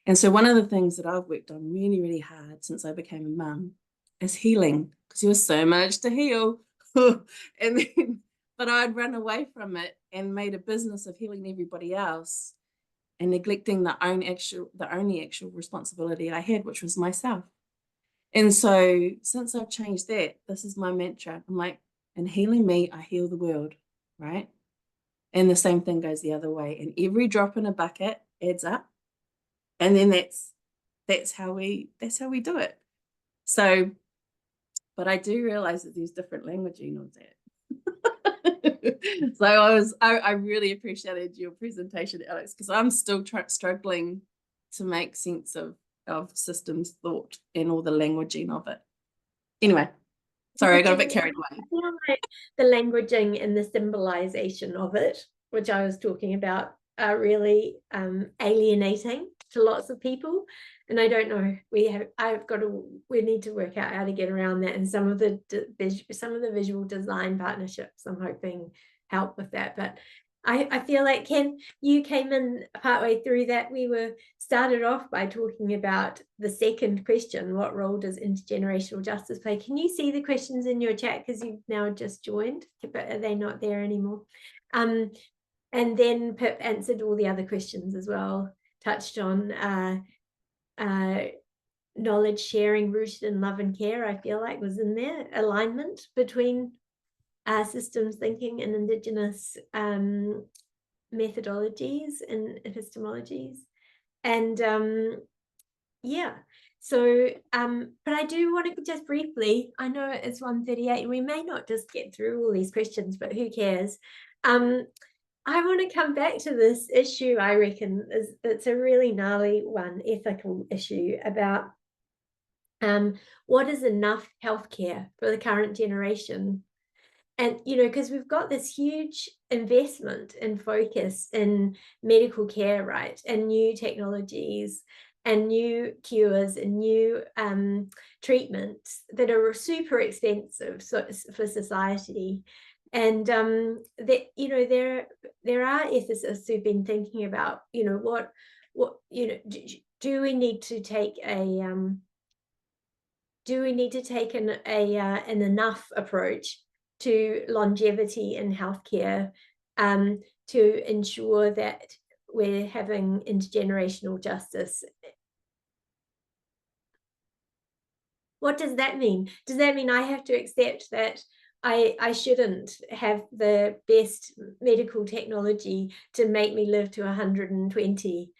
And so one of the things that I've worked on really, really hard since I became a mum is healing, because there was so much to heal. And then, but I'd run away from it and made a business of healing everybody else and neglecting the only actual responsibility I had, which was myself. And so since I've changed that, this is my mantra. I'm like, in healing me, I heal the world, right? And the same thing goes the other way. And every drop in a bucket adds up. And then that's how we do it. So, but I do realize that there's different languaging of that. So I really appreciated your presentation, Alex, because I'm still struggling to make sense of systems thought and all the languaging of it. Anyway, sorry, I got a bit carried away. I feel like the languaging and the symbolization of it, which I was talking about, are really alienating to lots of people. And I don't know, we need to work out how to get around that. And some of the visual design partnerships, I'm hoping, help with that. But I feel like, Ken, you came in partway through that. We started off by talking about the second question: what role does intergenerational justice play? Can you see the questions in your chat, because you've now just joined, but are they not there anymore? And then Pip answered all the other questions as well, touched on knowledge sharing rooted in love and care. I feel like was in there, alignment between systems thinking and Indigenous methodologies and epistemologies. And yeah, so but I do want to just briefly, I know it's 1:38, we may not just get through all these questions, but who cares? I want to come back to this issue. I reckon it's a really gnarly one, ethical issue about what is enough healthcare for the current generation. And, because we've got this huge investment and focus in medical care, right? And new technologies and new cures and new treatments that are super expensive for society. And that, there are ethicists who've been thinking about, what do we need to take an enough approach to longevity in healthcare to ensure that we're having intergenerational justice? What does that mean? Does that mean I have to accept that I shouldn't have the best medical technology to make me live to 120?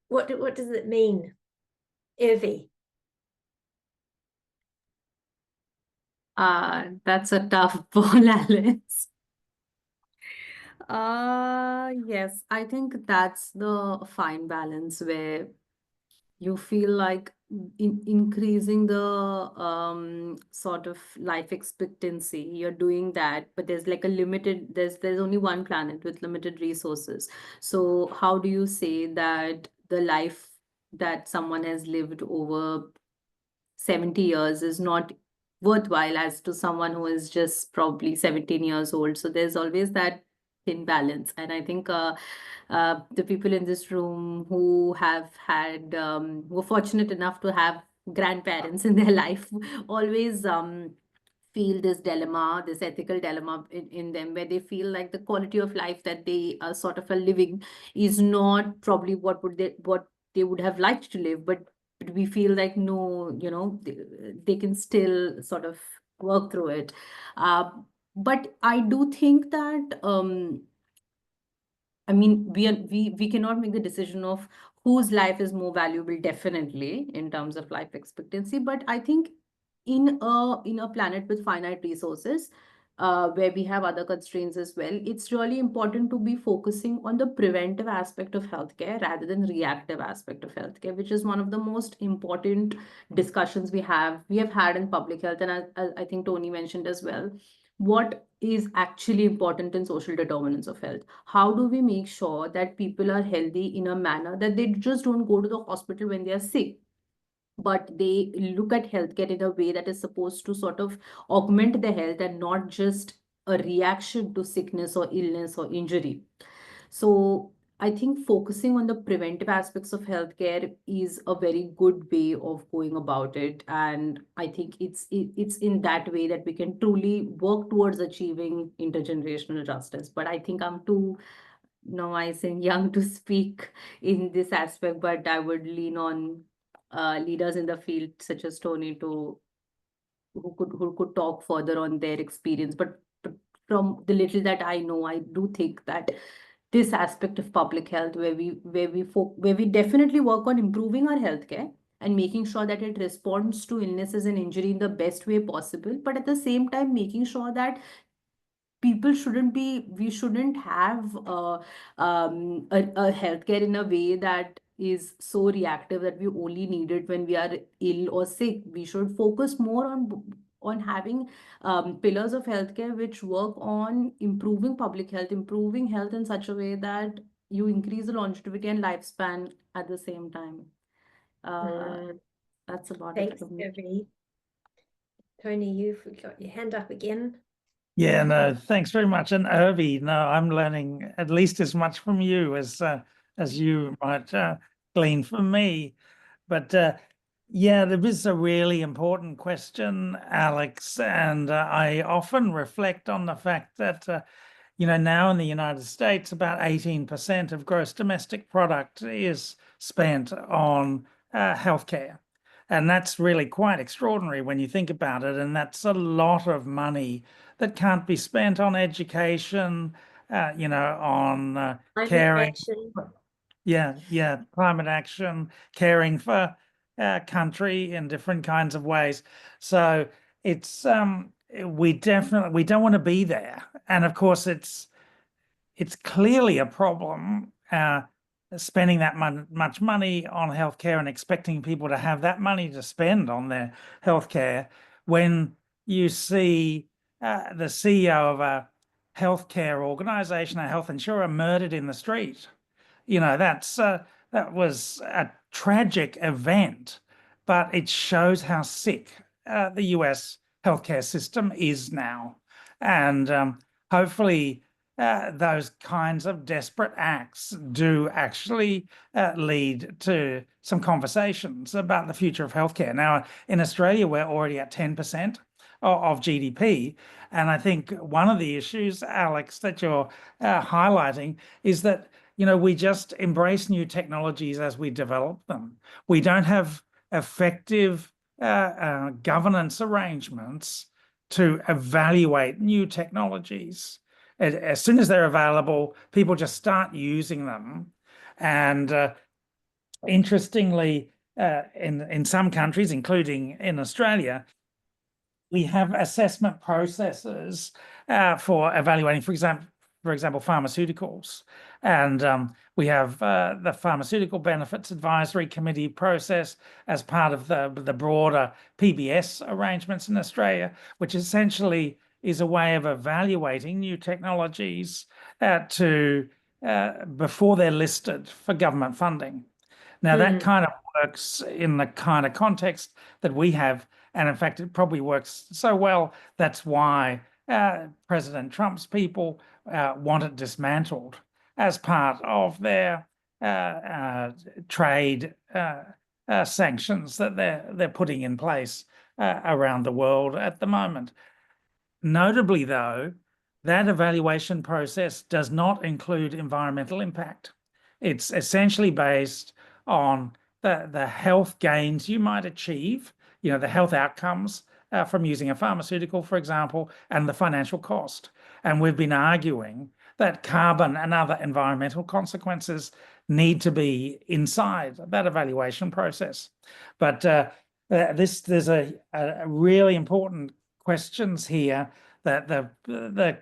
What does it mean, Evie? That's a tough ball, Alice. Yes, I think that's the fine balance where you feel like increasing the sort of life expectancy. You're doing that, but there's like a limited, there's only one planet with limited resources. So how do you say that the life that someone has lived over 70 years is not worthwhile as to someone who is just probably 17 years old? So there's always that thin balance. And I think the people in this room who have had, were fortunate enough to have grandparents in their life, always feel this dilemma, this ethical dilemma in them, where they feel like the quality of life that they are sort of a living is not probably what they would have liked to live, but we feel like, no, they can still sort of work through it. But I do think that I mean, we cannot make the decision of whose life is more valuable, definitely, in terms of life expectancy. But I think in a planet with finite resources, where we have other constraints as well, it's really important to be focusing on the preventive aspect of healthcare rather than reactive aspect of healthcare, which is one of the most important discussions we have had in public health. And I think Tony mentioned as well, what is actually important in social determinants of health. How do we make sure that people are healthy in a manner that they just don't go to the hospital when they are sick, but they look at healthcare in a way that is supposed to sort of augment their health and not just a reaction to sickness or illness or injury. So I think focusing on the preventive aspects of healthcare is a very good way of going about it. And I think it's in that way that we can truly work towards achieving intergenerational justice. But I think I'm too novice and young to speak in this aspect, but I would lean on leaders in the field such as Tony to who could talk further on their experience. But from the little that I know, I do think that this aspect of public health, where we definitely work on improving our healthcare and making sure that it responds to illnesses and injury in the best way possible, but at the same time making sure that we shouldn't have a healthcare in a way that is so reactive that we only need it when we are ill or sick. We should focus more on having pillars of healthcare which work on improving public health, improving health in such a way that you increase the longevity and lifespan at the same time. That's about it Thanks, from me. Ivy. Tony, you've got your hand up again. Yeah, no, thanks very much. And Irvi, no, I'm learning at least as much from you as you might glean from me. But yeah, there is a really important question, Alex, and I often reflect on the fact that now in the United States, about 18% of gross domestic product is spent on healthcare. And that's really quite extraordinary when you think about it. And that's a lot of money that can't be spent on education, on Climate caring. action. Yeah, climate action, caring for our country in different kinds of ways. So it's we don't want to be there. And of course, it's clearly a problem spending that much money on healthcare and expecting people to have that money to spend on their healthcare when you see the CEO of a healthcare organization, a health insurer, murdered in the street. That was a tragic event, but it shows how sick the US healthcare system is now. And hopefully those kinds of desperate acts do actually lead to some conversations about the future of healthcare. Now, in Australia, we're already at 10% of GDP. And I think one of the issues, Alex, that you're highlighting is that we just embrace new technologies as we develop them. We don't have effective governance arrangements to evaluate new technologies. As soon as they're available, people just start using them. And interestingly, in some countries, including in Australia, we have assessment processes for evaluating, for example, pharmaceuticals. And we have the Pharmaceutical Benefits Advisory Committee process as part of the broader PBS arrangements in Australia, which essentially is a way of evaluating new technologies before they're listed for government funding. Now, that kind of works in the kind of context that we have. And in fact, it probably works so well. That's why President Trump's people want it dismantled as part of their trade sanctions that they're putting in place around the world at the moment. Notably, though, that evaluation process does not include environmental impact. It's essentially based on the health gains you might achieve, the health outcomes from using a pharmaceutical, for example, and the financial cost. And we've been arguing that carbon and other environmental consequences need to be inside that evaluation process. But there's a really important questions here that the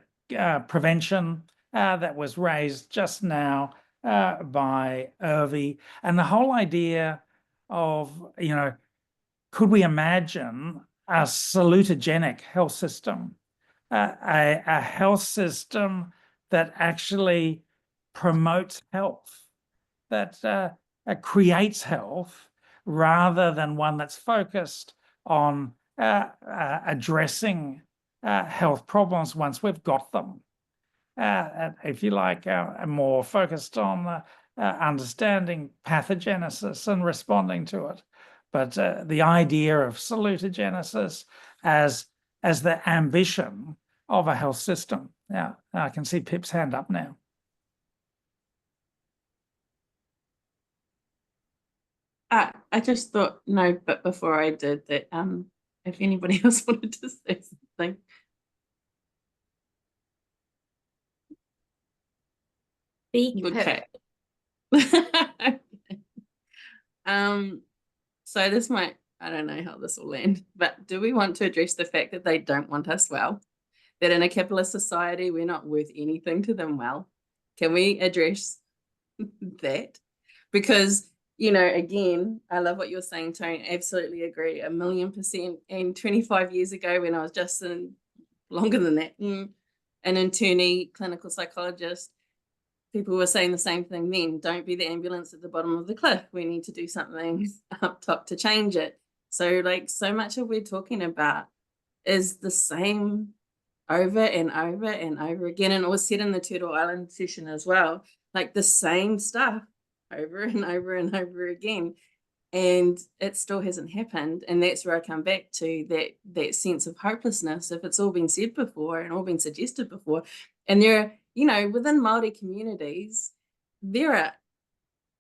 prevention that was raised just now by Irvi, and the whole idea of, could we imagine a salutogenic health system, a health system that actually promotes health, that creates health, rather than one that's focused on addressing health problems once we've got them. if you like, more focused on understanding pathogenesis and responding to it. But the idea of salutogenesis as the ambition of a health system. Yeah, I can see Pip's hand up now. I just thought, no, but before I did that, if anybody else wanted to say something. Speak, Okay. Pip. So this might, I don't know how this will land, but do we want to address the fact that they don't want us well? That in a capitalist society, we're not worth anything to them well? Can we address that? Because, you know, again, I love what you're saying, Tony. Absolutely agree, 1,000,000%. And 25 years ago, when I was just longer than that, an internee clinical psychologist, people were saying the same thing then. Don't be the ambulance at the bottom of the cliff. We need to do something up top to change it. So like so much of we're talking about is the same over and over and over again. And it was said in the Turtle Island session as well, like the same stuff over and over and over again. And it still hasn't happened. And that's where I come back to that sense of hopelessness. If it's all been said before and all been suggested before, and there are, you know, within Māori communities,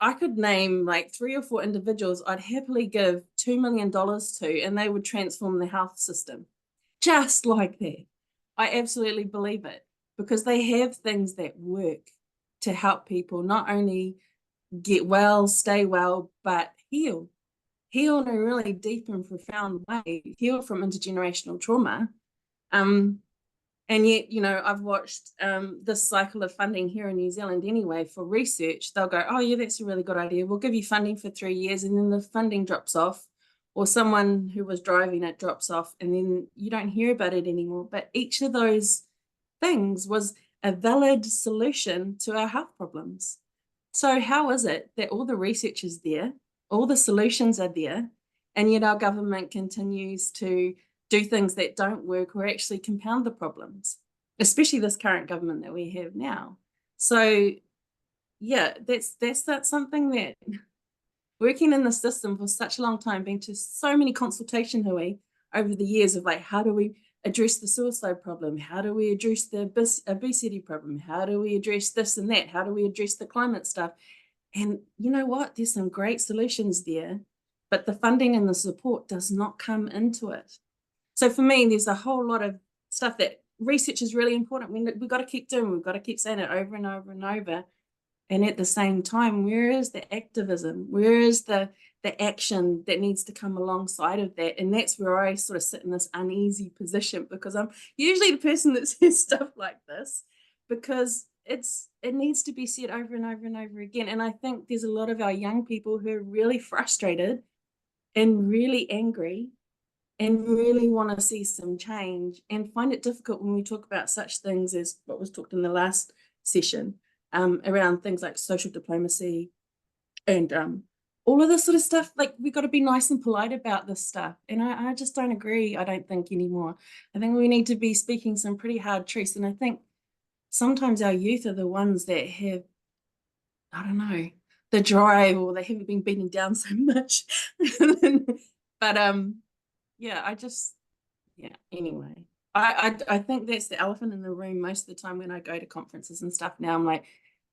I could name like 3 or 4 individuals I'd happily give $2 million to, and they would transform the health system just like that. I absolutely believe it, because they have things that work to help people not only get well, stay well, but heal in a really deep and profound way, heal from intergenerational trauma. And yet, you know, I've watched this cycle of funding here in New Zealand anyway for research. They'll go, oh yeah, that's a really good idea. We'll give you funding for 3 years, and then the funding drops off, or someone who was driving it drops off, and then you don't hear about it anymore. But each of those things was a valid solution to our health problems. So how is it that all the research is there, all the solutions are there, and yet our government continues to do things that don't work or actually compound the problems, especially this current government that we have now? So yeah, that's something that working in the system for such a long time, being to so many consultation hui over the years of like, how do we address the suicide problem? How do we address the obesity problem? How do we address this and that? How do we address the climate stuff? And you know what? There's some great solutions there, but the funding and the support does not come into it. So for me, there's a whole lot of stuff that research is really important. We've got to keep doing, we've got to keep saying it over and over and over. And at the same time, where is the activism? Where is the action that needs to come alongside of that? And that's where I sort of sit in this uneasy position, because I'm usually the person that says stuff like this, because it needs to be said over and over and over again. And I think there's a lot of our young people who are really frustrated and really angry and really want to see some change, and find it difficult when we talk about such things as what was talked in the last session, around things like social diplomacy and all of this sort of stuff. Like, we've got to be nice and polite about this stuff. And I just don't agree, I don't think, anymore. I think we need to be speaking some pretty hard truths. And I think sometimes our youth are the ones that have, I don't know, the drive, or they haven't been beaten down so much. But yeah, anyway. I think that's the elephant in the room most of the time when I go to conferences and stuff now. I'm like,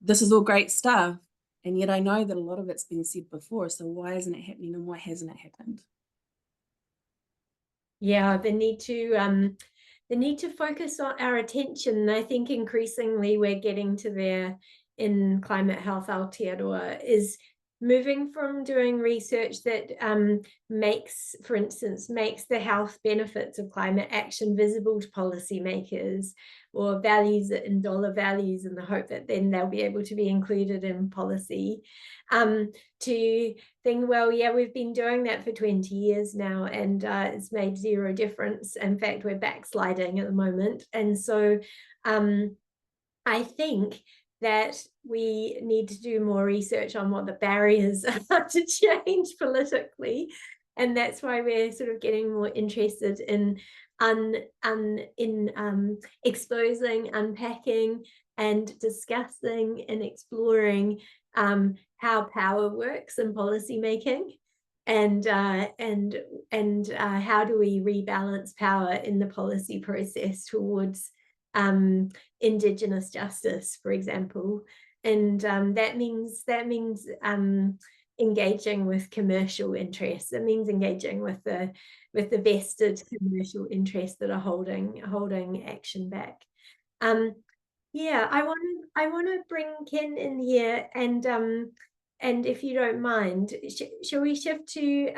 this is all great stuff, and yet I know that a lot of it's been said before, so why isn't it happening, and why hasn't it happened? Yeah, the need to focus on our attention. I think increasingly we're getting to there in climate health Aotearoa, is moving from doing research that makes the health benefits of climate action visible to policymakers, or values it in dollar values in the hope that then they'll be able to be included in policy, to think, well, yeah, we've been doing that for 20 years now, and it's made zero difference. In fact, we're backsliding at the moment. And so I think that we need to do more research on what the barriers are to change politically. And that's why we're sort of getting more interested in exposing, unpacking, and discussing and exploring how power works in policy making, and how do we rebalance power in the policy process towards Indigenous justice, for example. And that means engaging with commercial interests. It means engaging with the vested commercial interests that are holding action back. Yeah, I want to bring Ken in here, and if you don't mind, shall we shift to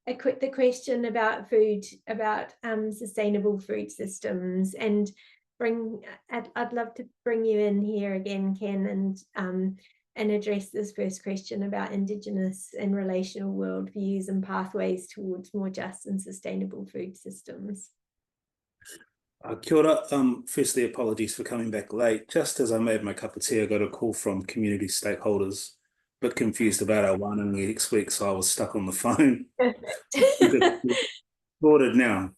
the question about food, about sustainable food systems, and I'd love to bring you in here again, Ken, and address this first question about Indigenous and relational worldviews and pathways towards more just and sustainable food systems. Kia ora. Firstly, apologies for coming back late. Just as I made my cup of tea, I got a call from community stakeholders, a bit confused about our wānanga next week, so I was stuck on the phone. Perfect. Sorted now.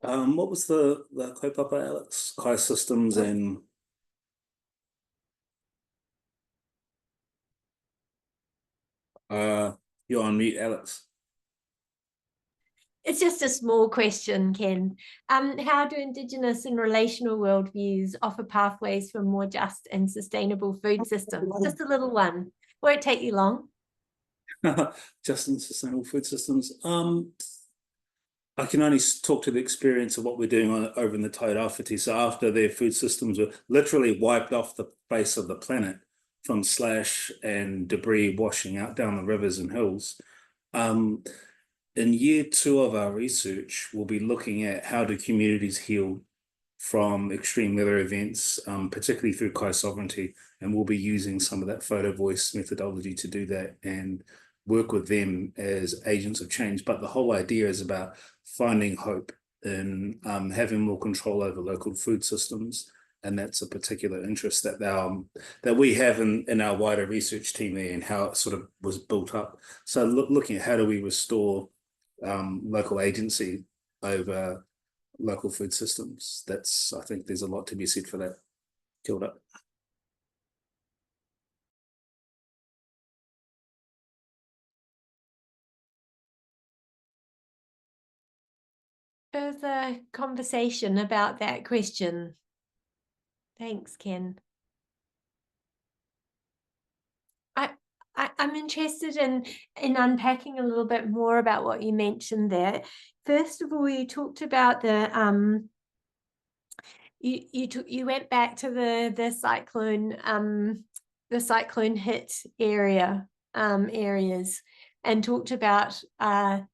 What was the kaupapa, Alex? Kai systems and... you're on mute, Alex. It's just a small question, Ken. How do Indigenous and relational worldviews offer pathways for more just and sustainable food systems? Just a little one. Won't take you long. Just and sustainable food systems. I can only talk to the experience of what we're doing over in the Tairāwhiti. So after their food systems were literally wiped off the face of the planet from slash and debris washing out down the rivers and hills, in year 2 of our research, we'll be looking at how do communities heal from extreme weather events, particularly through Kai sovereignty, and we'll be using some of that photo voice methodology to do that and work with them as agents of change. But the whole idea is about finding hope in having more control over local food systems, and that's a particular interest that we have in our wider research team there, and how it sort of was built up. So looking at how do we restore local agency over local food systems. I think there's a lot to be said for that. Kia ora. Further conversation about that question. Thanks, Ken. I'm interested in unpacking a little bit more about what you mentioned there. First of all, you talked about the you went back to the cyclone hit areas, and talked about I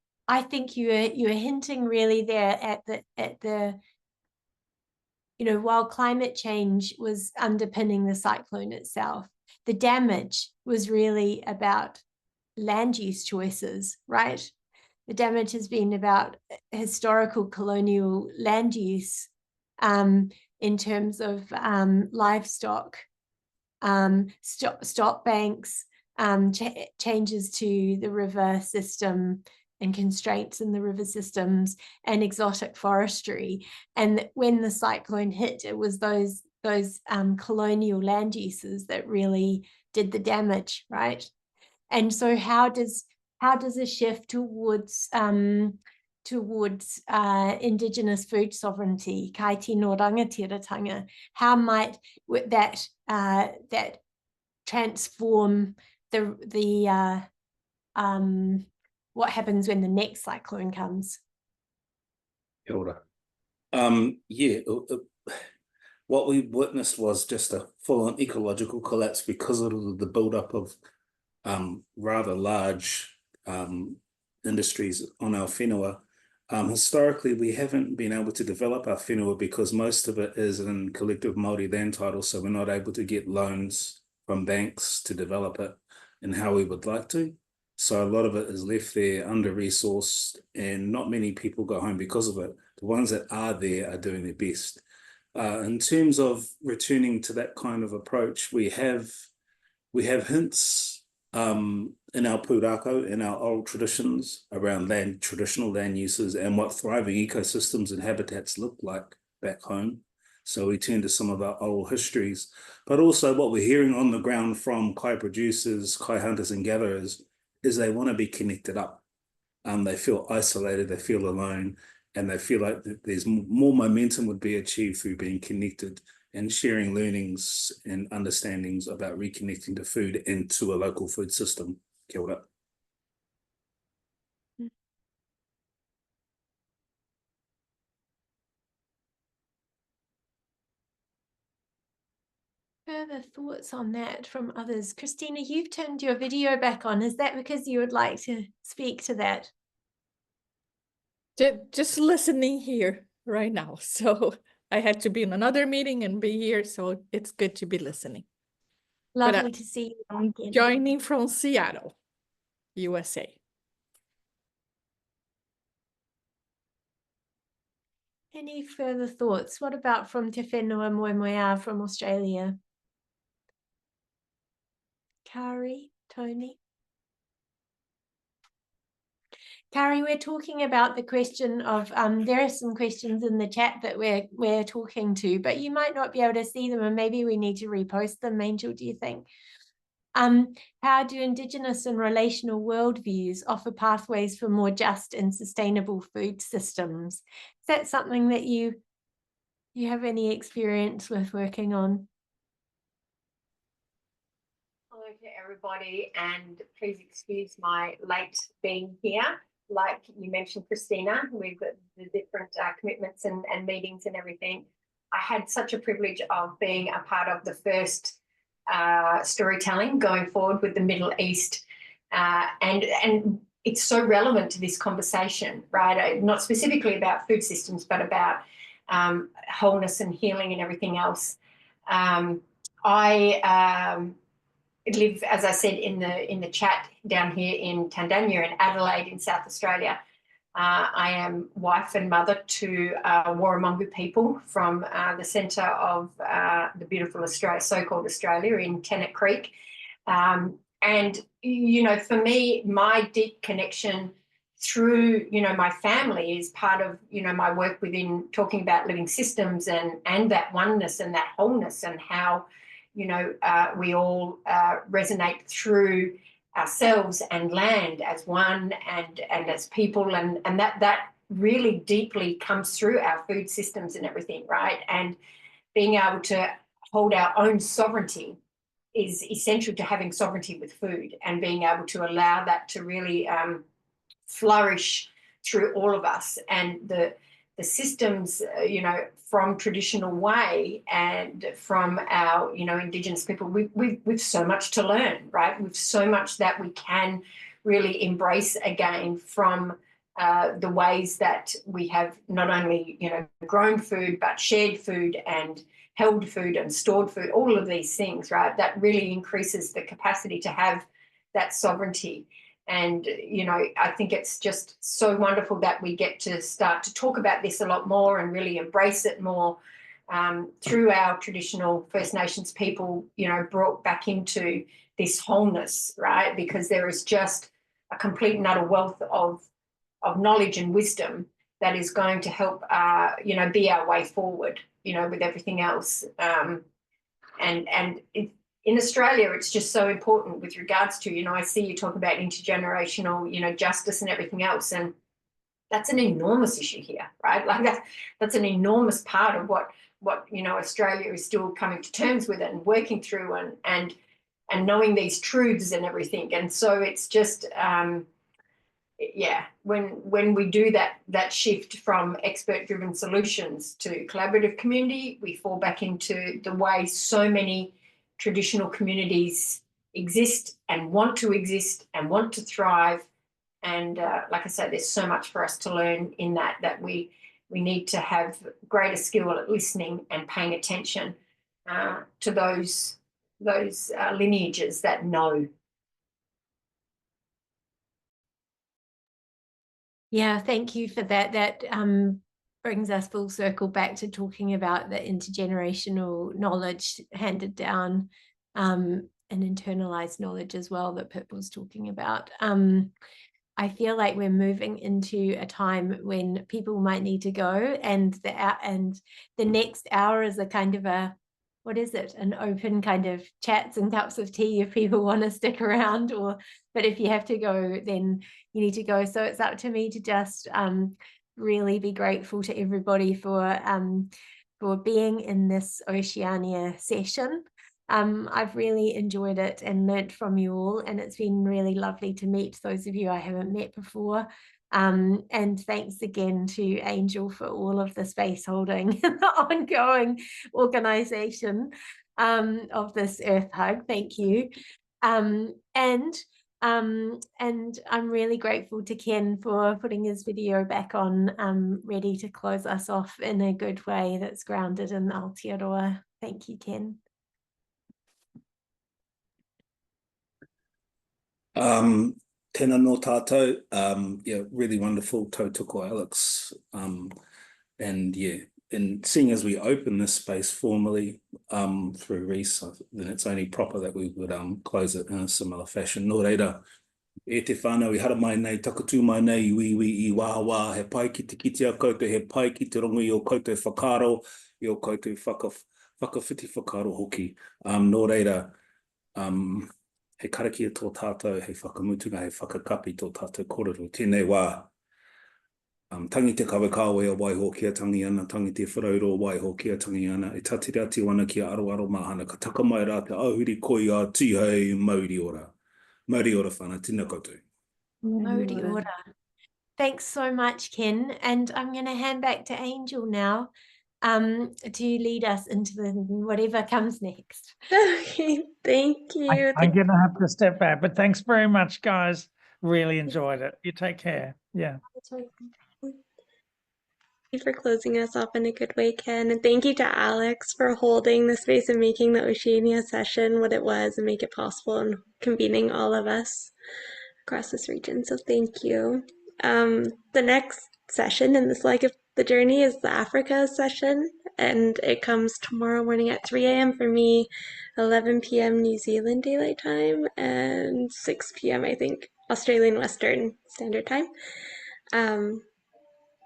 think you were hinting really there at the while climate change was underpinning the cyclone itself, the damage was really about land use choices, right? The damage has been about historical colonial land use in terms of livestock, stop banks, changes to the river system and constraints in the river systems, and exotic forestry. And when the cyclone hit, it was those colonial land uses that really did the damage, right? And so how does a shift towards Indigenous food sovereignty, kai tino rangatiratanga, how might that transform the what happens when the next cyclone comes? Kia ora. What we witnessed was just a full-on ecological collapse because of the build-up of rather large industries on our whenua. Historically, we haven't been able to develop our whenua because most of it is in collective Māori land titles, so we're not able to get loans from banks to develop it in how we would like to. So a lot of it is left there under-resourced, and not many people go home because of it. The ones that are there are doing their best. In terms of returning to that kind of approach, we have hints in our pūrākau, in our oral traditions around traditional land uses and what thriving ecosystems and habitats look like back home. So we turn to some of our oral histories, but also what we're hearing on the ground from kai producers, kai hunters and gatherers is they want to be connected up. They feel isolated, they feel alone, and they feel like there's more momentum would be achieved through being connected and sharing learnings and understandings about reconnecting to food and to a local food system. Kia ora. Further thoughts on that from others? Christina, you've turned your video back on. Is that because you would like to speak to that? Just listening here right now. So I had to be in another meeting and be here. So it's good to be listening. Lovely to see you I'm again. joining from Seattle, USA. Any further thoughts? What about from Te Whenua Moemoeā from Australia? Kari, Tony? Kari, we're talking about the question of, there are some questions in the chat that we're talking to, but you might not be able to see them and maybe we need to repost them, Angel, do you think? How do Indigenous and relational worldviews offer pathways for more just and sustainable food systems? Is that something that you have any experience with working on? Hello to everybody, and please excuse my late being here. Like you mentioned, Christina, we've got the different commitments and meetings and everything. I had such a privilege of being a part of the first storytelling going forward with the Middle East, and it's so relevant to this conversation, right? Not specifically about food systems, but about wholeness and healing and everything else. I live, as I said in the chat, down here in Tandanya in Adelaide in South Australia. I am wife and mother to Warramungu people from the centre of the beautiful Australia, so-called Australia, in Tennant Creek. And, you know, for me, my deep connection through, you know, my family is part of, you know, my work within talking about living systems and that oneness and that wholeness, and how, you know, we all resonate through ourselves and land as one and as people, and that really deeply comes through our food systems and everything, right? And being able to hold our own sovereignty is essential to having sovereignty with food, and being able to allow that to really flourish through all of us. And the systems, you know, from traditional way and from our, you know, Indigenous people, we've so much to learn, right? We've so much that we can really embrace again from the ways that we have not only, you know, grown food, but shared food and held food and stored food, all of these things, right? That really increases the capacity to have that sovereignty. And, you know, I think it's just so wonderful that we get to start to talk about this a lot more and really embrace it more through our traditional First Nations people, you know, brought back into this wholeness, right? Because there is just a complete and utter wealth of knowledge and wisdom that is going to help, you know, be our way forward, you know, with everything else. In Australia, it's just so important with regards to, you know, I see you talk about intergenerational, you know, justice and everything else, and that's an enormous issue here, right? Like that's an enormous part of what you know, Australia is still coming to terms with it and working through, and knowing these truths and everything. And so it's just yeah, when we do that shift from expert-driven solutions to collaborative community, we fall back into the way so many traditional communities exist and want to thrive. And like I said, there's so much for us to learn in that we need to have greater skill at listening and paying attention to those lineages that know. Yeah, thank you for that. That brings us full circle back to talking about the intergenerational knowledge handed down and internalized knowledge as well that Pip was talking about. I feel like we're moving into a time when people might need to go, and the next hour is a kind of a, what is it? An open kind of chats and cups of tea if people want to stick around, but if you have to go, then you need to go. So it's up to me to just really be grateful to everybody for being in this Oceania session. I've really enjoyed it and learnt from you all, and it's been really lovely to meet those of you I haven't met before. And thanks again to Angel for all of the space holding and the ongoing organisation of this Earth Hug. Thank you. And I'm really grateful to Ken for putting his video back on, ready to close us off in a good way that's grounded in Aotearoa. Thank you, Ken. Tēnā no tātou. Yeah, really wonderful tautoko, Alex. And yeah, and seeing as we open this space formally through Reese, then it's only proper that we would close it in a similar fashion. Nō reira, e te whānau I hara mai nei, takatū mai nei, iwi, I wāwā, he pai ki te kiti a koutou, he pai ki te rongo I o koutou whakaro, I o koutou whakawhiti whakaro hoki. Nō reira, he karakia tō tātou, he whakamutunga, he whakakapi tō tātou kōrero. Tēnei wā, tangi te kawekawe o waiho kia tangi ana, tangi te wharauro o waiho kia tangi ana, e tatiri ati wana kia aroaro mahana, ka taka mai rā te auhuri koi a tihei mauri ora. Mauri ora whana, tina koutou. Mauri ora. Thanks so much, Ken. And I'm going to hand back to Angel now to lead us into whatever comes next. Okay, thank you. I'm going to have to step back, but thanks very much, guys. Really enjoyed it. You take care. Yeah. Thank you for closing us off in a good way, Ken. And thank you to Alex for holding the space and making the Oceania session what it was and make it possible and convening all of us across this region. So thank you. The next session in this leg of the journey is the Africa session, and it comes tomorrow morning at 3 a.m. for me, 11 p.m. New Zealand Daylight Time, and 6 p.m. I think Australian Western Standard Time.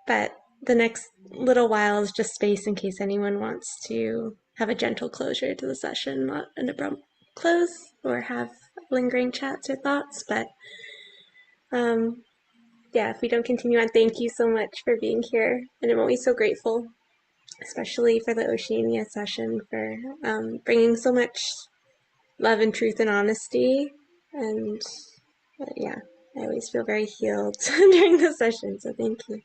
But the next little while is just space in case anyone wants to have a gentle closure to the session, not an abrupt close, or have lingering chats or thoughts. But yeah, if we don't continue on, thank you so much for being here. And I'm always so grateful, especially for the Oceania session, for bringing so much love and truth and honesty. And yeah, I always feel very healed during the session, so thank you.